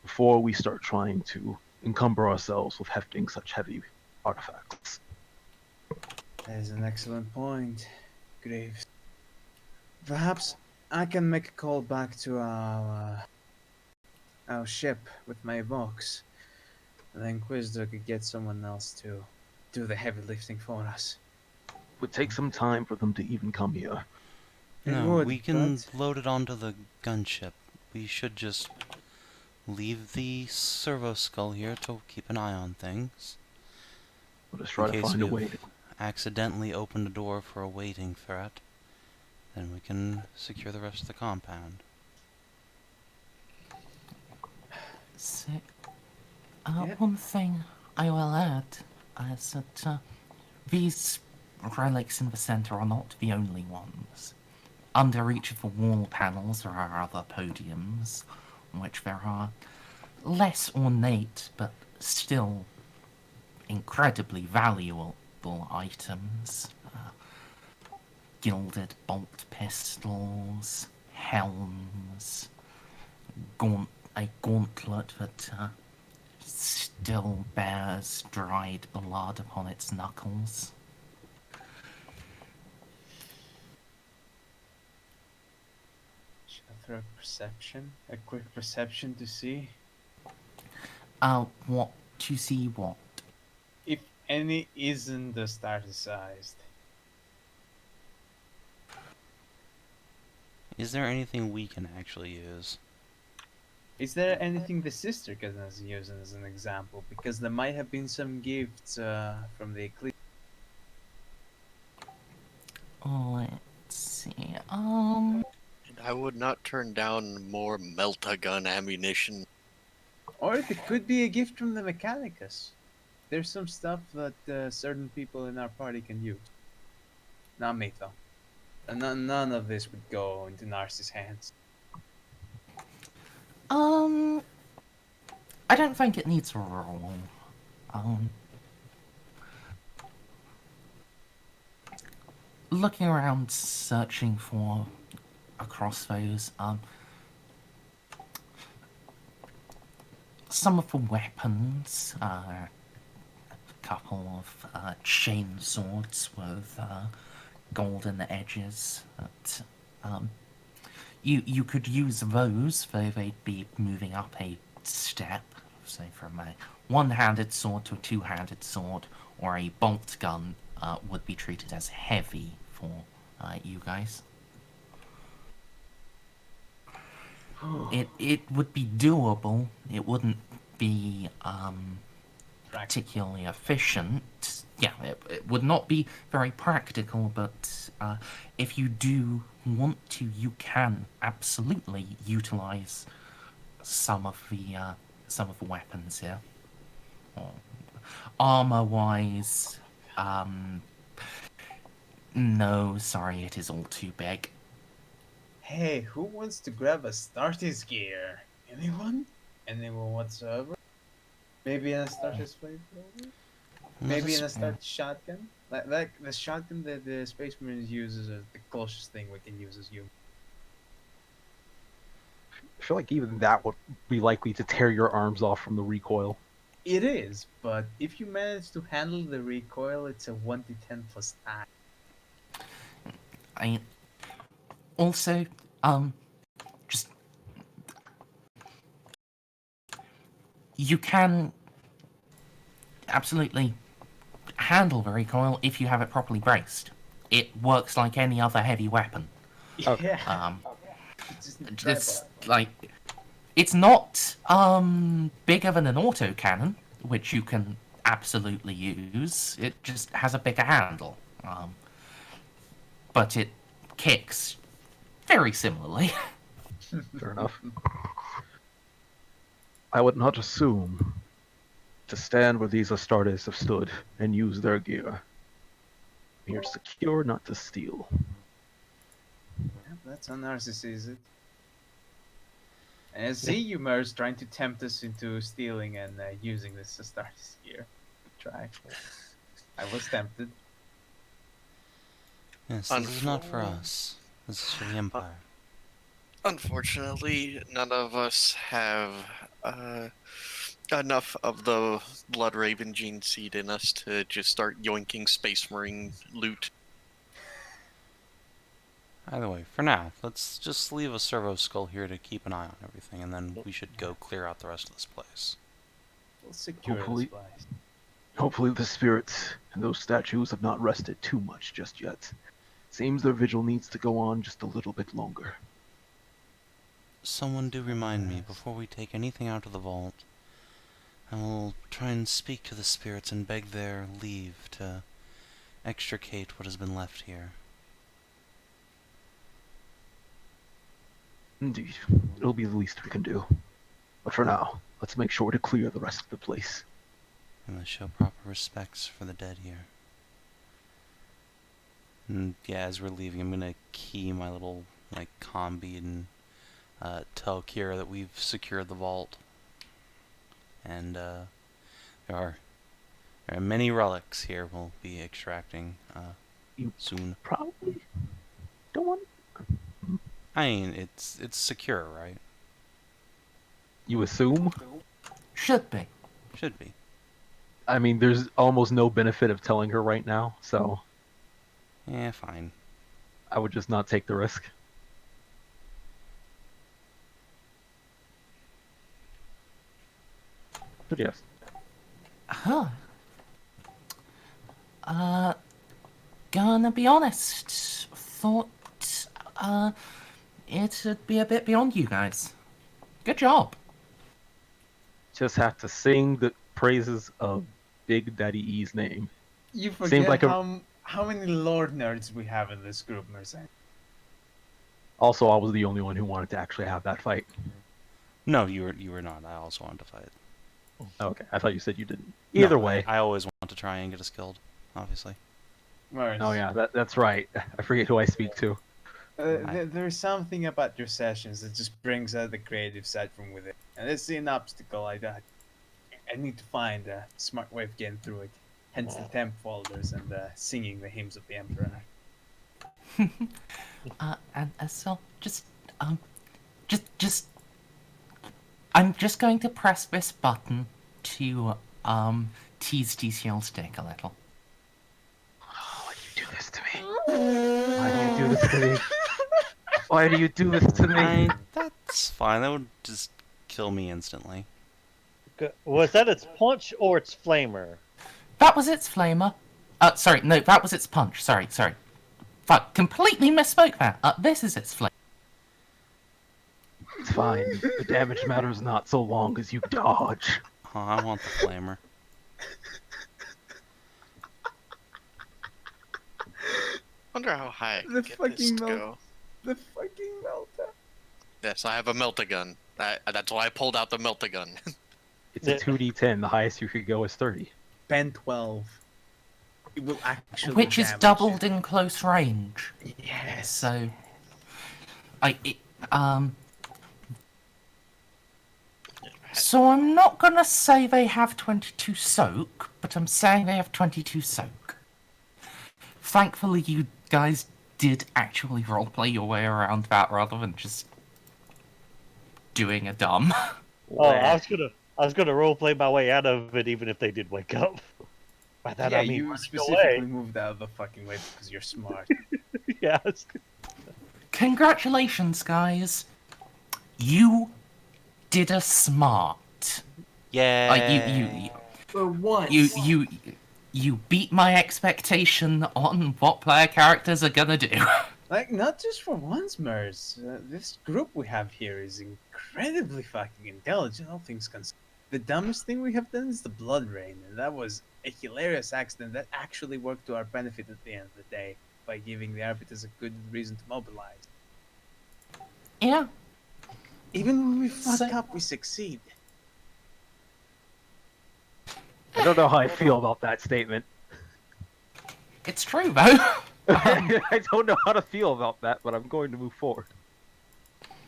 before we start trying to encumber ourselves with hefting such heavy artifacts. That is an excellent point, Graves. Perhaps I can make a call back to our ship with my box. The Inquisitor could get someone else to do the heavy lifting for us. It would take some time for them to even come here. It No, would, we can but- load it onto the gunship. We should just leave the servo skull here to keep an eye on things. Let us try In to case find a we've way to... accidentally opened a door for a waiting threat, then we can secure the rest of the compound. So, Yeah. one thing I will add is that these relics in the centre are not the only ones. Under each of the wall panels there are other podiums, on which there are less ornate but still incredibly valuable items. Gilded bolt pistols, helms, a gauntlet that still bears dried blood upon its knuckles. Should I throw a perception? A quick perception to see What to see what? if any isn't the starter sized. Is there anything we can actually use? Is there anything the sister can use as an example? Because there might have been some gifts from the Eclipse. Let's see. I would not turn down more melt-a-gun ammunition. Or it could be a gift from the Mechanicus. There's some stuff that certain people in our party can use. Not me, though. And none of this would go into Narcis's hands. I don't think it needs a roll. Looking around, searching for across those, some of the weapons, a couple of chain swords with golden edges that you could use those, though they'd be moving up a step, say from a one-handed sword to a two-handed sword, or a bolt gun would be treated as heavy for you guys. It would be doable. It wouldn't be particularly efficient. Yeah, it would not be very practical, but if you do want to, you can absolutely utilize some of the weapons here. Armor-wise, no, sorry, it is all too big. Hey, who wants to grab a Astartes gear? Anyone? Anyone whatsoever? Maybe an Astartes flamethrower? Maybe an Astartes shotgun? Like the shotgun that the Space Marines use is the closest thing we can use as humans. I feel like even that would be likely to tear your arms off from the recoil. It is, but if you manage to handle the recoil, it's a 1d10 plus 9. Also, just you can absolutely handle the recoil if you have it properly braced. It works like any other heavy weapon. Okay. Yeah. It's like it's not bigger than an autocannon, which you can absolutely use. It just has a bigger handle, but it kicks very similarly. Fair enough. I would not assume to stand where these Astartes have stood and use their gear. We are secure, not to steal. Yeah, that's how Narcissus is it. And I see you, Merz, trying to tempt us into stealing and using this Astartes gear. Good try. I was tempted. Yes, this is not for us. This is for the Empire. Unfortunately, none of us have enough of the Blood Raven gene seed in us to just start yoinking Space Marine loot. Either way, for now, let's just leave a servo skull here to keep an eye on everything, and then we should go clear out the rest of this place. We'll secure Hopefully- this place. Hopefully the spirits and those statues have not rested too much just yet. Seems their vigil needs to go on just a little bit longer. Someone do remind me before we take anything out of the vault. I will try and speak to the spirits and beg their leave to extricate what has been left here. Indeed. It'll be the least we can do. But for now, let's make sure to clear the rest of the place. We must show proper respects for the dead here. And yeah, as we're leaving, I'm gonna key my little, like, combi and tell Kira that we've secured the vault. And there are many relics here we'll be extracting You soon. probably don't want... I mean, it's secure, right? You assume? Should be. Should be. I mean, there's almost no benefit of telling her right now, so Yeah, fine. I would just not take the risk. But yes. Huh. Gonna be honest. Thought, it'd be a bit beyond you guys. Good job. Just have to sing the praises of Big Daddy E's name. You forget like a- how many lore nerds we have in this group, Merzendi. Also, I was the only one who wanted to actually have that fight. No, you were not. I also wanted to fight. Okay, I thought you said you didn't. No, Either way. I always want to try and get us killed, obviously. Merz. Oh yeah, that's right. I forget who I speak to. There's something about your sessions that just brings out the creative side from within. And it's an obstacle I need to find a smart way of getting through it. Hence the temp folders and singing the hymns of the Emperor. And so, I'm just going to press this button to, tease TCL stick a little. Why do you do this to me? Why do you do this to me? Why do you do this to me? That's fine. That would just kill me instantly. Was that its punch or its flamer? That was its flamer. Sorry, no, that was its punch. Sorry. Fuck, completely misspoke that. This is its flame. It's fine. The damage matters not so long as you dodge. Oh, I want the flamer. Wonder how high I can The get this fucking to melt- go. The fucking melter. Yes, I have a melt-a-gun. That's why I pulled out the melt-a-gun. It's a 2d10. The highest you could go is 30. Ben 12. It will actually Which is damage doubled it. in close range. Yes. So, so I'm not gonna say they have 22 soak, but I'm saying they have 22 soak. Thankfully, you guys did actually roleplay your way around that rather than just doing a dumb. Oh, I was gonna roleplay my way out of it, even if they did wake up. By that yeah, I mean you running specifically away. moved out of the fucking way because you're smart. Yes. Congratulations, guys. You did a smart. Yeah. For once. You beat my expectation on what player characters are gonna do. Like, not just for once, Merz. This group we have here is incredibly fucking intelligent, all things considered. The dumbest thing we have done is the blood rain, and that was a hilarious accident that actually worked to our benefit at the end of the day by giving the Arbites a good reason to mobilize. Yeah. Even when we fuck up, we succeed. I don't know how I feel about that statement. It's true, though. I don't know how to feel about that, but I'm going to move forward.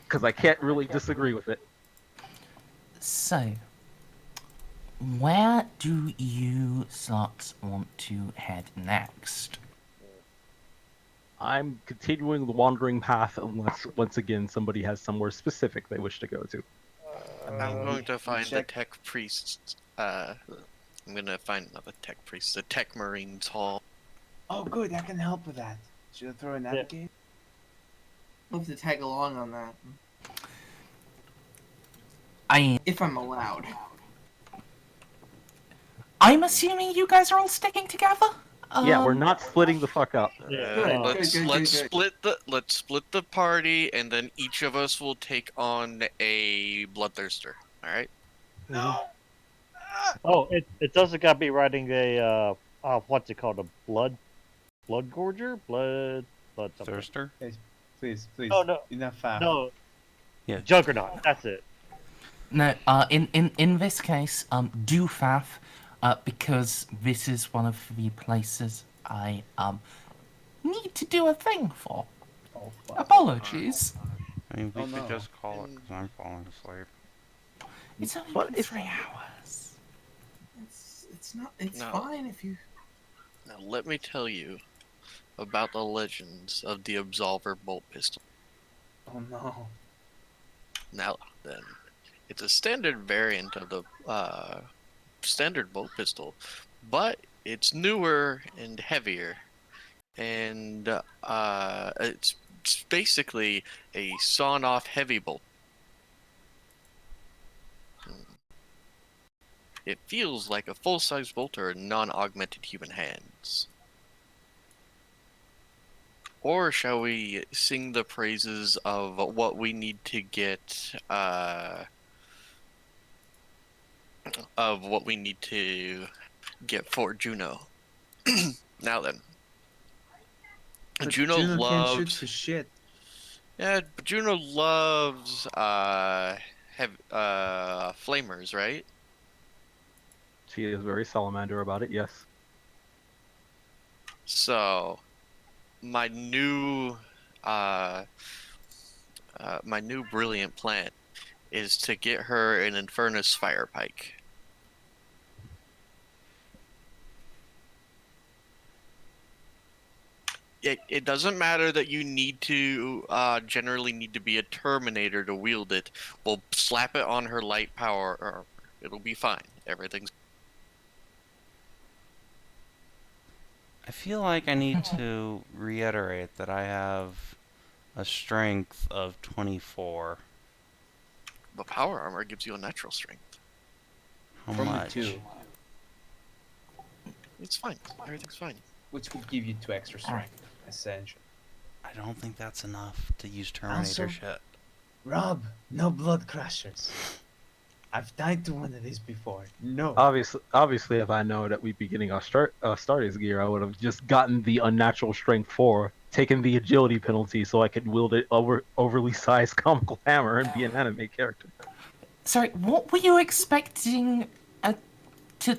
Because I can't really disagree with it. So, where do you slots want to head next? I'm continuing the wandering path unless, once again, somebody has somewhere specific they wish to go to. I'm going to find the tech priests. I'm gonna find another tech priest, the tech marines hall. Oh, good, I can help with that. Should I throw a navigate? Love to tag along on that. If I'm allowed. I'm assuming you guys are all sticking together? Yeah, we're not splitting the fuck up. Yeah. Let's split the party, and then each of us will take on a bloodthirster. All right. Oh, it's also got me writing a what's it called? A blood gorger? Blood something. Thirster? Please. Oh, no. Enough fast. No. Yeah. Juggernaut. That's it. No, in this case, do faff, because this is one of the places I need to do a thing for. Oh, fuck. Apologies. I mean, we Oh, could no. just call it because I'm falling asleep. It's only But been if- 3 hours. It's No. fine if you. Now let me tell you about the legends of the Absolver bolt pistol. Oh no. Now then, it's a standard variant of the standard bolt pistol, but it's newer and heavier, and it's basically a sawn-off heavy bolt. It feels like a full-size bolter in non-augmented human hands. Or shall we sing the praises of what we need to get, for Juno? Now then. But Juno can't shoot loves... for shit. Yeah, but Juno loves, flamers, right? She is very salamander about it, yes. So, my new brilliant plan is to get her an Infernus fire pike. It doesn't matter that you need to generally need to be a Terminator to wield it. We'll slap it on her light power, or it'll be fine. Everything's. I feel like I need to reiterate that I have a strength of 24. The power armor gives you a natural strength. How From the much? 2, It's fine. Everything's fine. which would give you 2 extra strength, essentially. I don't think that's enough to use Terminator Also- shit. Rob, no blood crushers. I've died to one of these before. No. Obviously, if I know that we'd be getting our Astartes gear, I would have just gotten the unnatural strength 4, taken the agility penalty so I could wield it overly sized comical hammer and be an anime character. Sorry, what were you expecting to...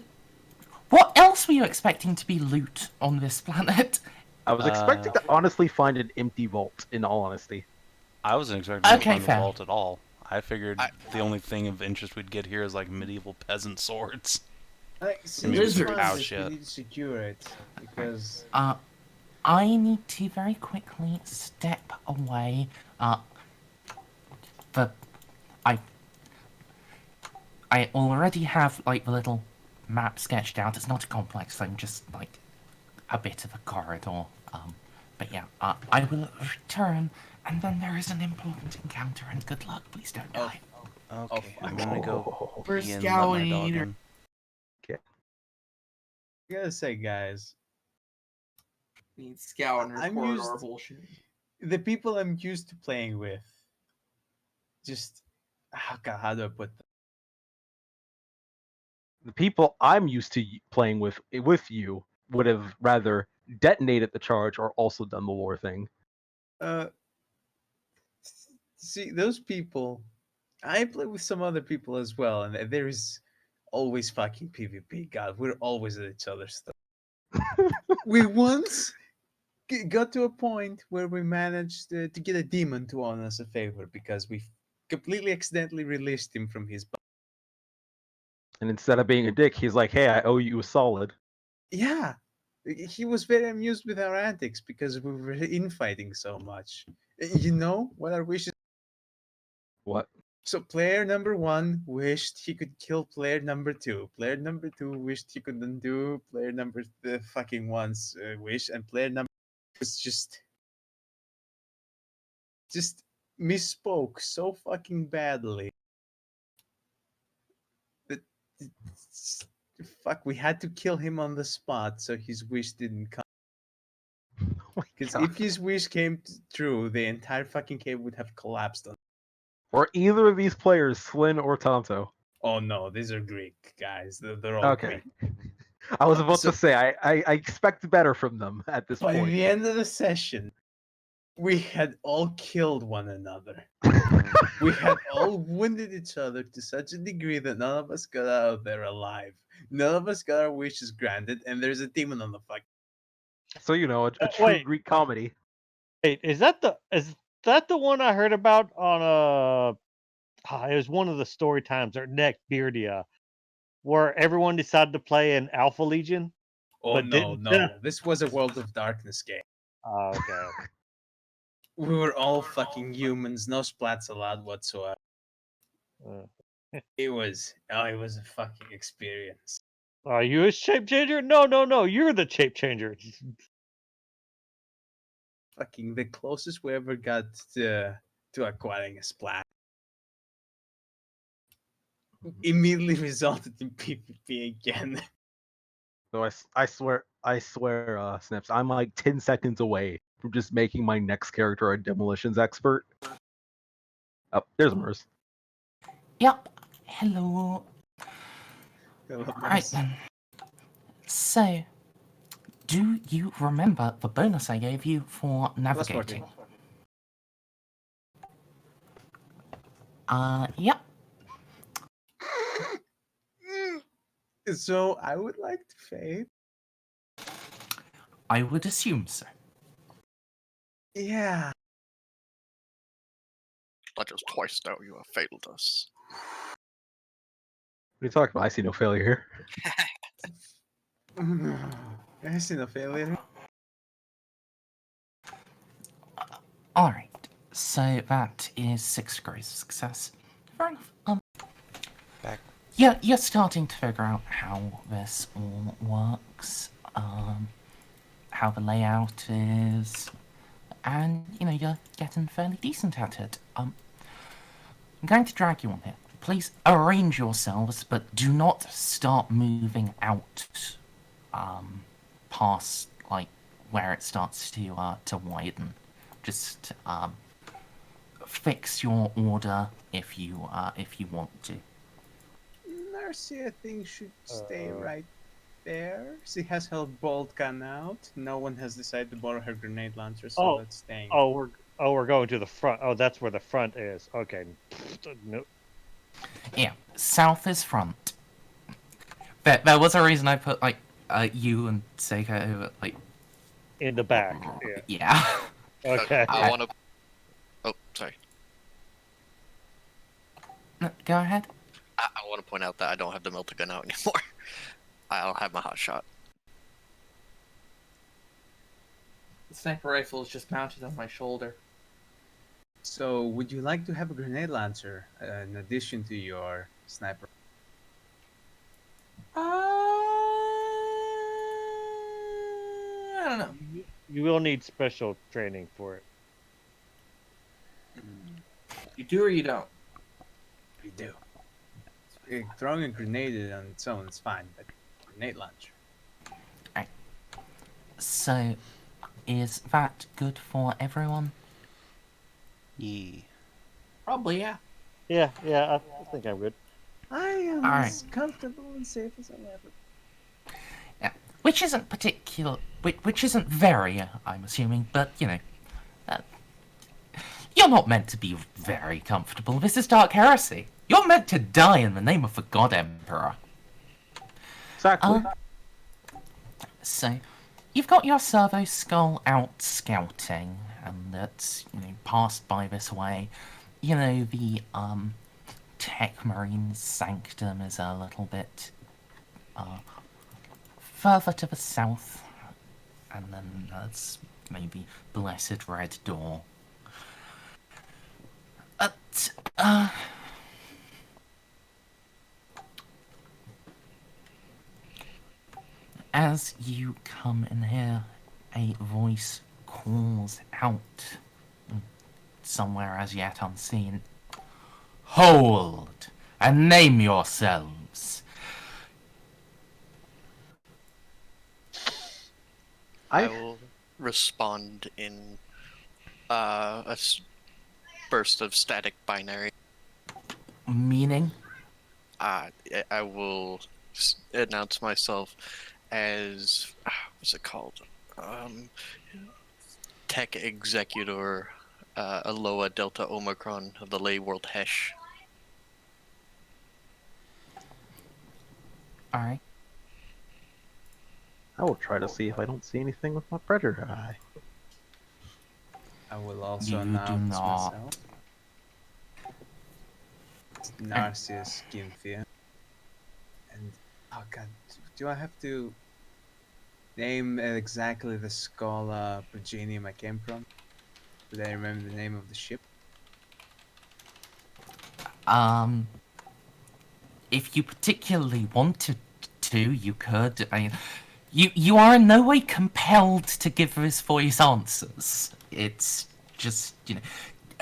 What else were you expecting to be loot on this planet? I was expecting to honestly find an empty vault, in all honesty. I wasn't expecting to Okay, find the fair. vault at all. I figured the only thing of interest we'd get here is like medieval peasant swords. Like, Maybe since some we cow found this, shit. we need to secure it because I need to very quickly step away. The I already have like the little map sketched out. It's not a complex thing, just like a bit of a corridor. But yeah, I will return, and then there is an important encounter. And good luck. Please don't die. Okay, I'm fuck. gonna go We're pee and let my dog scouting. in. I gotta say, guys, Need scavenger I'm corridor used- bullshit. the people I'm used to playing with, just how do I put them? The people I'm used to playing with you would have rather detonated the charge or also done the war thing. See, those people, I play with some other people as well, and there is always fucking PvP. God, we're always at each other's stuff. We once got to a point where we managed to get a demon to own us a favor because we completely accidentally released him from his. And instead of being a dick, he's like, "Hey, I owe you a solid." Yeah, he was very amused with our antics because we were infighting so much. You know what our wishes? What? So player number 1 wished he could kill player number 2. Player number 2 wished he could undo player number the fucking one's wish, and player number was just misspoke so fucking badly that fuck, we had to kill him on the spot so his wish didn't come. Because if his wish came true, the entire fucking cave would have collapsed on. Or either of these players, Flynn or Tonto. Oh no, these are Greek guys. They're all Okay. Greek. I was about So- to say, I expect better from them at this By point. the end of the session, we had all killed one another. We had all wounded each other to such a degree that none of us got out of there alive. None of us got our wishes granted, and there's a demon on the fuck. So a true wait. Greek comedy. Wait, is that the one I heard about on it was one of the story times or Neckbeardia, where everyone decided to play an Alpha Legion? Oh But no, didn't- no. This was a World of Darkness game. Oh, okay. We were all fucking humans, no splats allowed whatsoever. It was a fucking experience. Are you a shape changer? No, you're the shape changer. Fucking the closest we ever got to acquiring a splat. Immediately resulted in PvP again. So I swear, Snips, I'm like 10 seconds away from just making my next character a demolitions expert. Oh, there's Merz. Yep. Hello. Right then. So, do you remember the bonus I gave you for navigating? Yep. So I would like to fade. I would assume so. Yeah. Not just twice now, you have failed us. What are you talking about? I see no failure here. I see no failure. Alright. So that is 6 degrees of success. Fair enough. Back. Yeah, you're starting to figure out how this all works, how the layout is, and, you're getting fairly decent at it. I'm going to drag you on here. Please arrange yourselves, but do not start moving out, past, where it starts to widen. Just, fix your order if you want to. Mercy, I think, should stay right there. She has her bolt gun out. No one has decided to borrow her grenade launcher, so that's staying. We're going to the front. Oh, that's where the front is. Okay. No. Yeah, south is front. There was a reason I put you and Ceiko In the back. Yeah. Okay. I want to. Oh, sorry. No, go ahead. I want to point out that I don't have the melter gun out anymore. I don't have my hot shot. The sniper rifle is just mounted on my shoulder. So, would you like to have a grenade launcher in addition to your sniper? I don't know. You will need special training for it. You do or you don't. We do. Throwing a grenade on its own is fine, but grenade launcher. So, is that good for everyone? Yee. Probably, yeah. Yeah, I think I'm good. I am Alright. as comfortable and safe as I'll ever. Which isn't which isn't very, I'm assuming, but, you're not meant to be very comfortable. This is Dark Heresy. You're meant to die in the name of the God Emperor. Exactly. So, you've got your servo skull out scouting, and that's, passed by this way. The, Tech Marine Sanctum is a little bit, further to the south, and then there's maybe Blessed Red Door. As you come in here, a voice calls out, somewhere as yet unseen, "Hold, and name yourselves." I will respond in burst of static binary. Meaning? I will announce myself as what's it called? Tech Executor Eloa Delta Omicron of the Ley World Hesh. Alright. I will try to see if I don't see anything with my predator eye. I will also You do announce not. myself. Narcissus Gimphia. And, oh god, do I have to name exactly the Scala Progenium I came from? Do I remember the name of the ship? If you particularly wanted to, you could. You are in no way compelled to give this voice answers. It's just,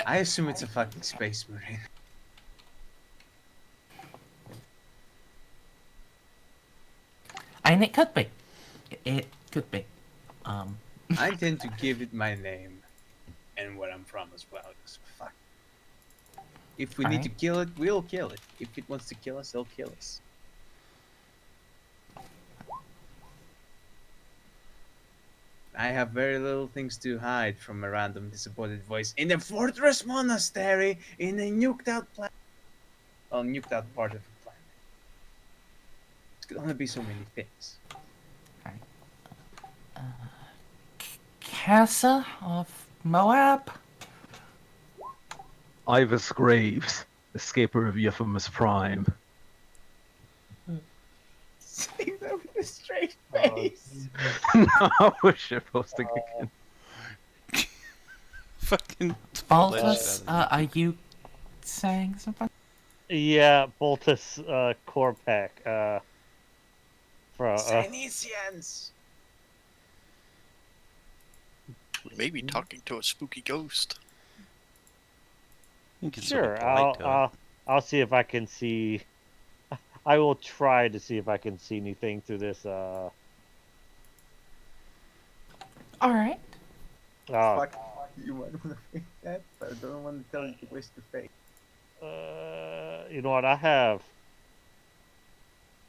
I assume it's a fucking space marine. And it could be. It could be. I tend to give it my name and where I'm from as well. Just fuck. If we need to Alright. kill it, we'll kill it. If it wants to kill us, it'll kill us. I have very little things to hide from a random disappointed voice in the Fortress Monastery in a nuked out planet. Well, nuked out part of the planet. It could only be so many things. Casa of Moab? Iavus Graves, escaper of Euphemus Prime. Say that with a straight Oh, face. No, shit posting again. Fucking Baltus, are you saying something? Yeah, Baltus Corbec. Cynesians. Maybe talking to a spooky ghost. You can Sure, sort of polite to it. I'll see if I can see. I will try to see if I can see anything through this. Alright. Fuck, you might want to fake that, but I don't want to tell you to waste your fake. You know what? I have.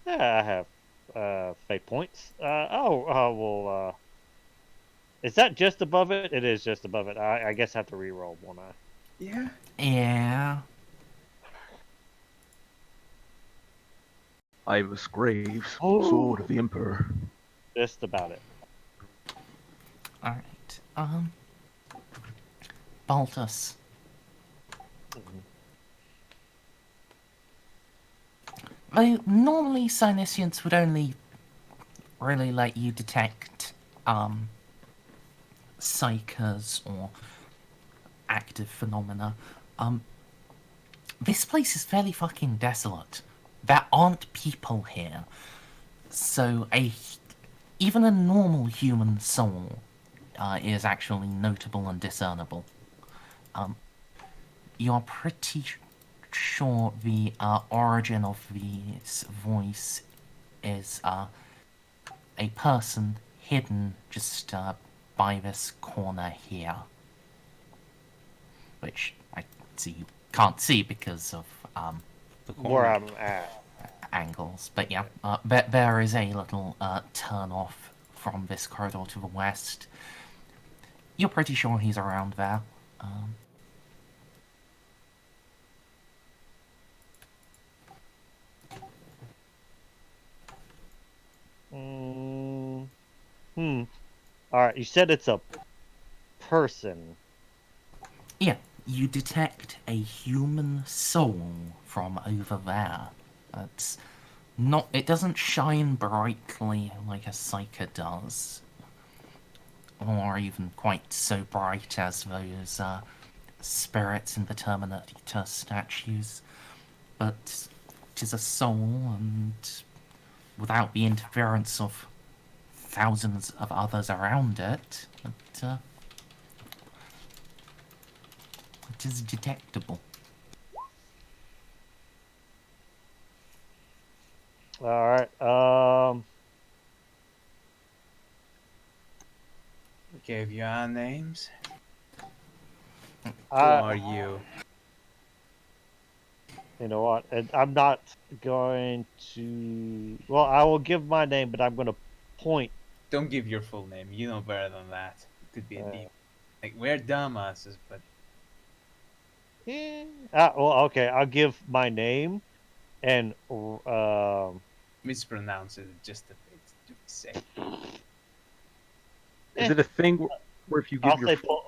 Yeah, I have fate points. Well. Is that just above it? It is just above it. I guess I have to re-roll, won't I? Yeah. Yeah. Iavus Graves, Oh. sword of the Emperor. Just about it. Alright. Baltus. Normally, Cynesians would only really let you detect, psychers or active phenomena. This place is fairly fucking desolate. There aren't people here. So even a normal human soul is actually notable and discernible. You're pretty sure the origin of this voice is a person hidden just by this corner here. Which I see you can't see because of The Where corner. I'm at. angles. But yeah, there is a little turn off from this corridor to the west. You're pretty sure he's around there. Alright, you said it's a person. Yeah, you detect a human soul from over there. It's not. It doesn't shine brightly like a Ceiko does, or even quite so bright as those spirits in the Terminator statues. But it is a soul, and without the interference of thousands of others around it, it is detectable. Alright, We gave you our names. Who I, are you? you know what? I'm not going to. Well, I will give my name, but I'm going to point. Don't give your full name. You know better than that. It could be a demon. Like, we're dumbasses, but Well, okay, I'll give my name, and mispronounce it just to be safe. Is it a thing where if you give I'll your say full...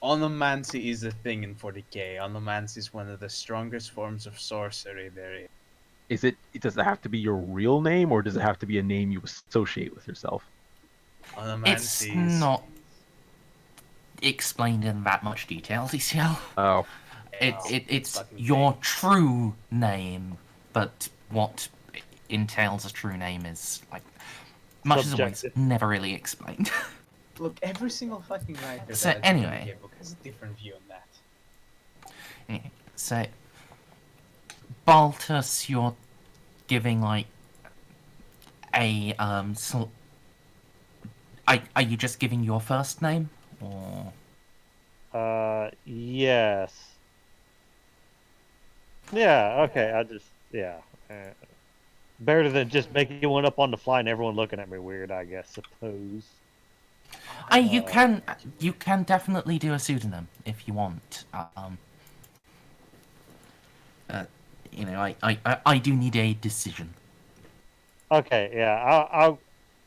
Onomancy is a thing in 40k. Onomancy is one of the strongest forms of sorcery there is. Does it have to be your real name, or does it have to be a name you associate with yourself? It's Onomancy is... not explained in that much detail, DCL. Oh, It's fucking your vague. true name, but what entails a true name is, like, much as always, Subjective. never really explained. Look, every single fucking writer So, that has anyway. written a book has a different view on that. Yeah, so, Baltus, you're giving, like, a, are you just giving your first name? Or... yes. Yeah, okay, better than just making one up on the fly and everyone looking at me weird, I guess, suppose. You can definitely do a pseudonym if you want. I do need a decision. Okay, yeah,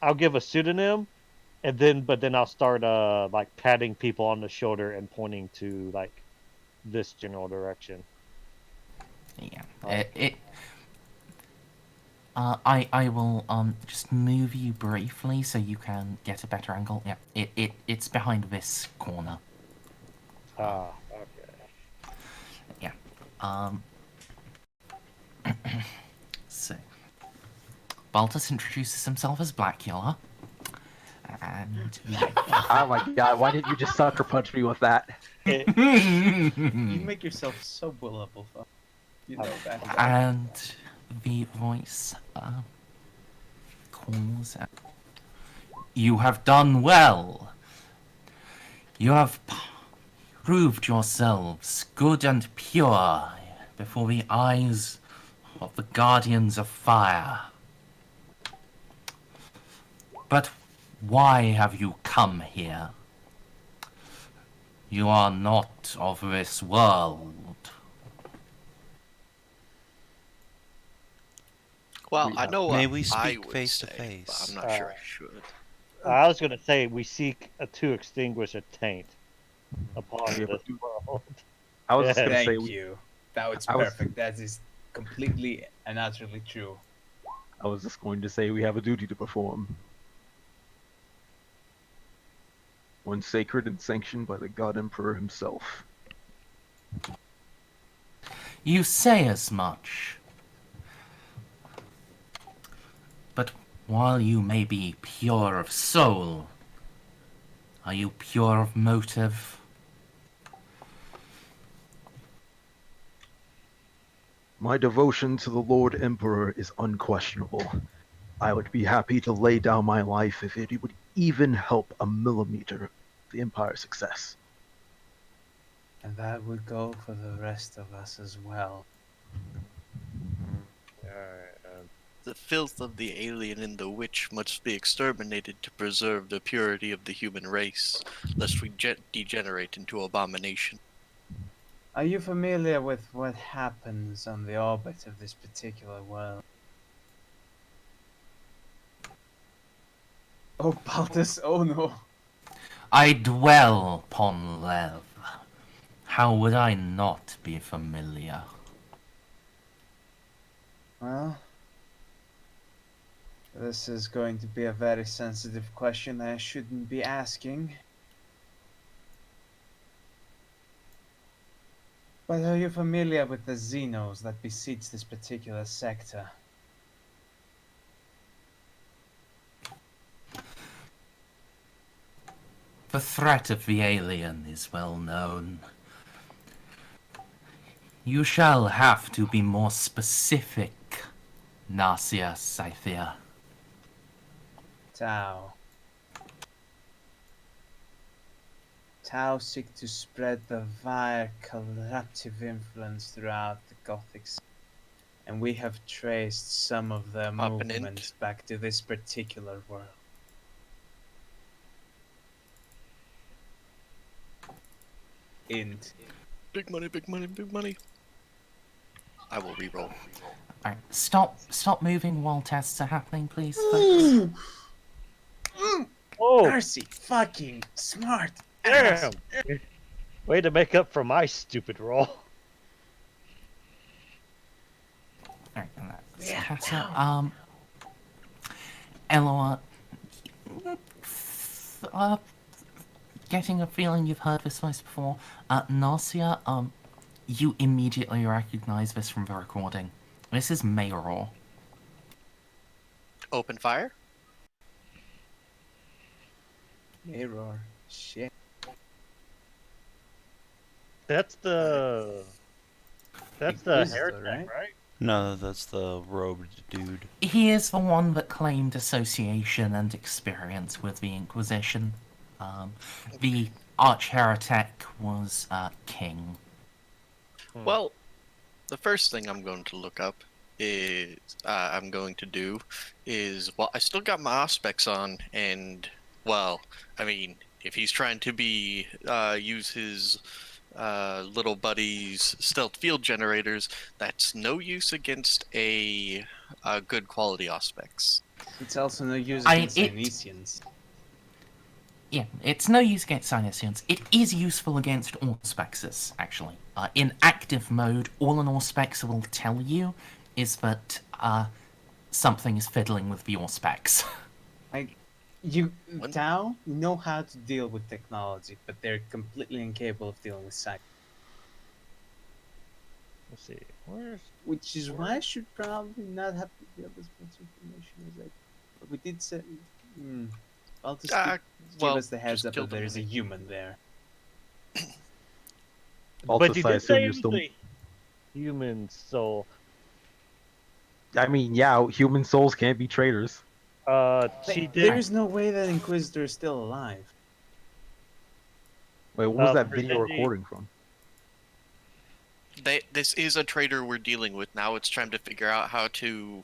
I'll give a pseudonym, and then I'll start like patting people on the shoulder and pointing to like this general direction. Yeah. I will just move you briefly so you can get a better angle. Yeah. It's behind this corner. Okay. Yeah. So Baltus introduces himself as Blackula. And oh my god! Why didn't you just sucker punch me with that? You make yourself so bullyable, fuck. You know that. and the voice calls out, "You have done well. You have proved yourselves good and pure before the eyes of the Guardians of Fire. But why have you come here? You are not of this world." Well, I know May what we I speak would face to say, face? but I'm not sure I should. I was gonna say we seek to extinguish a taint upon Yeah, this world. I was just Yeah. gonna say Thank you. That was I was- perfect. That is completely and utterly true. I was just going to say we have a duty to perform. One sacred and sanctioned by the God Emperor himself. You say as much. But while you may be pure of soul, are you pure of motive? My devotion to the Lord Emperor is unquestionable. I would be happy to lay down my life if it would even help a millimeter of the Empire's success. And that would go for the rest of us as well. Alright, The filth of the alien and the witch must be exterminated to preserve the purity of the human race, lest we degenerate into abomination. Are you familiar with what happens on the orbit of this particular world? Oh, Baltus, oh no. I dwell upon Lethe. How would I not be familiar? Well, this is going to be a very sensitive question I shouldn't be asking. But are you familiar with the Xenos that besiege this particular sector? The threat of the alien is well known. You shall have to be more specific, Narcius, I fear. Tau. Tau seek to spread the vile corruptive influence throughout the Gothic scene, and we have traced some of their movements back to this particular world. Int. Big money, big money, big money. I will reroll. Alright, stop moving while tests are happening, please, folks. Oh, Mercy, fucking smart. damn! Way to make up for my stupid roll. Alright, that's Tessa. Eloa, getting a feeling you've heard this voice before. Narcia, you immediately recognize this from the recording. This is Mayor. Open fire? Mirror. Shit. That's the Inquisitor, heretic, right? No, that's the robed dude. He is the one that claimed association and experience with the Inquisition. The arch-heretic was King. Well, the first thing I'm going to look up is well, I still got my aspects on, and well, I mean, if he's trying to use his little buddy's stealth field generators, that's no use against a good quality aspects. It's also no use against Cynesians. Yeah, it's no use against Cynesians. It is useful against Auspexes, actually. In active mode, all an Auspex will tell you is that something is fiddling with the Auspex. Tau know how to deal with technology, but they're completely incapable of dealing with science. Let's see. Which is why I should probably not have to deal as much information as I. But we did say. I'll just give us the heads up that there's a human there. But you did say it was a human soul. I mean, yeah, human souls can't be traitors. She did. There's no way that Inquisitor is still alive. Wait, what was that video Merzendi. recording from? This is a traitor we're dealing with now. It's time to figure out how to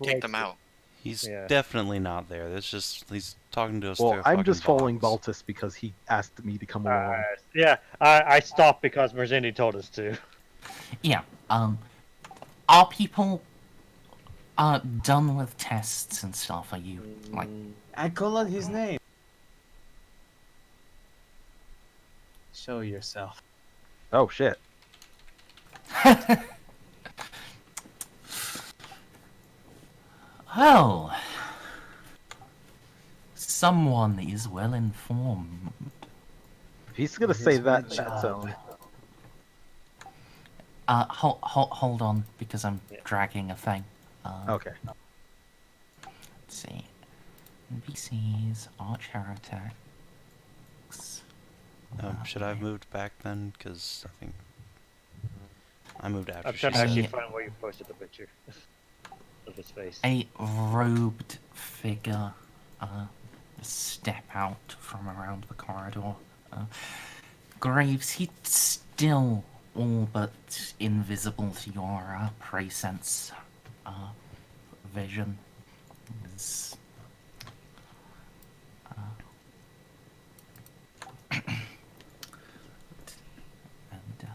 kick them out. He's definitely not there. That's just he's talking to us. Well, through a I'm just fucking following box. Baltus because he asked me to come along. Yeah, I stopped because Merzendi told us to. Yeah, are people done with tests and stuff? Are you, like... I call out his name. Show yourself. Oh, shit. Well, someone is well informed. If he's gonna say that, that's Hold on, because I'm Yeah. dragging a thing. Okay. Let's see. NPCs, Arch Heretics. Should I have moved back then? Because I think I moved after I'm she trying to said. actually Yeah. find where you posted the picture of his face. A robed figure step out from around the corridor. Graves, he's still all but invisible to your presense vision. His, and,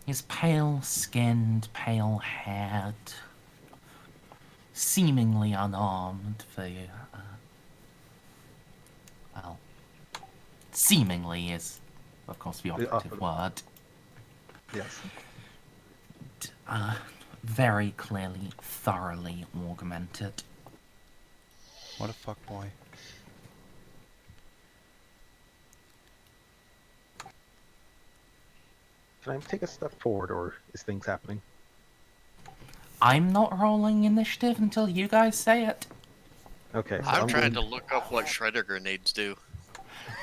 he's pale-skinned, pale-haired, seemingly unarmed for well, seemingly is, of course, the operative word. Yes. Very clearly, thoroughly augmented. What a fuckboy. Can I take a step forward, or is things happening? I'm not rolling initiative until you guys say it. Okay. So I'm trying going- to look up what shredder grenades do.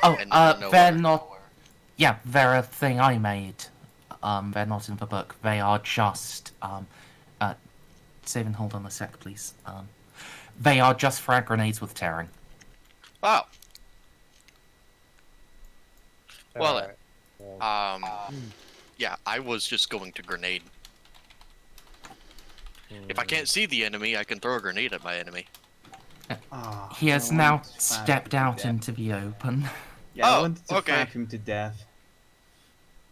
Oh, And not know they're what- not. Yeah, they're a thing I made. They're not in the book. They are just. Savin, hold on a sec, please. They are just frag grenades with tearing. Oh. Well, Alright. Well, yeah, I was just going to grenade. If I can't see the enemy, I can throw a grenade at my enemy. Oh, He has I now want to fight stepped him to out death. into the open. Yeah, I Oh, wanted to okay. fight him to death.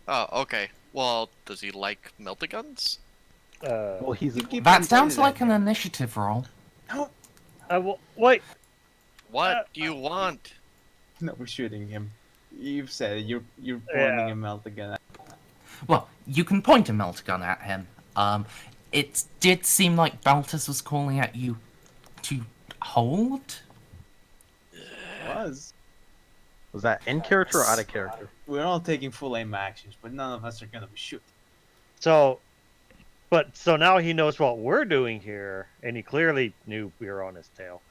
Oh, okay. Well, does he like meltaguns? Well, he's. You keep That on sounds saying like an initiative roll. No, wait. What do you want? no, we're shooting him. You've said it. You're pointing Yeah. him out again. Well, you can point a meltagun at him. It did seem like Baltus was calling at you to hold. Was Was that in character or out of character? we're all taking full aim actions, but none of us are gonna be shooting. So now he knows what we're doing here, and he clearly knew we were on his tail.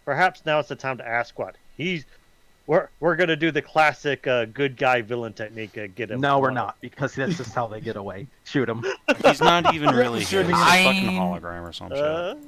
Perhaps now it's the time to ask what we're gonna do the classic good guy villain technique. Get him. No, we're not, because that's just how they get away. Shoot him. He's not even really here. He's a I- fucking hologram or some shit.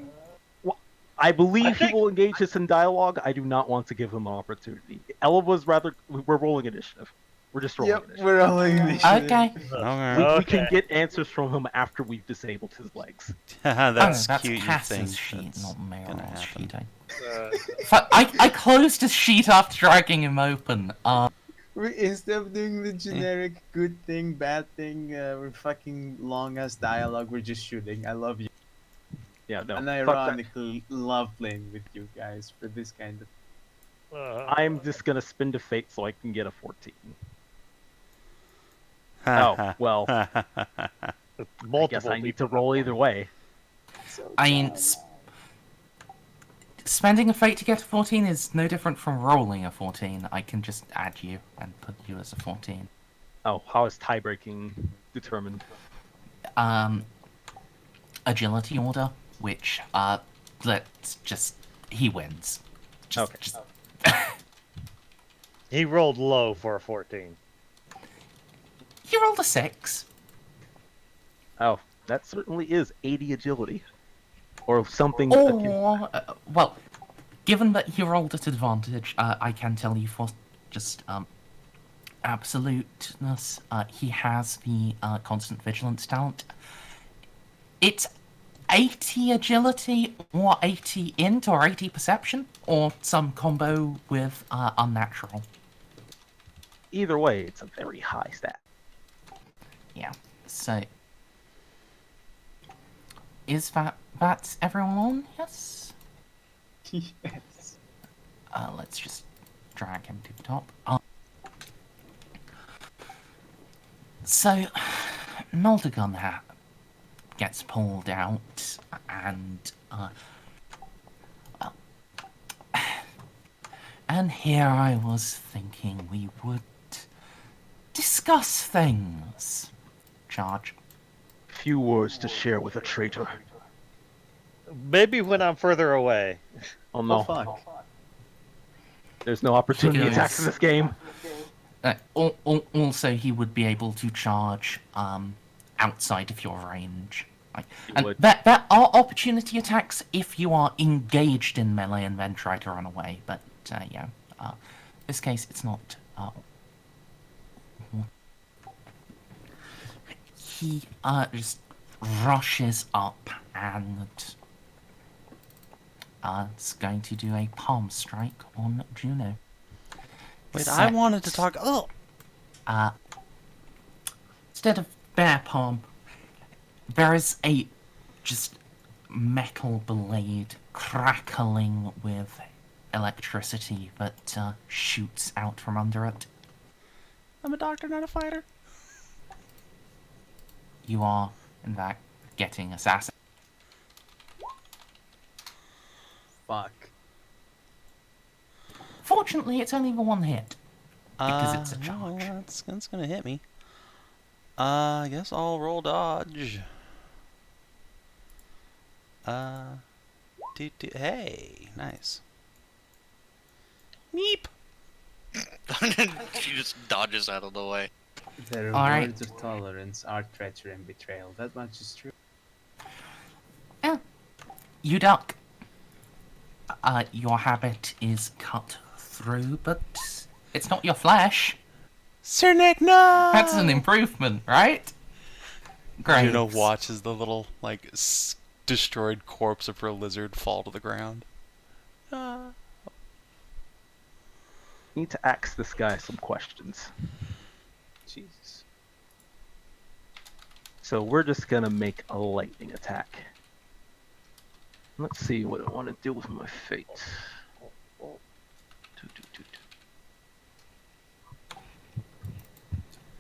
I believe I think- he will engage us in dialogue. I do not want to give him an opportunity. Eloa was rather. We're rolling initiative. We're just rolling initiative. we're all initiative. Okay. Okay. We can Okay. get answers from him after we've disabled his legs. That's that's cute, you Cass's think. sheet, That's not gonna Meryl's happen. sheet. I closed his sheet after dragging him open. Instead of doing the generic good thing, bad thing, we're fucking long ass dialogue. We're just shooting. I love you, Yeah, no. and fuck that. ironically love playing with you guys for this kind of. I'm just gonna spin to fate so I can get a 14. Oh, well, I Multiple. guess I need to people. roll either way. So I mean, dumb. spending a fate to get a 14 is no different from rolling a 14. I can just add you and put you as a 14. Oh, how is tie-breaking determined? Agility order, which, let's just... He wins. Okay. He rolled low for a 14. He rolled a 6. Oh, that certainly is 80 agility. Or something akin. Or, well, given that he rolled at advantage, I can tell you for just, absoluteness, he has the, constant vigilance talent. It's 80 agility, or 80 int, or 80 perception, or some combo with, unnatural. Either way, it's a very high stat. Yeah, so... That's everyone on? Yes? Yes. Let's just drag him to the top. So, Meltagun hat gets pulled out, and here I was thinking we would discuss things. charge. Few words to share with a traitor. Maybe when I'm further away. Oh no. Oh fuck. There's no opportunity Because- attacks in this game. Also, he would be able to charge outside of your range. Like, He and would. there are opportunity attacks if you are engaged in melee and then try to run away, but yeah. This case, it's not. He just rushes up and is going to do a palm strike on Juno. Wait, I wanted to Set- talk. Oh, Instead of bear palm, there is a just metal blade crackling with electricity that shoots out from under it. I'm a doctor, not a fighter. You are, in fact, getting assassinated. Fuck. Fortunately, it's only the one hit. Because it's a No, charge. that's gonna hit me. I guess I'll roll dodge. Hey, nice. Meep. She just dodges out of the way. The Alright. rewards of tolerance are treachery and betrayal. That much is true. Yeah. You duck. Your habit is cut through, but it's not your flesh. Sir Nick, no! That's an improvement, right? Great. Juno watches the little, like, destroyed corpse of her lizard fall to the ground. Need to ask this guy some questions. Jesus. So we're just gonna make a lightning attack. Let's see what I want to do with my fate.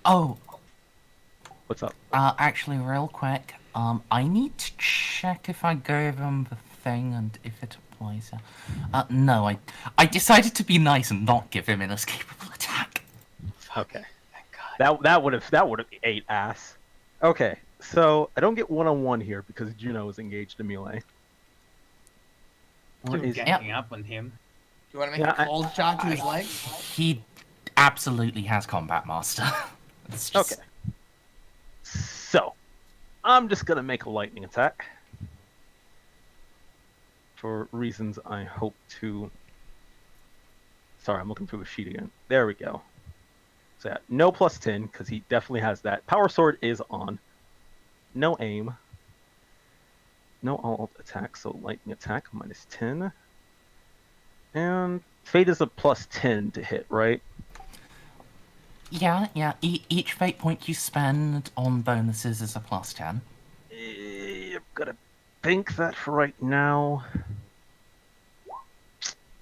Oh, What's up? actually, real quick, I need to check if I gave him the thing and if it applies. No, I decided to be nice and not give him an escapable attack. Okay. Thank God. That would have ate ass. Okay, so I don't get one-on-one here because Juno is engaged in melee. Or You're is ganging up on him. You want to make Yeah, a cold shot to his leg? He absolutely has Combat Master. It's just, okay. So I'm just gonna make a lightning attack for reasons I hope to. Sorry, I'm looking through the sheet again. There we go. So yeah, no +10 because he definitely has that. Power Sword is on. No aim. No alt attack, so lightning attack -10. And fate is a +10 to hit, right? yeah. Each fate point you spend on bonuses is a +10. I'm gonna think that for right now.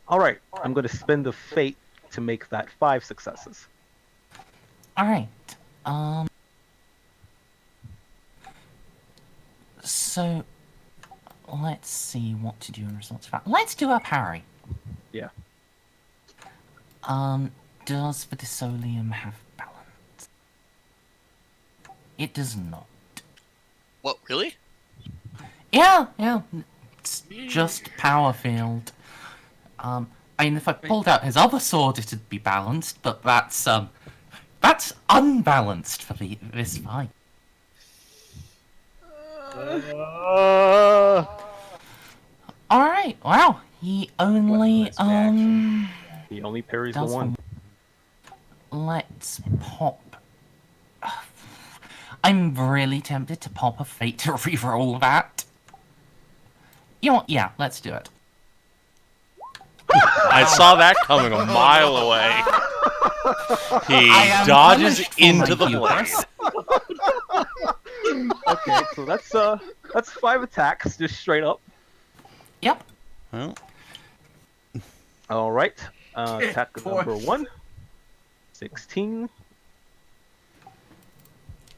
Alright, I'm gonna spend the fate to make that 5 successes. Alright, so, let's see what to do in response to that. Let's do a parry. Yeah. Does the Disolium have balance? It does not. What, really? Yeah, it's just power field. I mean, if I pulled out his other sword, it'd be balanced, but that's unbalanced for this fight. Alright, wow, he only, What's reaction? He only parries the does one. Let's pop. I'm really tempted to pop a fate to reroll that. You know what? Yeah, let's do it. I saw that coming a mile away. He I am dodges punished for into my the blade. hubris. Okay, so that's 5 attacks, just straight up. Yep. Well, Alright. Attack Boy. number 1. 16.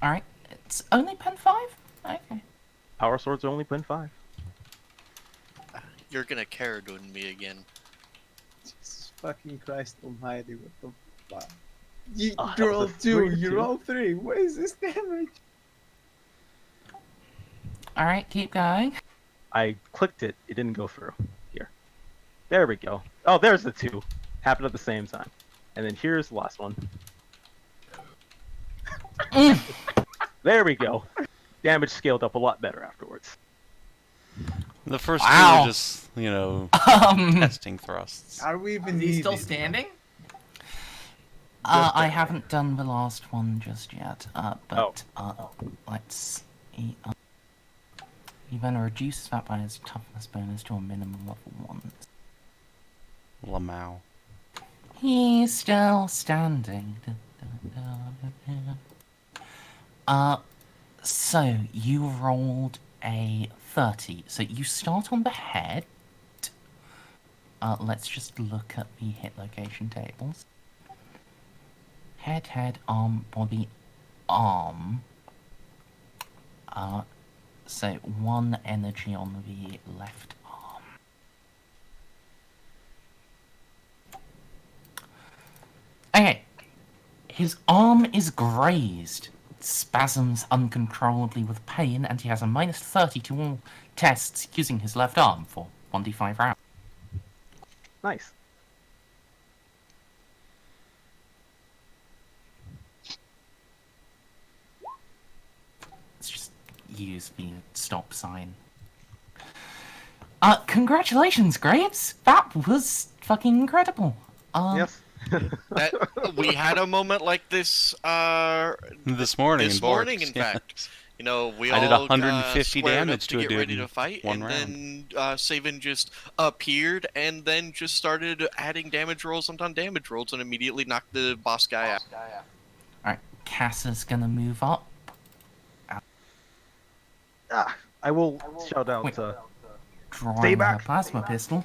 Alright, it's only pen 5? Okay. Power Swords are only +5. You're gonna Caradon me again. Jesus fucking Christ almighty, what the fuck? You Ah, that was roll a 2, 3, you too. roll 3. What is this damage? Alright, keep going. I clicked it. It didn't go through. Here. There we go. Oh, there's the two. Happened at the same time. And then here's the last one. There we go. Damage scaled up a lot better afterwards. The first Wow. two were just, you know, testing thrusts. Are we even Is he still needed? standing? I haven't done the last one just yet, but let's see. He then reduces that by his toughness bonus to a minimum of 1. Lamau. He's still standing. So you rolled a 30. So you start on the head. Let's just look at the hit location tables. Head, arm, body, arm. So 1 energy on the left arm. Okay. His arm is grazed. Spasms uncontrollably with pain, and he has a minus 30 to all tests using his left arm for 1d5 rounds. Nice. Let's just use the stop sign. Congratulations, Graves! That was fucking incredible. Yes. We had a moment like this This morning this in morning, Borks, in yeah. fact. You know, we I did all 150 squared up damage to a get dude ready in to fight, one and then Savin just appeared and then just started adding damage rolls on damage rolls and immediately knocked the boss guy out. Alright, Cassa's gonna move up. I will shout out Wait. Stay Drawing her back. plasma pistol.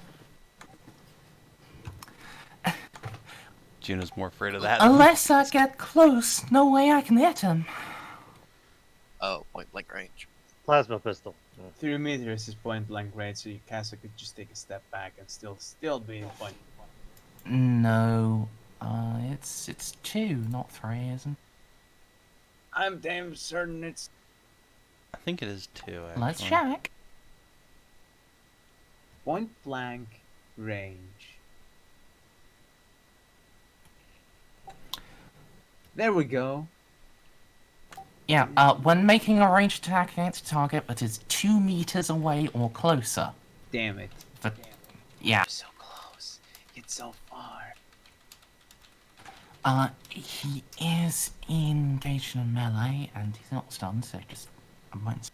Juno's more afraid of that. Unless I get close, no way I can hit him. Oh, point blank range. Plasma pistol. 3 meters is point blank range, so Casa could just take a step back and still be in point. No, it's 2, not 3, isn't it? I'm damn certain it's. I think it is 2, actually. Let's check. Point blank range. There we go. Yeah, when making a ranged attack against a target that is 2 meters away or closer. Damn it. Yeah. So close. It's so far. He is engaged in a melee, and he's not stunned, so just a minus.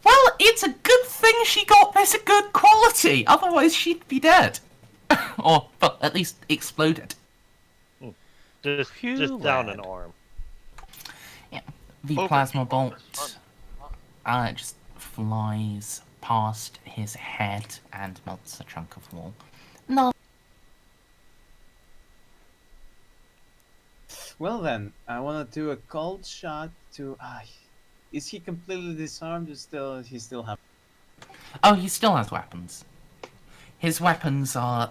Well, it's a good thing she got this a good quality, otherwise she'd be dead. Or, well, at least exploded. Just down an arm. Yeah, the plasma bolt just flies past his head and melts a chunk of wall. No. Well then, I want to do a cold shot to. Is he completely disarmed? Or he still have? Oh, he still has weapons. His weapons are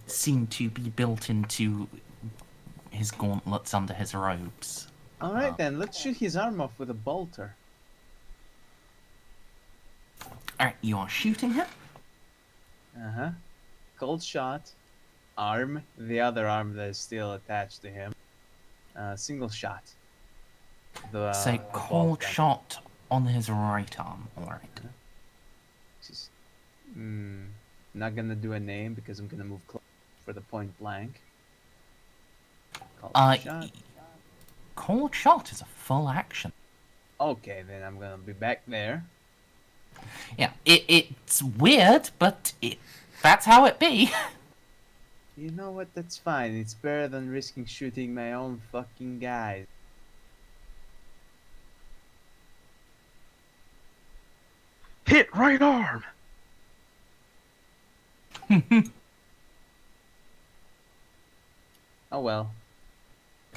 seem to be built into his gauntlets under his robes. All right then, let's shoot his arm off with a bolter. All right, you are shooting him. Cold shot, arm, the other arm that is still attached to him. Single shot. So cold shot on his right arm. All right. Just, not gonna do a name because I'm gonna move close for the point blank. Cold shot. Cold shot is a full action. Okay, then I'm gonna be back there. Yeah, it's weird, but that's how it be. You know what? That's fine. It's better than risking shooting my own fucking guys. Hit right arm. Oh well.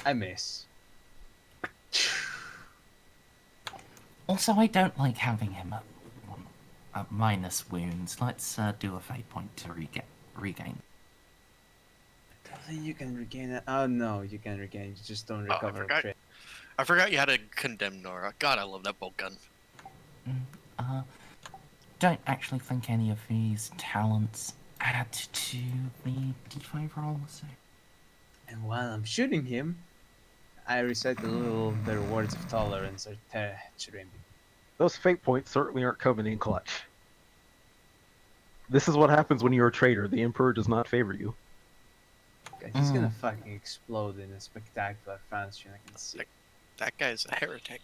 I miss. Also, I don't like having him at minus wounds. Let's do a fate point to regain. I think you can regain it. Oh no, you can regain. You just don't recover. I forgot. Crit. I forgot you had a condemn Nora. God, I love that bolt gun. Don't actually think any of these talents add to the D5 roll, so... And while I'm shooting him, I recite the rewards of tolerance or treachery. Those fate points certainly aren't coming in clutch. This is what happens when you're a traitor. The Emperor does not favor you. He's gonna fucking explode in a spectacular fashion, I can see. That guy's a heretic.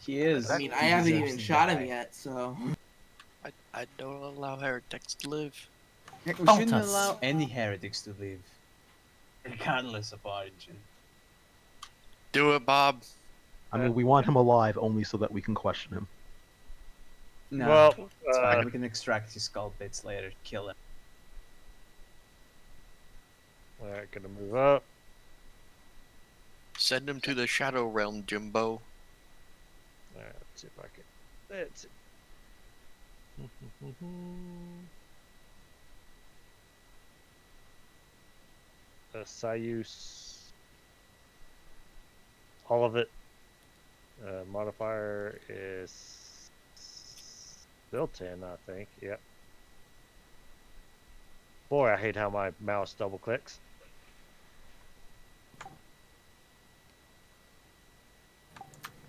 He is. I mean, I He haven't deserves even to shot die. him yet, so. I don't allow heretics to live. We shouldn't Baltus. allow any heretics to live, regardless of origin. Do it, Bob. I mean, we want him alive only so that we can question him. No, Well, it's fine. We can extract his skull bits later, kill him. Alright, gonna move up. Send him to the Shadow Realm, Jimbo. Alright, let's see if I can. Let's see. Sayus. All of it. Modifier is still 10, I think. Yep. Boy, I hate how my mouse double clicks.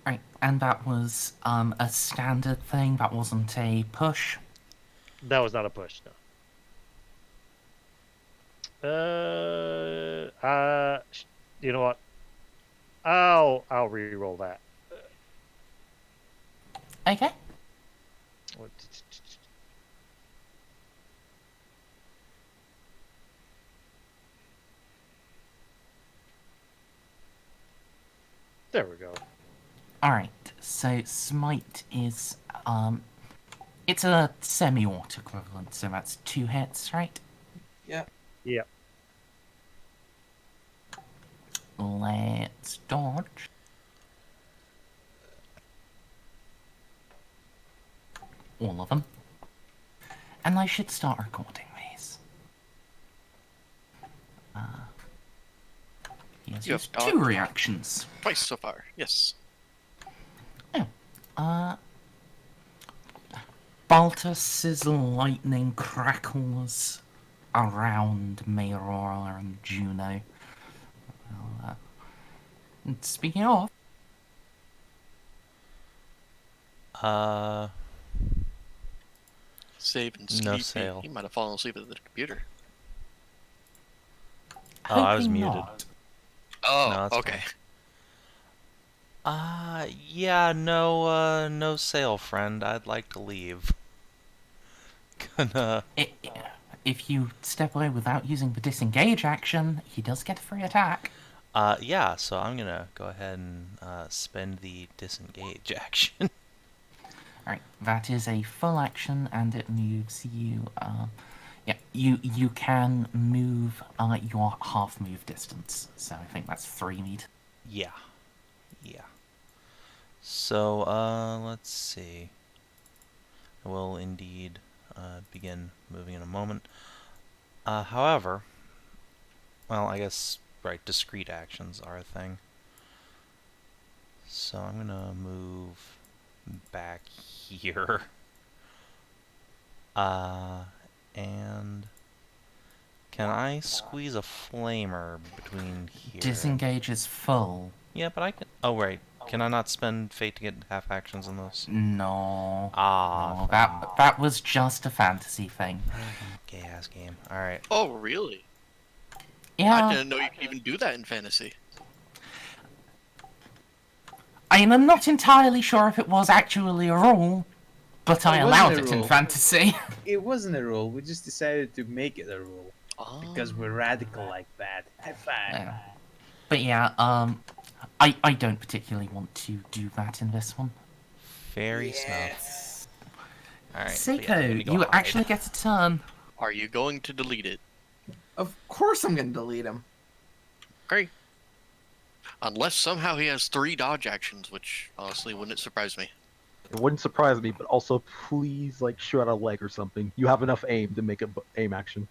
Right, and that was a standard thing, that wasn't a push. That was not a push, no. You know what? I'll re-roll that. Okay. There we go. Alright, so Smite is, it's a semi-auto equivalent, so that's 2 hits, right? Yep. Yep. Let's dodge. All of them. And I should start recording these. He has You used have 2 dodged. reactions. Twice so far. Yes. Baltus's lightning crackles around Mayrora and Juno. Well, and speaking of, Save and No sleepy. sale. He might have fallen asleep at the computer. Oh, I was hoping muted. not. Oh, No, that's okay. Yeah, no sale, friend. I'd like to leave. Gonna... If you step away without using the disengage action, he does get a free attack. Yeah, so I'm gonna go ahead and spend the disengage action. Alright, that is a full action, and it moves you, yeah, you can move your half move distance, so I think that's 3 meters. Yeah. So, let's see. I will indeed begin moving in a moment. However, well, I guess, right, discrete actions are a thing. So I'm gonna move back here. And can I squeeze a flamer between here? Disengage is full. Yeah, but I can. Oh, right. Can I not spend fate to get half actions on those? No. Ah, No, that was just a fantasy thing. gay ass game. All right. Oh, really? Yeah. I didn't know you could even do that in fantasy. I'm not entirely sure if it was actually a rule, but I It allowed wasn't it a in rule. fantasy. It wasn't a rule. We just decided to make it a rule Oh. because we're radical like that. High five. Yeah. But yeah, I don't particularly want to do that in this one. Very snuff. All right. but yeah, Seiko, let me go you hide. actually get a turn. Are you going to delete it? Of course I'm gonna delete him. Great. Unless somehow he has 3 dodge actions, which honestly wouldn't surprise me. It wouldn't surprise me, but also please, like, shoot out a leg or something. You have enough aim to make an aim action.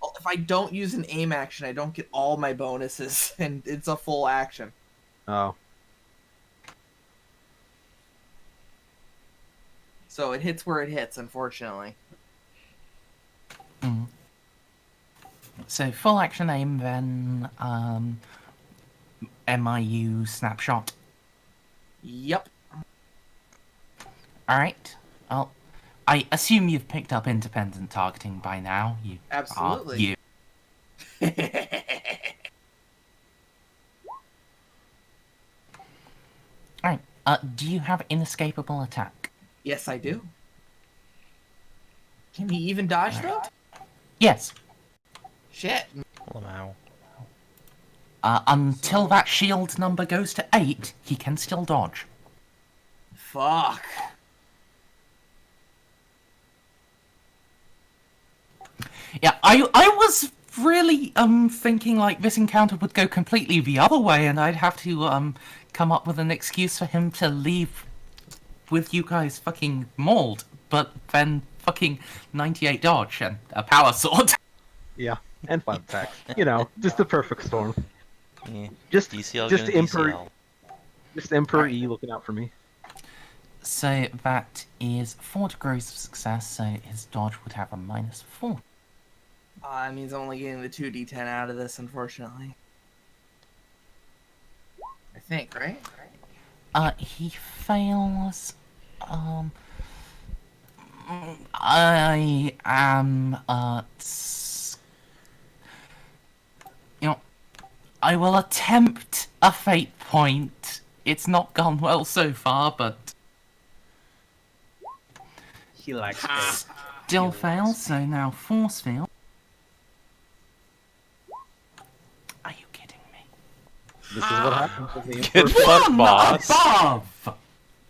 Well, if I don't use an aim action, I don't get all my bonuses, and it's a full action. Oh. So it hits where it hits, unfortunately. Mm. So full action aim, then MIU snapshot. Yep. Alright. Well, I assume you've picked up independent targeting by now. You Absolutely. Are you. Alright. Do you have inescapable attack? Yes, I do. Can he even dodge, though? Yes. Shit. Wow. Until that shield number goes to 8, he can still dodge. Fuck. Yeah, I was really thinking like this encounter would go completely the other way, and I'd have to come up with an excuse for him to leave with you guys fucking mauled, but then fucking 98 dodge and a power sword. Yeah, and 5 attacks. You know, just the perfect storm. Yeah. Just DCL just gonna Emperor, DCL. just Emperor E looking out for me. So that is 4 degrees of success, so his dodge would have a -4. That means I'm only getting the 2d10 out of this, unfortunately. I think, right? He fails. I am, you know, I will attempt a fate point. It's not gone well so far, but He likes fate. still fails, so now force field. Are you kidding me? This is what happens with the Get Emperor. fucked, boss. Above!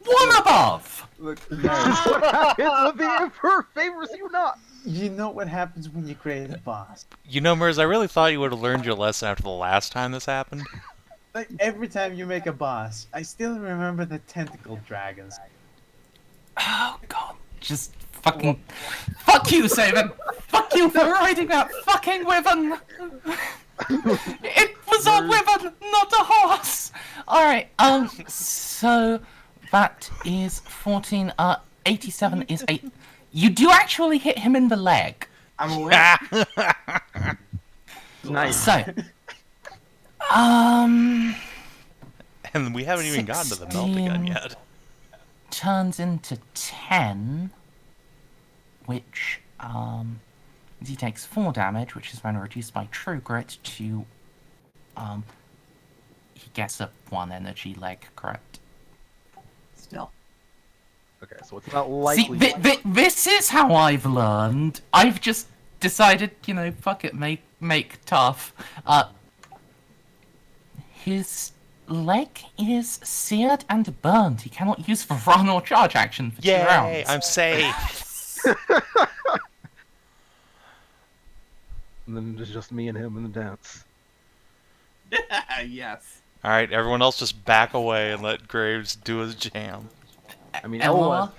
One above! Look, This is what happens with the Emperor favors you not. you know what happens when you create a boss. You know, Merz, I really thought you would have learned your lesson after the last time this happened. Like, every time you make a boss, I still remember the tentacle dragons. Oh god, just fucking... Fuck you, Savin! Fuck you for riding that fucking wyvern! It was a wyvern, not a horse! Alright, so... That is 14, 87 is 8... You do actually hit him in the leg. I'm aware. Nice. So... And we haven't even gotten to the melt-a-gun 16. yet. Turns into 10, which, he takes 4 damage, which is then reduced by True Grit to, he gets a 1 energy leg, correct? Still. Okay, so it's not See, likely. this is how I've learned. I've just decided, you know, fuck it, make tough. His leg is seared and burned. He cannot use the run or charge action for 2 rounds. Yay, I'm safe. And then there's just me and him in the dance. Yes. Alright, everyone else just back away and let Graves do his jam. I mean, Eloa?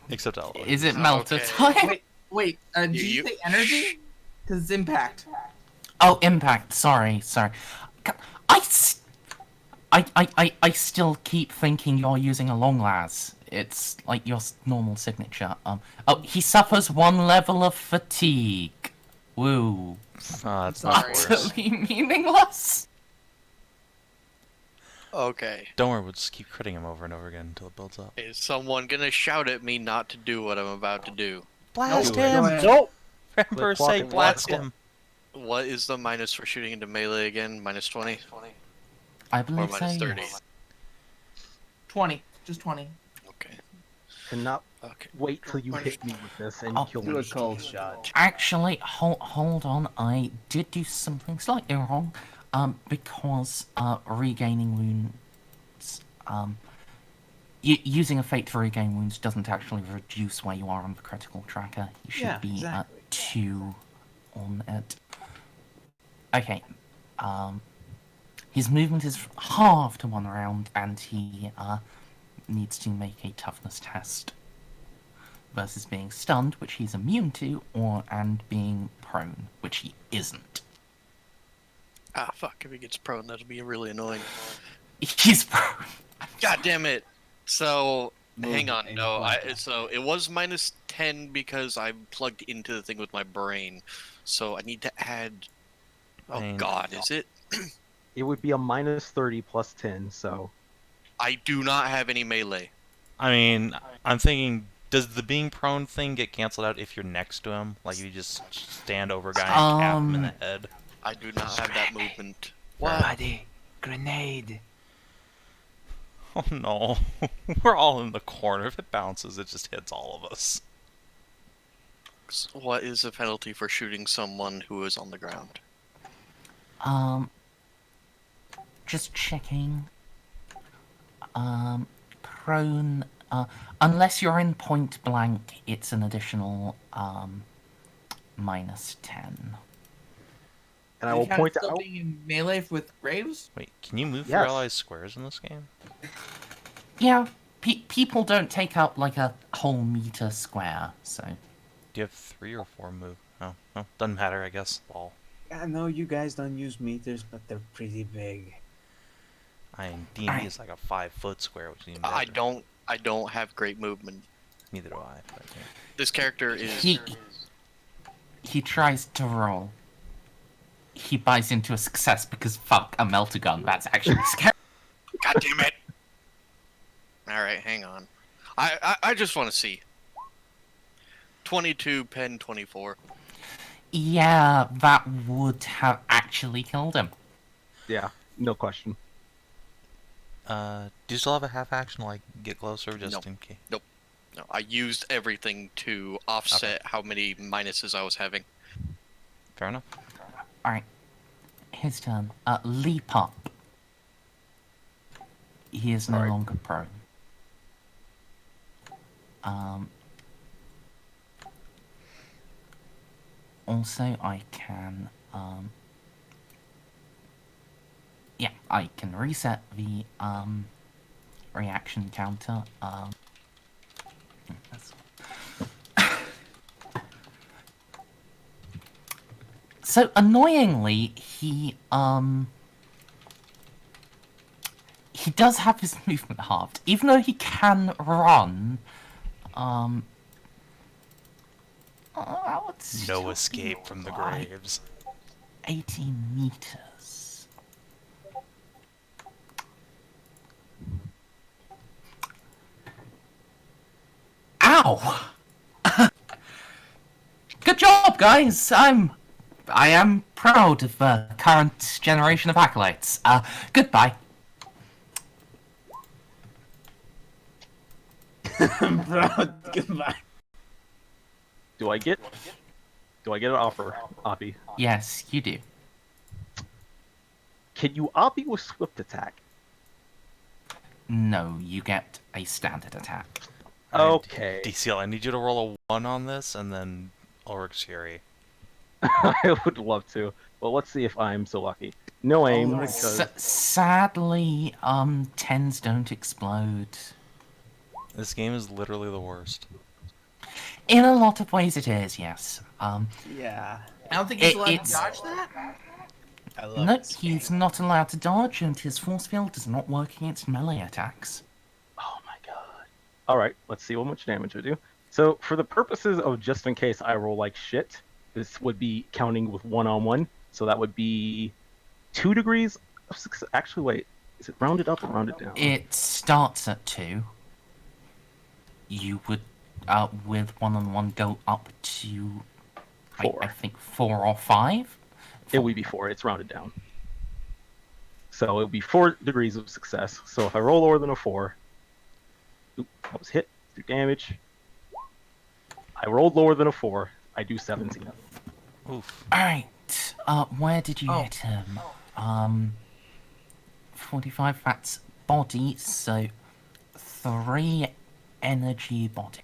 Except Eloa. Is it melted? Okay. Wait, did you You- say energy? Because it's impact. Oh, impact. Sorry. I still keep thinking you're using a long las. It's like your normal signature. Oh, he suffers 1 level of fatigue. Woo. Oh, that's not worse. Utterly meaningless. Okay. Don't worry, we'll just keep critting him over and over again until it builds up. Is someone gonna shout at me not to do what I'm about to do? Blast Nope. him! Nope. For Emperor's Click, sake, walk, blast walk. him! What is the minus for shooting into melee again? Minus 20? I Or believe so. minus 30? Yes. 20. Just 20. Okay. cannot Okay. wait till you hit me with this and Oh. kill Do me. a cold shot. Actually, hold on. I did do something slightly wrong. Because regaining wounds, using a fate to regain wounds doesn't actually reduce where you are on the critical tracker. You should Yeah, be exactly. at 2 on it. Okay. His movement is halved to 1 round, and he needs to make a toughness test versus being stunned, which he's immune to, and being prone, which he isn't. Ah, fuck. If he gets prone, that'll be really annoying. He's prone. God damn it. So, Hang move on, in no. quantum. So it was minus 10 because I plugged into the thing with my brain. So I need to add. Oh Pain. God, is it? It would be a minus 30 plus 10, so I do not have any melee. I mean, I'm thinking, does the being prone thing get canceled out if you're next to him? Like, you just stand over a guy and cap him in the head? I do not have that movement. Buddy, grenade. Oh no. We're all in the corner. If it bounces, it just hits all of us. What is the penalty for shooting someone who is on the ground? Just checking. Prone. Unless you're in point blank, it's an additional minus 10. and I will point out. Being in melee with Graves. Wait, can you move your Yes. allies' squares in this game? Yeah, people don't take up like a whole meter square, so. Do you have 3 or 4 move? Oh, well, doesn't matter, I guess. Lol. I know you guys don't use meters, but they're pretty big. I mean, D&D is like a 5-foot square, which is even better. I don't have great movement. Neither do I. But, yeah. This character is. He tries to roll. He buys into a success because fuck a melter gun. That's actually scary. God damn it! Alright, hang on. I just want to see. 22, pen 24. Yeah, that would have actually killed him. Yeah, no question. Do you still have a half action to, like, get closer just Nope. in case? No, I used everything to offset how many minuses I was having. Fair enough. Alright. His turn. Leap up. He is no Alright. longer prone. Also, I can, yeah, I can reset the, reaction counter, So, annoyingly, he does have his movement halved. Even though he can run, that would No still escape be from the like graves. 80 meters. Ow! Good job, guys! I am proud of the current generation of acolytes. Goodbye. I'm proud. Goodbye. Do I get an offer, Oppie? Yes, you do. Can you Oppie with swift attack? No, you get a standard attack. Okay. DCL, I need you to roll a 1 on this, and then Ulrich's Fury. I would love to. Well, let's see if I'm so lucky. No aim, because... Sadly, 10s don't explode. This game is literally the worst. In a lot of ways it is, yes. Yeah. I don't think he's It- allowed to it's- dodge that. I love No, this he's game. not allowed to dodge, and his force field does not work against melee attacks. Oh my god. Alright, let's see how much damage I do. So, for the purposes of just in case I roll like shit, this would be counting with 1-on-1, so that would be 2 degrees of success. Actually, wait, is it rounded up or rounded down? It starts at 2. You would, with 1-on-1, go up to, 4. I think, 4 or 5? It would be 4, it's rounded down. So it would be 4 degrees of success. So if I roll lower than a 4, oop, I was hit, do damage. I rolled lower than a 4, I do 17. Oof. Alright, where did you Oh. hit him? 45, that's body, so 3 energy body.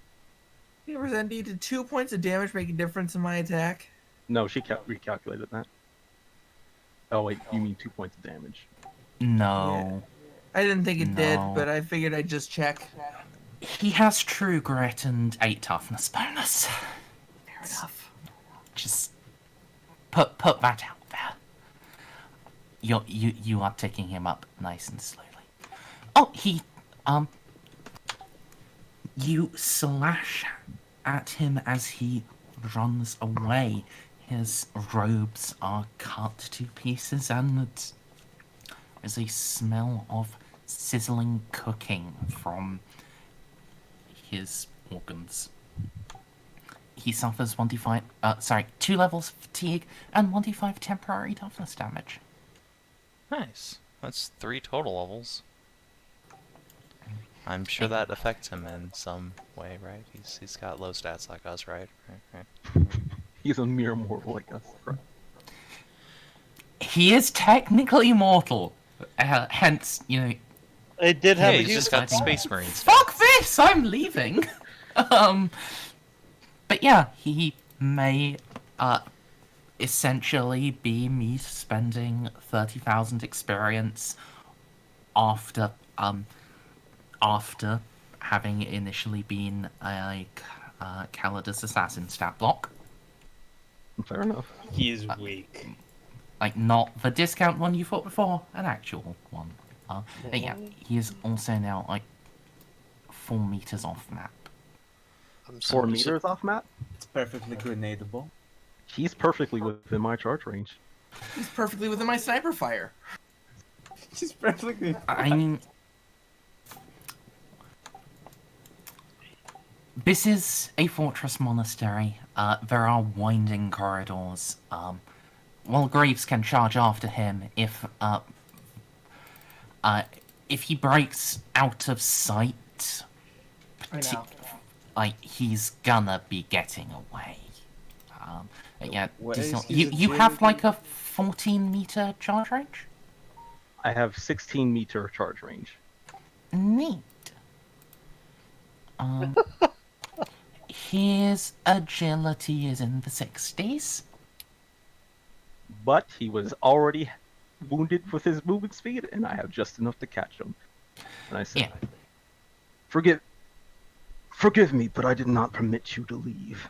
Merzendi, did 2 points of damage make a difference in my attack? No, she recalculated that. Oh wait, you mean 2 points of damage. No. I didn't think it did, No. but I figured I'd just check. He has true grit and 8 toughness bonus. Fair enough. Just put that out there. You are taking him up nice and slowly. Oh, he You slash at him as he runs away. His robes are cut to pieces, and there's a smell of sizzling cooking from his organs. He suffers 2 levels of fatigue and 1d5 temporary toughness damage. Nice. That's 3 total levels. I'm sure that affects him in some way, right? He's got low stats like us, right? Right. He's a mere mortal like us. Right? He is technically mortal. Hence, you know... It did have Yeah, a he's huge just got Space Marines. Fuck this! I'm leaving! But yeah, he may essentially be me spending 30,000 experience after having initially been a Calidus assassin stat block. Fair enough. He is weak. Like, not the discount one you fought before, an actual one. But yeah, he is also now, like, 4 meters off map. 4 meters off map? It's perfectly grenadable. He's perfectly within my charge range. He's perfectly within my sniper fire. He's perfectly. I mean, this is a fortress monastery. There are winding corridors. While Graves can charge after him if he breaks out of sight. I know. Like, he's gonna be getting away. Yeah, What is his you have like agility? a 14-meter charge range? I have 16-meter charge range. Neat. His agility is in the 60s. But he was already wounded with his movement speed, and I have just enough to catch him. And I said, Yeah. Forgive me, but I did not permit you to leave.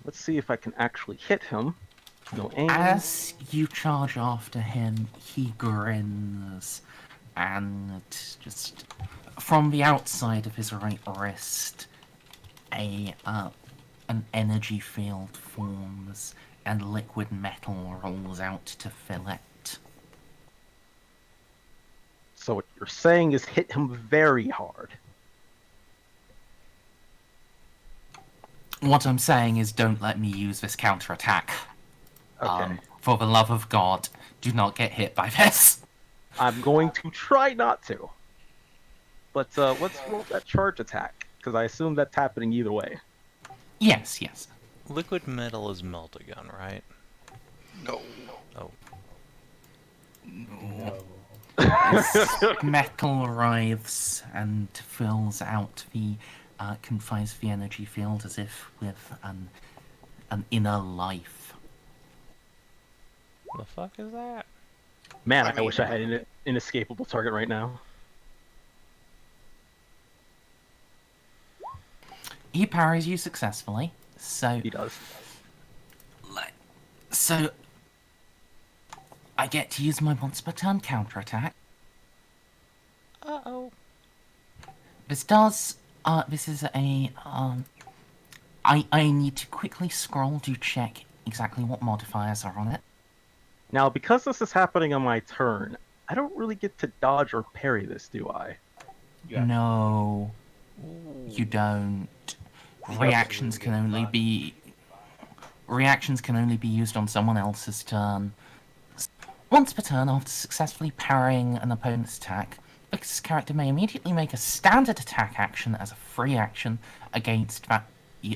Let's see if I can actually hit him. No aim. As you charge after him, he grins, and just from the outside of his right wrist, an energy field forms, and liquid metal rolls out to fill it. So what you're saying is hit him very hard. What I'm saying is, don't let me use this counterattack. Okay. For the love of God, do not get hit by this. I'm going to try not to. But let's roll that charge attack, because I assume that's happening either way. Yes, yes. Liquid metal is melt-a-gun, right? No. Oh. Metal writhes and fills out the confines the energy field as if with an inner life. The fuck is that? Man, I I mean- wish I had an inescapable target right now. He parries you successfully, so He does. so I get to use my once per turn counterattack. Uh-oh. This does this is a I need to quickly scroll to check exactly what modifiers are on it. Now, because this is happening on my turn, I don't really get to dodge or parry this, do I? Yeah. No, you don't. Reactions can only be used on someone else's turn. Once per turn, after successfully parrying an opponent's attack, this character may immediately make a standard attack action as a free action against that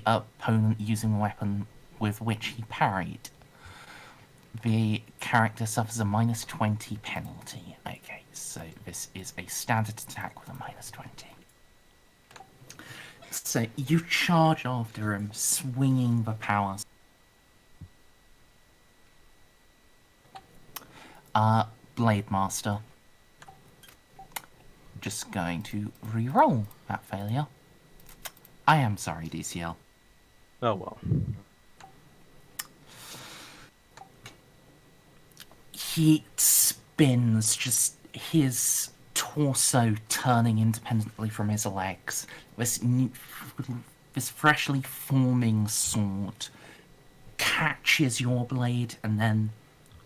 opponent using the weapon with which he parried. The character suffers a -20 penalty. Okay, so this is a standard attack with a -20. So you charge after him, swinging the powers. Blade Master. Just going to re-roll that failure. I am sorry, DCL. Oh well. He spins, just his torso turning independently from his legs. This freshly forming sword catches your blade, and then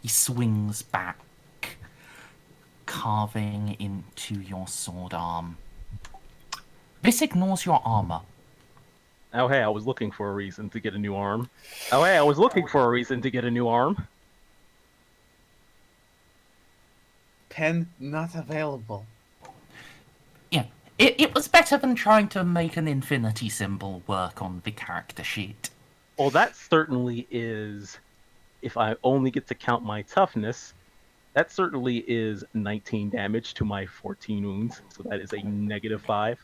he swings back, carving into your sword arm. This ignores your armor. Oh, hey, I was looking for a reason to get a new arm. Oh, hey, I was looking for a reason to get a new arm. Pen not available. Yeah, it was better than trying to make an infinity symbol work on the character sheet. Well, that certainly is, if I only get to count my toughness, that certainly is 19 damage to my 14 wounds, so that is a -5.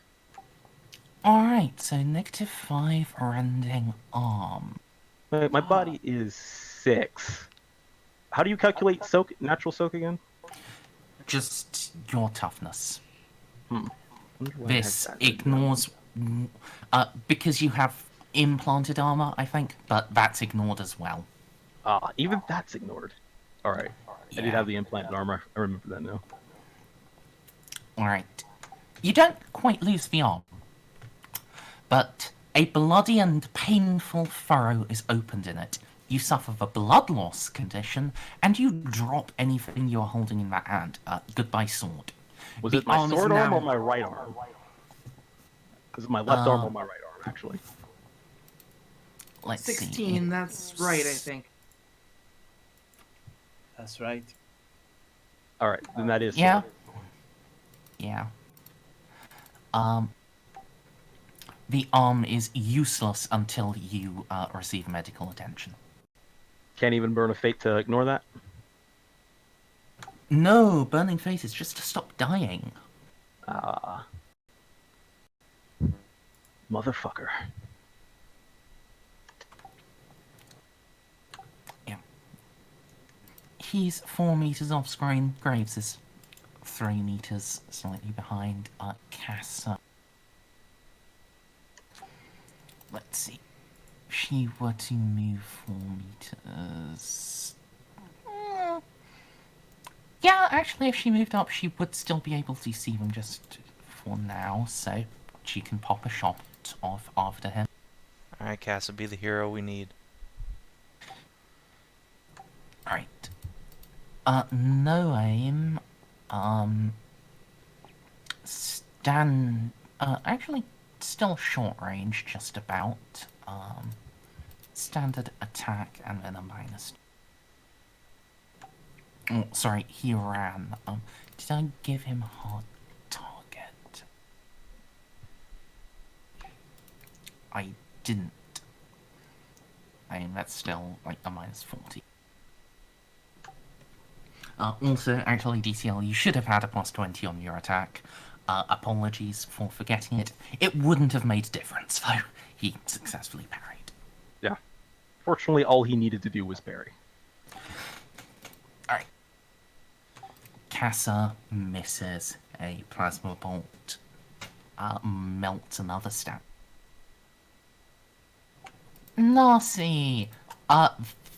Alright, so -5 rending arm. My body is 6. How do you calculate natural soak again? Just your toughness. Wonder why I This have that ignores... because you have implanted armor, I think, but that's ignored as well. Even that's ignored. Alright. I did have the implanted armor. I remember that now. Alright. You don't quite lose the arm, but a bloody and painful furrow is opened in it. You suffer the blood loss condition, and you drop anything you're holding in that hand. Goodbye, sword. Was The it my arm is sword arm now- or my right arm? Was it my left arm or my right arm, actually? Let's 16, see. that's right, I think. That's right. Alright, then that is Yeah. sword. Yeah. The arm is useless until you receive medical attention. Can't even burn a fate to ignore that? No, burning face is just to stop dying. Motherfucker. Yeah. He's 4 meters off screen. Graves is 3 meters slightly behind Casa. Let's see. If she were to move 4 meters... Yeah, actually, if she moved up, she would still be able to see them just for now, so she can pop a shot off after him. Alright, Casa, be the hero we need. Right. No aim. Actually, still short range, just about. Standard attack, and then a minus. Oh, sorry, he ran. Did I give him a hard target? I didn't. I mean, that's still, like, a minus 40. Also, actually, DCL, you should have had a plus 20 on your attack. Apologies for forgetting it. It wouldn't have made a difference, though. He successfully parried. Yeah. Fortunately, all he needed to do was parry. Alright. Casa misses a plasma bolt. Melts another stab. Narcy!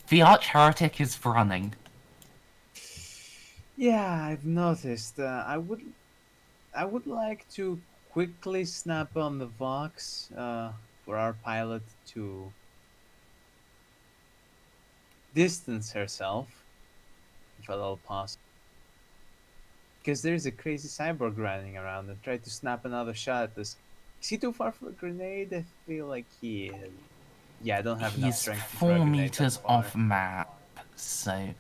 The Arch-Heretic is running. Yeah, I've noticed. I would like to quickly snap on the Vox for our pilot to distance herself, if at all possible. Because there's a crazy cyborg running around and try to snap another shot at us. Is he too far for a grenade? I feel like he is. Yeah, I don't have enough He's strength to throw a 4 grenade meters that far. off map, so,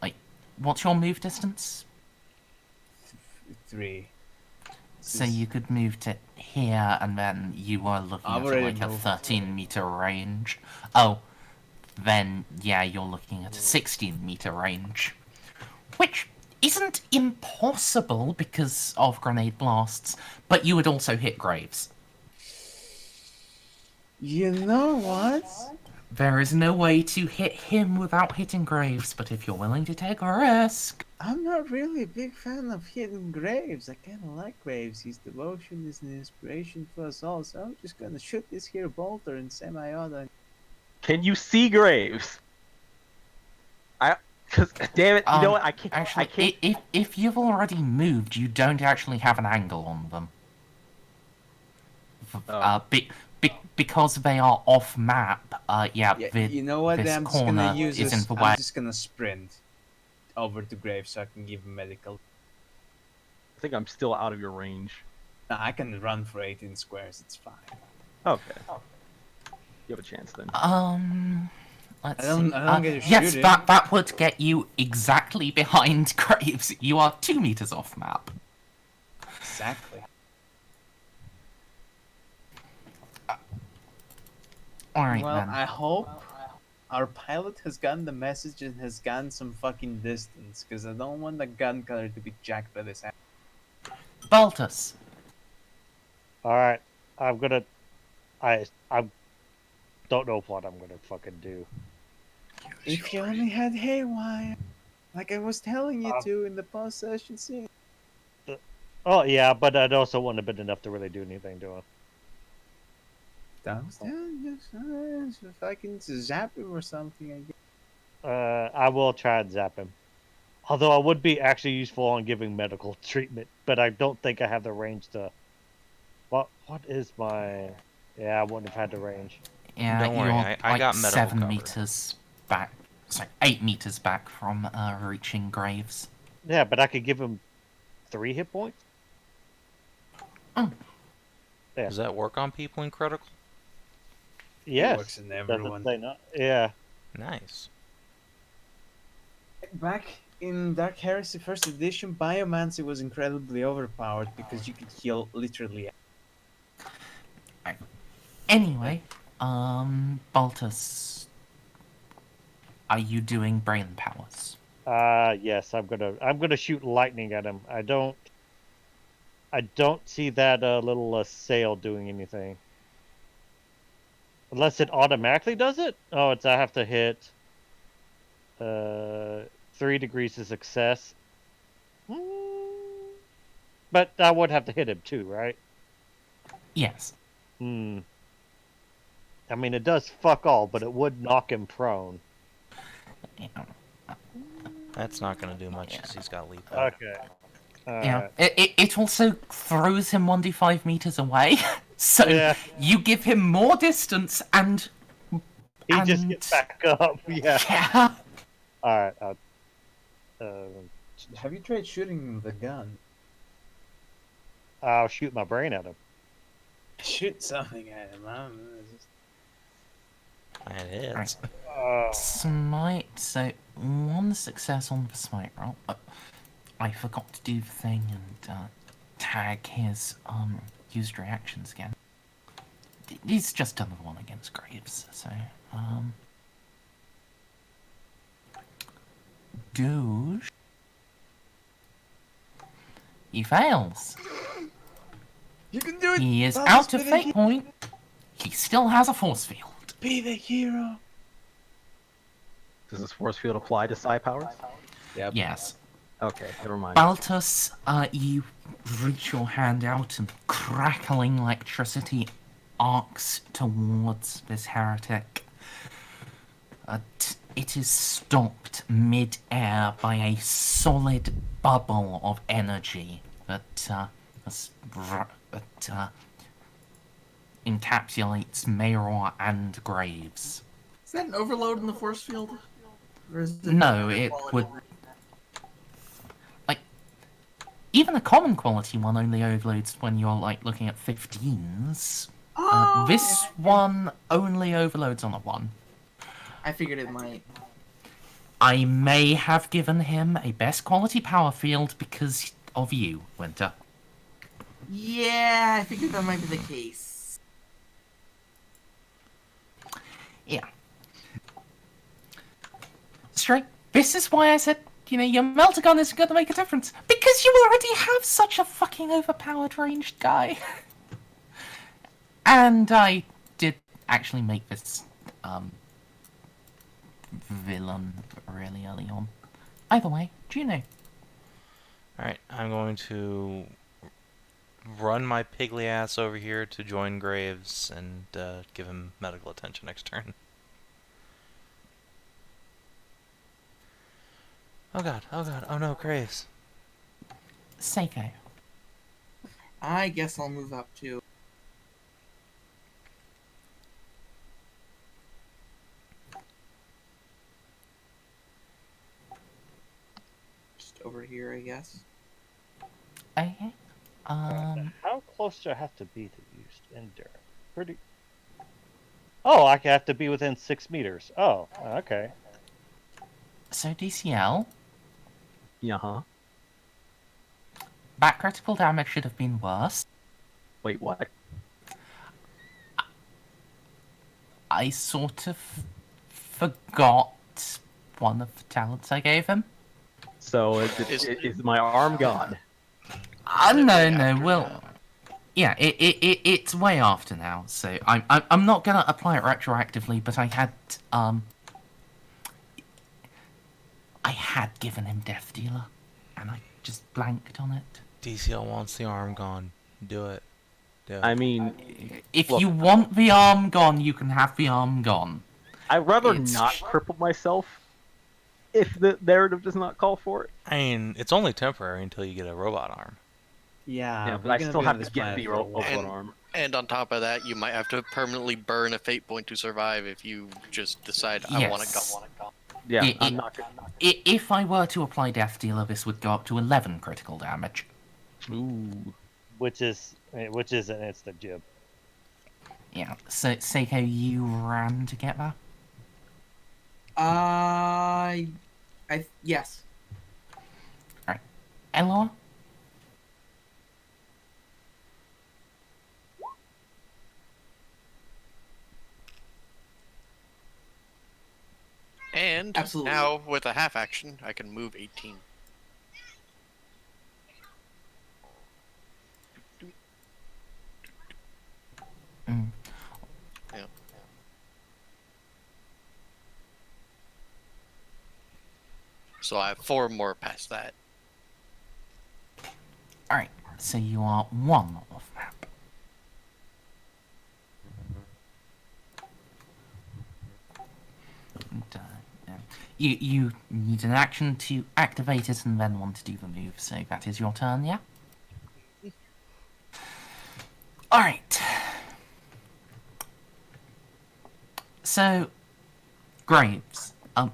like, what's your move distance? 3. So you could move to here, and then you are looking I've at already like a moved. 13-meter range. Oh, then yeah, you're looking at a 16-meter range, which isn't impossible because of grenade blasts, but you would also hit Graves. You know what? There is no way to hit him without hitting Graves, but if you're willing to take a risk... I'm not really a big fan of hitting Graves. I kind of like Graves. His devotion is an inspiration to us all, so I'm just gonna shoot this here bolter and semi-auto. Can you see Graves? Because, damn it, you know what? I can't. Actually, I can't. if you've already moved, you don't actually have an angle on them. Oh. Because they are off map. Yeah, you know what? this I'm just gonna corner use is this. in the way. I'm just gonna sprint over to Grave so I can give him medical. I think I'm still out of your range. Nah, I can run for 18 squares. It's fine. Okay. You have a chance then. Let's I don't see. get your Yes, shooting. that would get you exactly behind Graves. You are 2 meters off map. Exactly. Alright Well, then. I hope our pilot has gotten the message and has gotten some fucking distance, because I don't want the gun cutter to be jacked by this. Baltus. All right, I'm gonna. I don't know what I'm gonna fucking do. If you only had haywire, like I was telling you to in the post-session scene. Oh yeah, but it also wouldn't have been enough to really do anything to him. I was telling you, if I can zap him or something, I guess. I will try and zap him. Although I would be actually useful on giving medical treatment, but I don't think I have the range to. What is my? Yeah, I wouldn't have had the range. Yeah, Don't worry, you're I got medical 7 cover. meters back. Sorry, 8 meters back from reaching Graves. Yeah, but I could give him 3 hit points. Oh. Yeah. Does that work on people in critical? Yes. It works in Doesn't everyone. say not. Yeah. Nice. Back in Dark Heresy First Edition, Biomancy was incredibly overpowered because you could heal literally. Anyway, Baltus, are you doing brain powers? Yes, I'm gonna shoot lightning at him. I don't see that little sail doing anything. Unless it automatically does it? Oh, I have to hit 3 degrees of success. But I would have to hit him too, right? Yes. I mean, it does fuck all, but it would knock him prone. Yeah. That's not going to do much because he's got leap. Okay. Yeah. It also throws him 1d5 meters away, so Yeah. you give him more distance and... He just gets back up, yeah. Yeah. Alright, Have you tried shooting the gun? I'll shoot my brain at him. Shoot something at him. And it is. Smite, so 1 success on the smite roll. I forgot to do the thing and tag his used reactions again. He's just done the one against Graves, so Douche. He fails. You can do it! He is Baltus, out of be the fate point. He still has a force field. Be the hero! Does this force field apply to psi powers? Yep. Yes. Okay, never mind. Baltus, you reach your hand out and crackling electricity arcs towards this heretic. It is stopped mid-air by a solid bubble of energy that encapsulates Mayor and Graves. Is that an overload in the force field? Or is it No, it would... Even a common quality one only overloads when you're, looking at 15s. Oh! This one only overloads on a 1. I figured it might. I may have given him a best quality power field because of you, Winter. Yeah, I figured that might be the case. Yeah. Straight. This is why I said, your melter gun isn't going to make a difference. Because you already have such a fucking overpowered ranged guy. And I did actually make this, villain really early on. Either way, Juno. Alright, I'm going to run my pigly ass over here to join Graves and give him medical attention next turn. Oh god, oh no, Graves. Ceiko. I guess I'll move up too. Just over here, I guess. Okay. How close do I have to be to use endurance? Pretty. Oh, I have to be within 6 meters. Oh, okay. So DCL, Yeah, huh? that critical damage should have been worse. Wait, what? I sort of forgot one of the talents I gave him. So is my arm gone? No, well, yeah, it's way after now, so I'm not gonna apply it retroactively, but I had given him Death Dealer, and I just blanked on it. DCL wants the arm gone. Do it. Do it. I mean, If look, you want the arm gone, you can have the arm gone. I'd rather it's- not cripple myself if the narrative does not call for it. I mean, it's only temporary until you get a robot arm. Yeah, Yeah, but we're I gonna still be on have this to get planet the for a while. robot arm. And on top of that, you might have to permanently burn a fate point to survive if you just decide I want to Yes. go. Yeah, It- I'm it- not gonna. If I were to apply Death Dealer, this would go up to 11 critical damage. Ooh. Which is an instant jib. Yeah, so Ceiko, you ran to get that? Yes. Eloa? And Absolutely. now with a half action, I can move 18. Mm. Yeah. So I have 4 more past that. Alright, so you are 1 off map. And, yeah. You need an action to activate it and then one to do the move, so that is your turn, yeah? Alright. So, Graves, I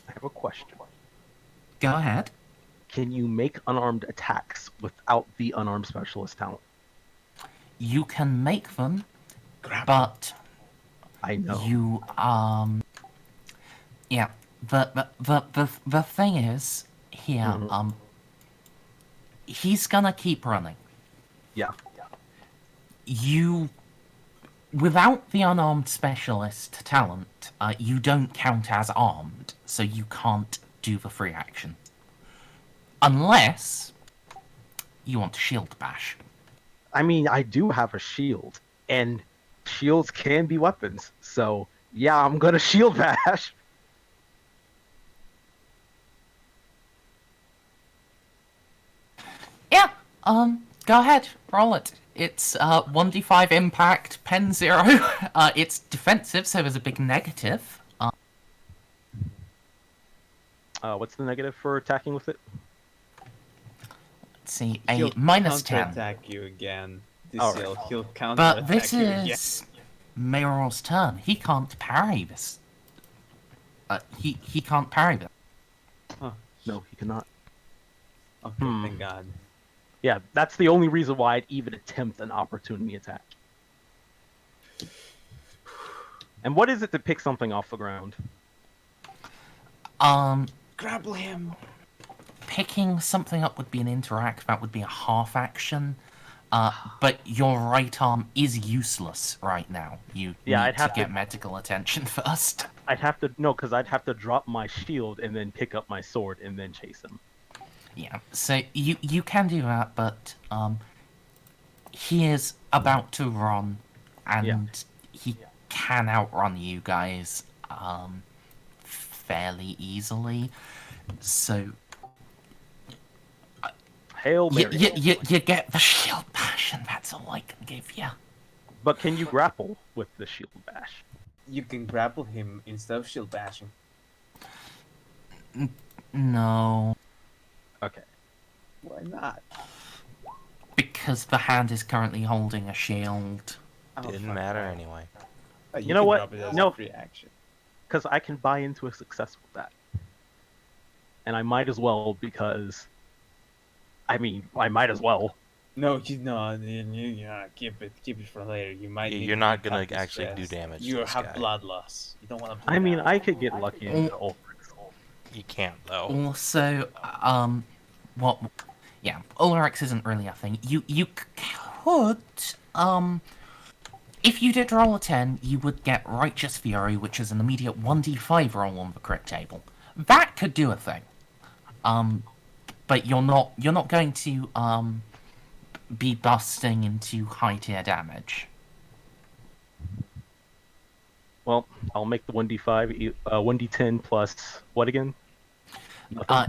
have a question. go ahead. Can you make unarmed attacks without the unarmed specialist talent? You can make them, but I know. you yeah. The thing is here, Mhm. He's gonna keep running. Yeah. You, without the unarmed specialist talent, you don't count as armed, so you can't do the free action. Unless you want to shield bash. I mean, I do have a shield, and shields can be weapons. So, yeah, I'm gonna shield bash. Yeah, go ahead, roll it. It's 1d5 impact, pen 0. It's defensive, so there's a big negative. What's the negative for attacking with it? Let's see, a He'll minus 10. counterattack you again. Alright. He'll counterattack But this you again. is Mayoral's turn. He can't parry this. He can't parry this. No, he cannot. Okay, Hmm. thank God. Yeah, that's the only reason why I'd even attempt an opportunity attack. And what is it to pick something off the ground? Grapple him. Picking something up would be an interact. That would be a half action. But your right arm is useless right now. You Yeah, need I'd have to get to- medical attention first. I'd have to because I'd have to drop my shield and then pick up my sword and then chase him. Yeah, so you can do that, but he is about to run, and he can outrun you guys fairly easily. So Hail Mary. you get the shield bash, and that's all I can give you. But can you grapple with the shield bash? You can grapple him instead of shield bashing. No, Okay. Why not? because the hand is currently holding a shield. Oh, Didn't fuck matter off. anyway. You know can what? drop it as No. a free action. Because I can buy into a success with that. And I might as well because... I mean, I might as well. No, keep it for later. You might. Yeah, need you're to not pick gonna up the actually do stress. damage to You this have guy. blood loss. You don't want to. I mean, I could get lucky and Oh. You can't though. Also, what? Yeah, Ulrix isn't really a thing. You could, if you did roll a 10, you would get Righteous Fury, which is an immediate 1d5 roll on the crit table. That could do a thing. But you're not going to be busting into high tier damage. Well, I'll make the 1d5, 1d10 plus what again? Uh,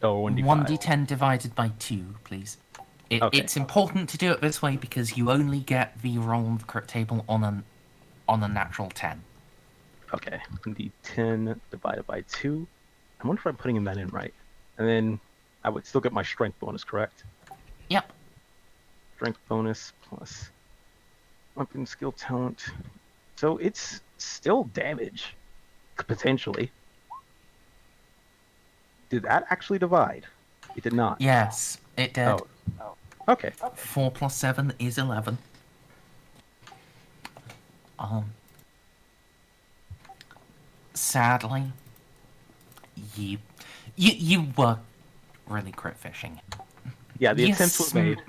Oh, 1d5. 1d10 divided by 2, please. Okay. It's important to do it this way because you only get the roll on the crit table on a natural 10. Okay, 1d10 divided by 2. I wonder if I'm putting that in right. And then I would still get my strength bonus, correct? Yep. Strength bonus plus weapon skill talent. So it's still damage, potentially. Did that actually divide? It did not. Yes, it did. Oh. Okay. 4 plus 7 is 11. Sadly, you were really crit fishing. Yeah, the You attempt was made.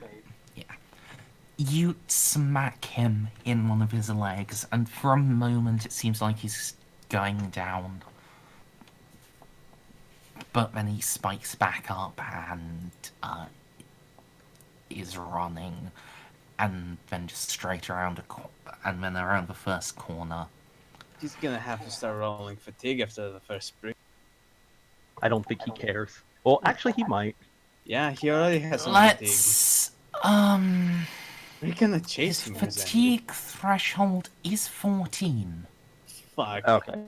You smack him in one of his legs, and for a moment it seems like he's going down. But then he spikes back up and is running, and then just straight around and then around the first corner. He's gonna have to start rolling fatigue after the first sprint. I don't think he cares. Well, actually, he might. Yeah, he already has some Let's We're gonna chase his him. Merzendi. fatigue threshold is 14. Fuck. Okay.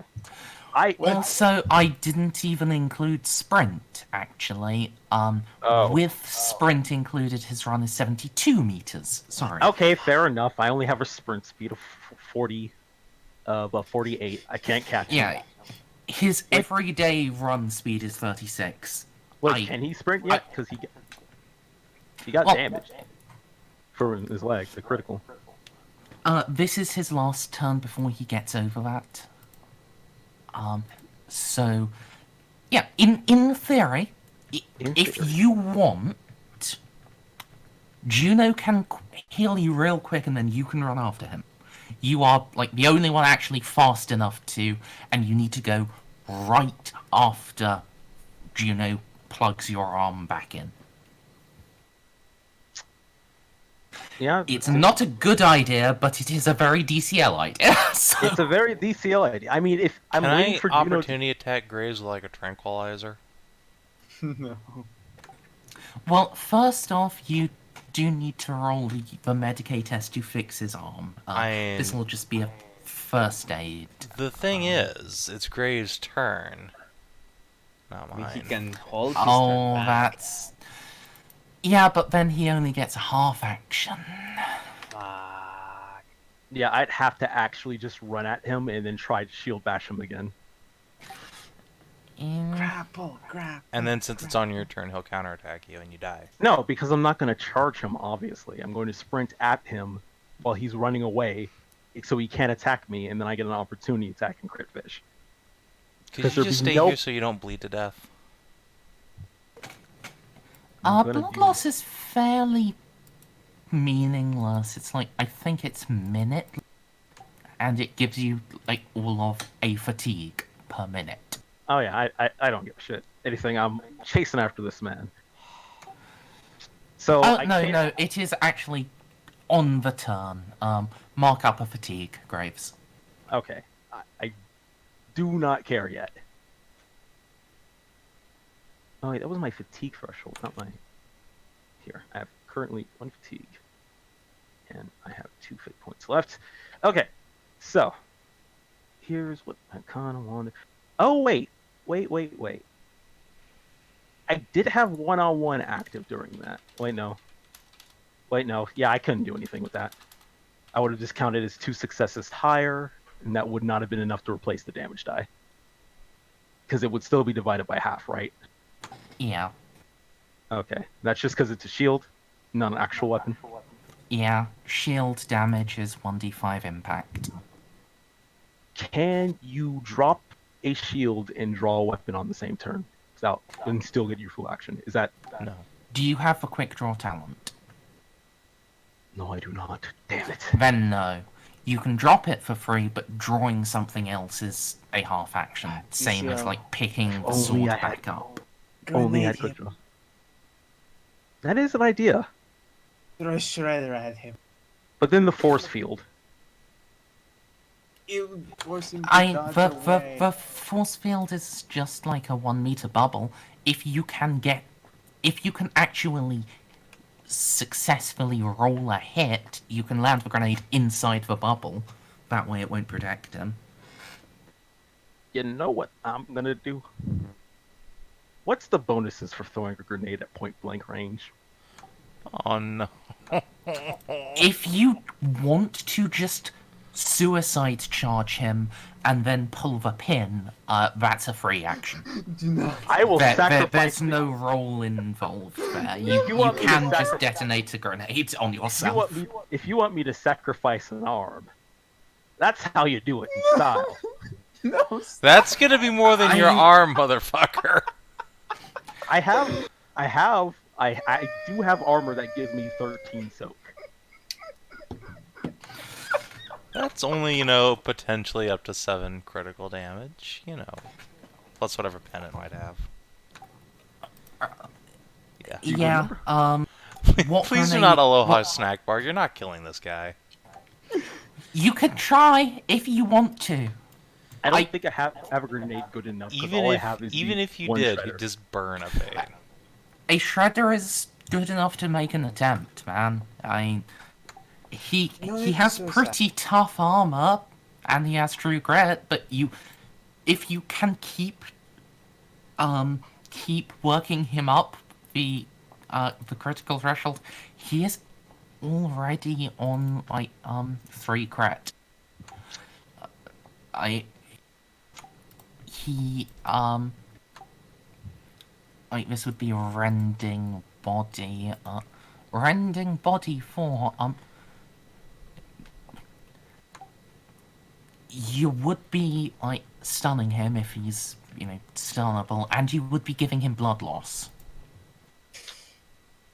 Also, I didn't even include sprint, actually. Oh. With sprint included, his run is 72 meters. Sorry. Okay, fair enough. I only have a sprint speed of 40, but 48. I can't catch him. Yeah, his everyday run speed is 36. Wait, can he sprint yet? Because he got damaged for his leg, the critical. This is his last turn before he gets over that. So, yeah, in theory, if you want, Juno can heal you real quick and then you can run after him. You are, like, the only one actually fast enough to, and you need to go right after Juno plugs your arm back in. Yeah, It's not a good idea, but it is a very DCL idea. So... It's a very DCL idea. I mean, if I'm Can waiting I for Juno opportunity attack Graves with like a tranquilizer? No. Well, first off, you do need to roll the Medicaid test to fix his arm. This will just be a first aid. The thing is, it's Graves' turn. Not mine. He can hold his Oh, turn back. that's... Yeah, but then he only gets a half action. Fuck. Yeah, I'd have to actually just run at him and then try to shield bash him again. Grapple. And then since it's on your turn, he'll counterattack you and you die. No, because I'm not going to charge him, obviously. I'm going to sprint at him while he's running away so he can't attack me, and then I get an opportunity attack and crit fish. Could you just stay here so you don't bleed to death? Blood loss is fairly meaningless. It's like, I think it's minute, and it gives you, like, all of a fatigue per minute. Oh yeah, I don't give a shit. Anything, I'm chasing after this man. So No, it is actually on the turn. Mark up a fatigue, Graves. Okay, I do not care yet. Oh wait, that was my fatigue threshold, not my... Here, I have currently 1 fatigue. And I have 2 fate points left. Okay, so... Here's what I kind of wanted... Oh, wait! I did have one-on-one active during that. Wait, no. Yeah, I couldn't do anything with that. I would have just counted as 2 successes higher, and that would not have been enough to replace the damage die. Because it would still be divided by half, right? Yeah. Okay. That's just because it's a shield, not an actual weapon. Yeah, shield damage is 1d5 impact. Can you drop a shield and draw a weapon on the same turn without and still get your full action? Is that... No. Do you have a quick draw talent? No, I do not. Damn it. Then no. You can drop it for free, but drawing something else is a half action. Same as like picking the sword back up. Only I could draw. That is an idea. Throw a shredder at him. But then the force field. It would force him to dodge away. The force field is just like a 1 meter bubble. If you can actually successfully roll a hit, you can land the grenade inside the bubble. That way it won't protect him. You know what I'm gonna do? What's the bonuses for throwing a grenade at point blank range? Oh no. If you want to just suicide charge him and then pull the pin, that's a free action. I will sacrifice... There's no roll involved there. You can just detonate a grenade on yourself. If you want me to sacrifice an arm, that's how you do it in style. No, That's gonna be more than your arm, motherfucker. I do have armor that gives me 13 soak. That's only, potentially up to 7 critical damage, plus whatever pen it might have. Yeah. Yeah, Please do not Aloha snack bar. You're not killing this guy. You can try if you want to. I don't think I have a grenade good enough. Even if you did, he'd just burn a pain. A shredder is good enough to make an attempt, man. He has pretty tough armor, and he has true grit. But if you can keep working him up the critical threshold, he is already on 3 crit. This would be rending body. Rending body 4. You would be stunning him if he's stunnable, and you would be giving him blood loss.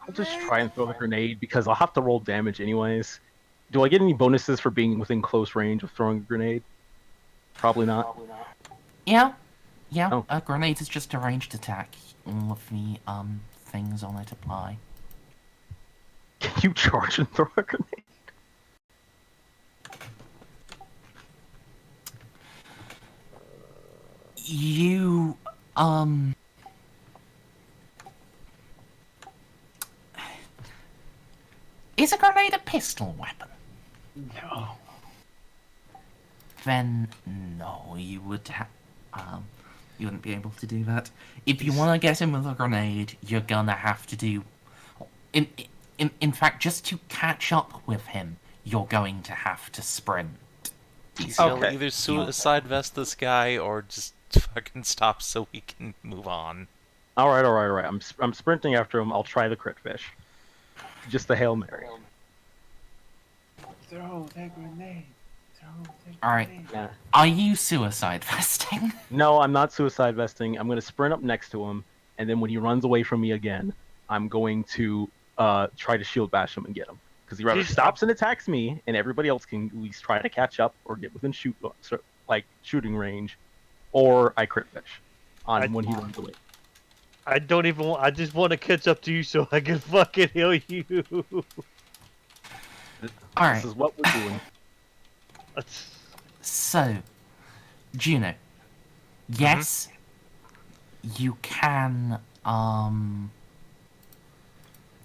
I'll just try and throw the grenade because I'll have to roll damage anyways. Do I get any bonuses for being within close range of throwing a grenade? Probably not. Yeah. Oh. A grenade is just a ranged attack. All of the things on it apply. Can you charge and throw a grenade? You Is a grenade a pistol weapon? No. Then no, you would you wouldn't be able to do that. If you want to get him with a grenade, you're gonna have to do. In fact, just to catch up with him, you're going to have to sprint. So either suicide vest this guy or just fucking stop so we can move on. All right. I'm sprinting after him. I'll try the crit fish. Just the Hail Mary. Throw that grenade. Alright. Yeah. Are you suicide vesting? No, I'm not suicide vesting. I'm going to sprint up next to him, and then when he runs away from me again, I'm going to try to shield bash him and get him. Because he rather stops and attacks me, and everybody else can at least try to catch up or get within shooting range, or I crit fish on him when he runs away. I don't even want, I just want to catch up to you so I can fucking heal you. Alright. This is what we're doing. So, Juno. Yes, you can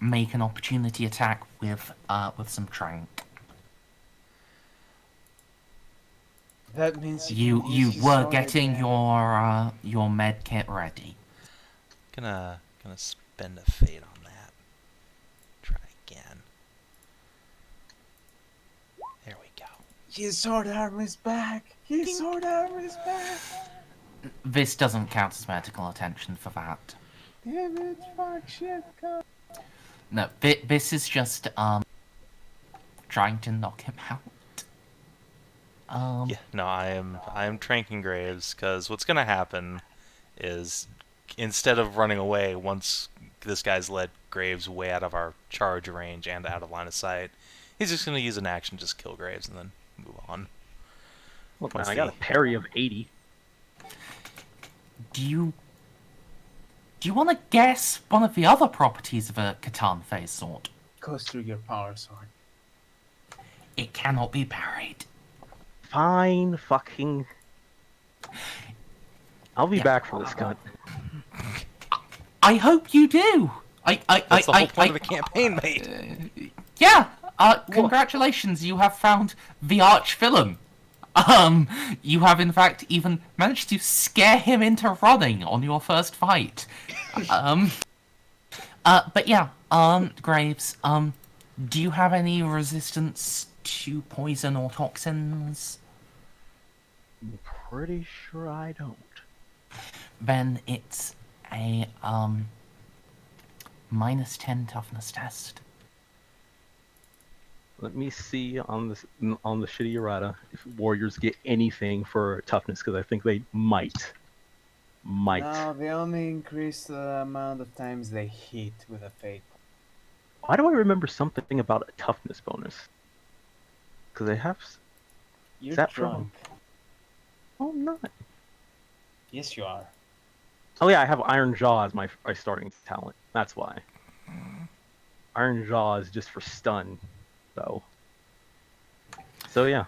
make an opportunity attack with some trank. That means you were getting your med kit ready. Gonna Gonna spend a fate on that. Try again. There we go. His sword arm is back! His sword arm is back! This doesn't count as medical attention for that. Damn it, fuck, shit, God. No, this is just, trying to knock him out. Yeah, no, I am tranking Graves, because what's gonna happen is, instead of running away once this guy's led Graves way out of our charge range and out of line of sight, he's just gonna use an action to just kill Graves and then move on. Look, man, I got a parry of 80. Do you want to guess one of the other properties of a Catan phase sword? Goes through your power sword. It cannot be parried. Fine, fucking. I'll be back for this cunt. I hope you do. That's the whole point of the campaign, mate. Yeah. Congratulations, you have found the arch villain. You have in fact even managed to scare him into running on your first fight. But yeah, Graves, do you have any resistance to poison or toxins? I'm pretty sure I don't. Then it's a, -10 toughness test. Let me see on the shitty errata if warriors get anything for toughness, because I think they might. No, they only increase the amount of times they hit with a fate. Why do I remember something about a toughness bonus? Because they have. You're Is that drunk. Oh, I'm not. Yes, you are. Oh yeah, I have Iron Jaw as my starting talent. That's why. Iron Jaw is just for stun, though. So yeah.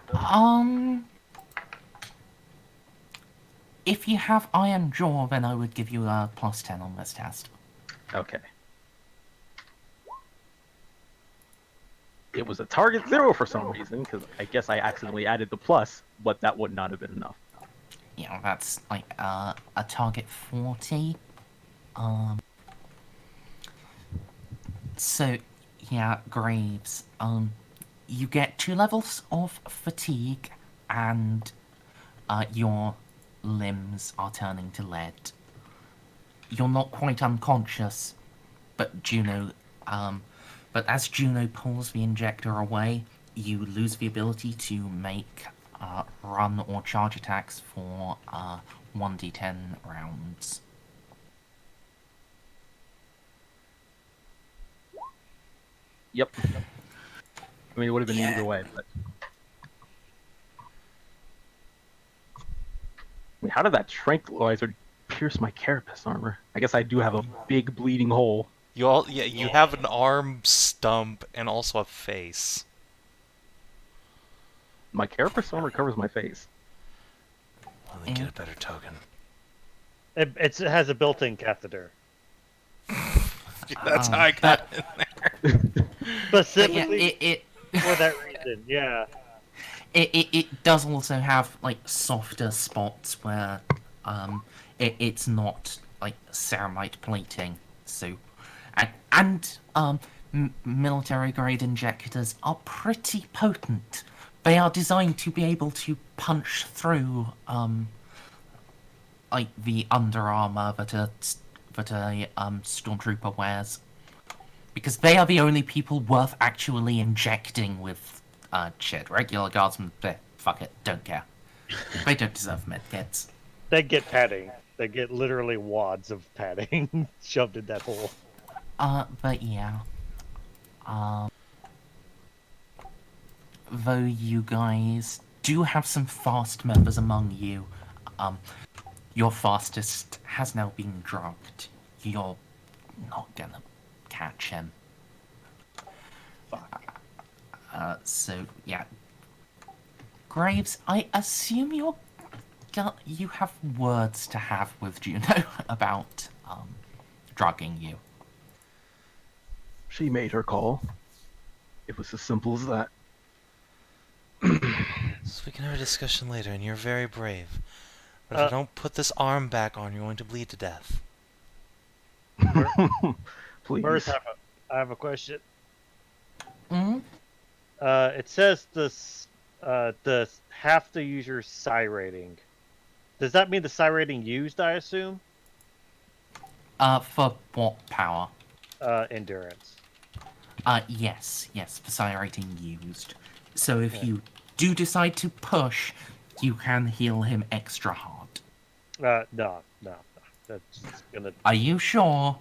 If you have Iron Jaw, then I would give you a +10 on this test. Okay. It was a target 0 for some reason, because I guess I accidentally added the plus, but that would not have been enough. Yeah, that's like a target 40. So yeah, Graves. You get 2 levels of fatigue, and your limbs are turning to lead. You're not quite unconscious, but but as Juno pulls the injector away, you lose the ability to make run or charge attacks for 1d10 rounds. Yep. I mean, it would have been either way, but. I mean, how did that tranquilizer pierce my carapace armor? I guess I do have a big bleeding hole. You have an arm stump and also a face. My carapace armor covers my face. Well, then get a better token. It has a built-in catheter. That's how I got in there. Specifically for that reason, yeah. It does also have like softer spots where it's not like ceramite plating. So and military grade injectors are pretty potent. They are designed to be able to punch through like the under armor that a stormtrooper wears, because they are the only people worth actually injecting with shit. Regular guardsmen, fuck it, don't care. They don't deserve medkits. They get padding. They get literally wads of padding shoved in that hole. But yeah. Though you guys do have some fast members among you, your fastest has now been drugged. You're not gonna catch him. Fuck. So yeah. Graves, I assume you have words to have with Juno about drugging you. She made her call. It was as simple as that. So we can have a discussion later, and you're very brave. But if I don't put this arm back on, you're going to bleed to death. Right. Please. I have a question. Hmm? It says this have to use your psi rating. Does that mean the psi rating used? I assume. For what power? Endurance. Yes, for psi rating used. So if Yeah. you do decide to push, you can heal him extra hard. No. That's gonna. Are you sure?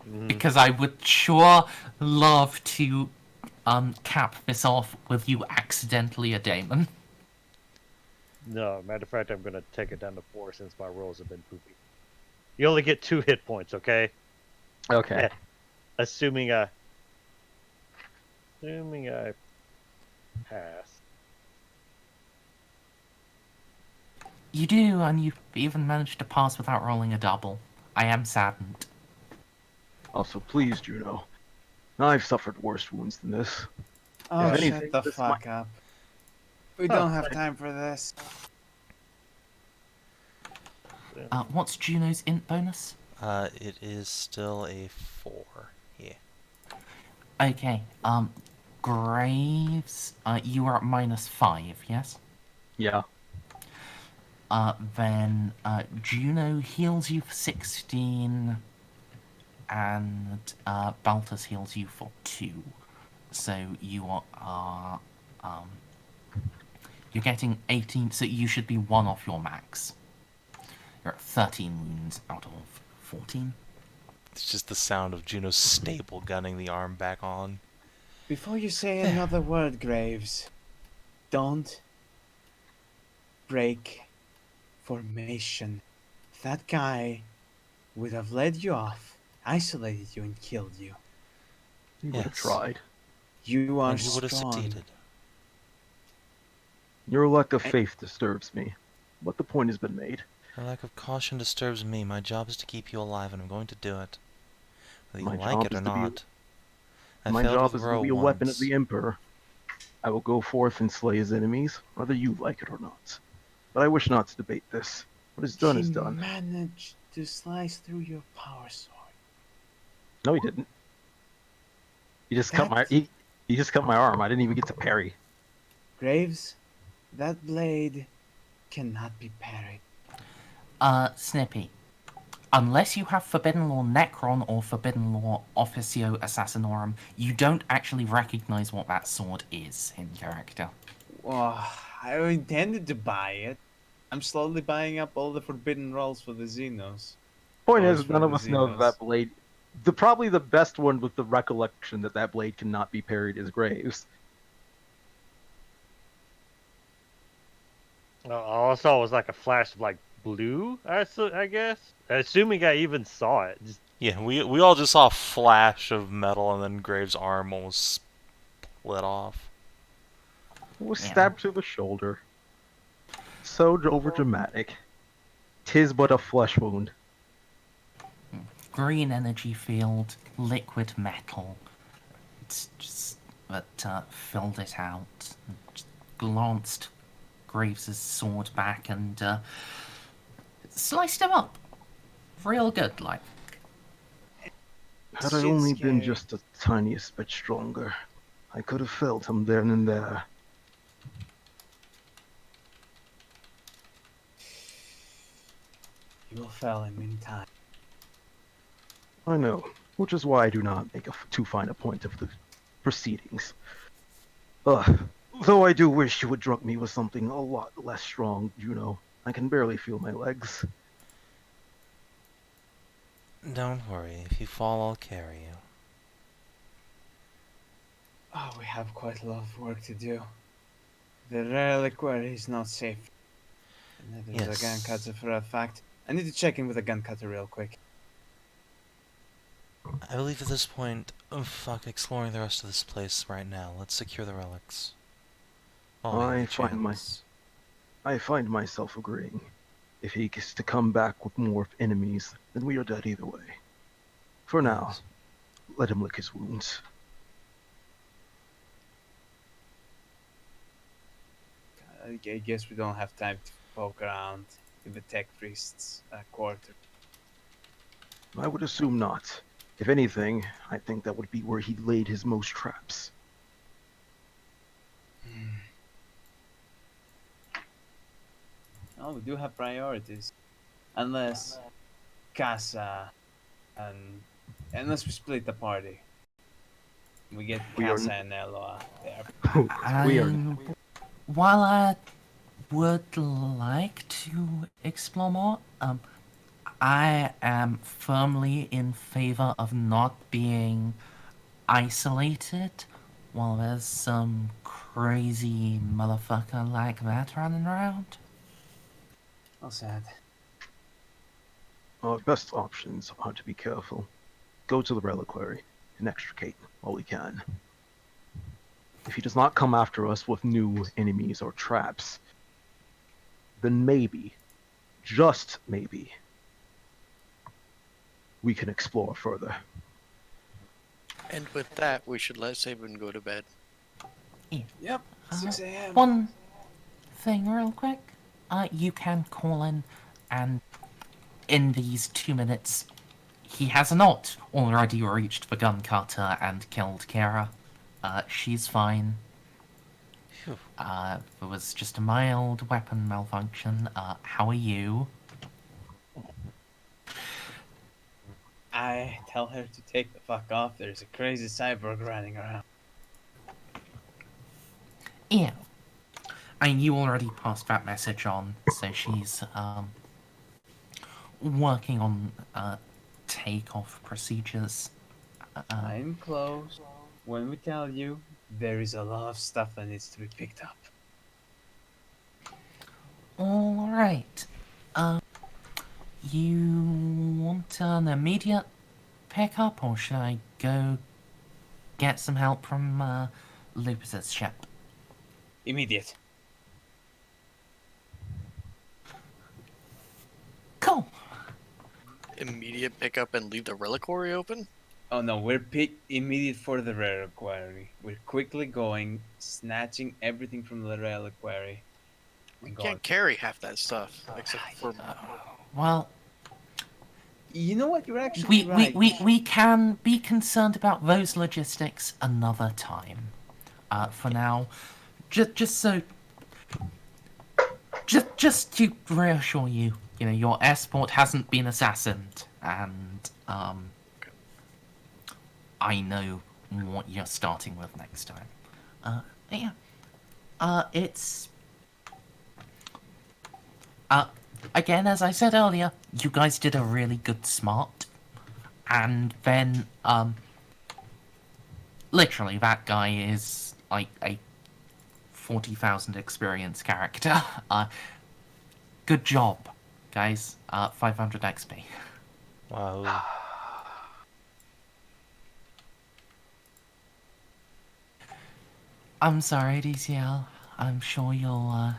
Mhm. Because I would sure love to cap this off with you accidentally a daemon. No, matter of fact, I'm gonna take it down to 4 since my rolls have been poopy. You only get 2 hit points, okay? Okay. Yeah. Assuming I pass. You do, and you've even managed to pass without rolling a double. I am saddened. Also, please, Juno. I've suffered worse wounds than this. Oh, If shut anything, the this fuck up. We don't have time for this. What's Juno's int bonus? It is still a 4. Yeah. Okay, Graves, you are at -5, yes? Yeah. Then, Juno heals you for 16, and, Baltus heals you for 2. So you are, you're getting 18, so you should be 1 off your max. You're at 13 wounds out of 14. It's just the sound of Juno's staple gunning the arm back on. Before you say another word, Graves, don't break formation. That guy would have led you off, isolated you, and killed you. You would have Yes. tried. You are And he would have strong. succeeded. Your lack of faith disturbs me, but the point has been made. Your lack of caution disturbs me. My job is to keep you alive, and I'm going to do it. Whether My you like job it is or to be- not. I My failed job with is to Rowe be a weapon of once. the Emperor. I will go forth and slay his enemies, whether you like it or not. But I wish not to debate this. What is done is He done. managed to slice through your power sword. No, he didn't. He just cut my That- he just cut my arm. I didn't even get to parry. Graves, that blade cannot be parried. Snippy. Unless you have Forbidden Law Necron or Forbidden Law Officio Assassinorum, you don't actually recognize what that sword is in character. Oh, I intended to buy it. I'm slowly buying up all the forbidden rolls for the Xenos. Point Rolls is, for none of the us know that Xenos. that blade. Probably the best one with the recollection that that blade cannot be parried is Graves. All I saw was like a flash of like blue. I guess. Assuming I even saw it. Yeah, we all just saw a flash of metal, and then Graves' arm almost split off. It was Yeah. stabbed through the shoulder. So overdramatic. 'Tis but a flesh wound. Green energy field, liquid metal. It's just that filled it out. Just glanced Graves' sword back and sliced him up. Real good, like. Had I Shit's only been scary. just the tiniest bit stronger, I could have felt him then and there. You will fell him in time. I know, which is why I do not make too fine a point of the proceedings. Though I do wish you would drug me with something a lot less strong, Juno. I can barely feel my legs. Don't worry, if you fall, I'll carry you. Oh, we have quite a lot of work to do. The reliquary is not safe. And there's a gun Yes. cutter for a fact. I need to check in with a gun cutter real quick. I believe at this point, fuck exploring the rest of this place right now. Let's secure the relics. While we have the chance. I find myself agreeing. If he gets to come back with more enemies, then we are dead either way. For now, Yes. let him lick his wounds. I guess we don't have time to poke around in the tech priest's quarter. I would assume not. If anything, I think that would be where he laid his most traps. Oh, we do have priorities. Unless Casa and unless we split the party. We get We are Casa and Eloa there. We are While I would like to explore more, I am firmly in favor of not being isolated while there's some crazy motherfucker like that running around. Well said. our best options are to be careful. Go to the reliquary and extricate while we can. If he does not come after us with new enemies or traps, then maybe, just maybe, we can explore further. And with that, we should let Savin go to bed. Yep, 6 a.m. One thing real quick. You can call in, and in these 2 minutes, he has not already reached the gun cutter and killed Kara. She's fine. Phew. There was just a mild weapon malfunction. How are you? I tell her to take the fuck off. There's a crazy cyborg running around. Yeah. I mean, you already passed that message on, so she's, working on, takeoff procedures. I'm close. When we tell you, there is a lot of stuff that needs to be picked up. Alright. You want an immediate pickup, or should I go get some help from, Lupus's ship? Immediate. Cool. Immediate pickup and leave the reliquary open? Oh no, we're immediate for the reliquary. We're quickly going, snatching everything from the reliquary. We and can't going. carry half that stuff, except for... Well, You know what? You're actually we right. we can be concerned about those logistics another time. For now, just to reassure you, you know, your escort hasn't been assassined, and I know what you're starting with next time. Yeah. It's again, as I said earlier, you guys did a really good smart, and then literally that guy is like a 40,000 experience character. Good job, guys. 500 XP. Wow. I'm sorry, DCL. I'm sure you'll.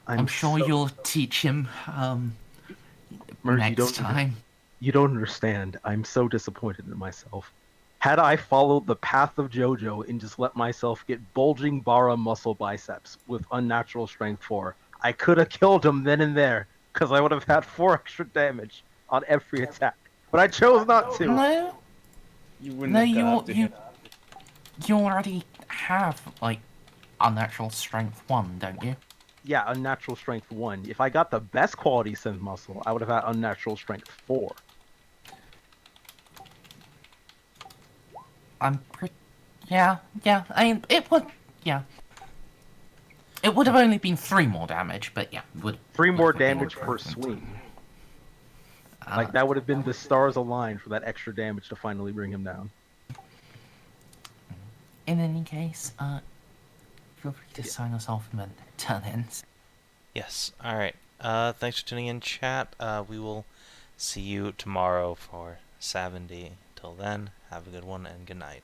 I'm sure you'll teach him Merz, next time. You don't understand. I'm so disappointed in myself. Had I followed the path of JoJo and just let myself get bulging bara muscle biceps with unnatural strength 4, I could have killed him then and there, because I would have had 4 extra damage on every attack. But I chose not to. No, You wouldn't no, have you got up to him. you already have like unnatural strength 1, don't you? Yeah, unnatural strength 1. If I got the best quality synth muscle, I would have had unnatural strength 4. I'm pretty. Yeah. I mean, it would. Yeah. It would have only been 3 more damage, but yeah, would. 3 more would have been damage per improvement. swing. Like, that would have been the stars aligned for that extra damage to finally bring him down. In any case, feel free to sign us off and then turn in. Yes. All right. Thanks for tuning in, chat. We will see you tomorrow for Savin. Till then, have a good one and good night.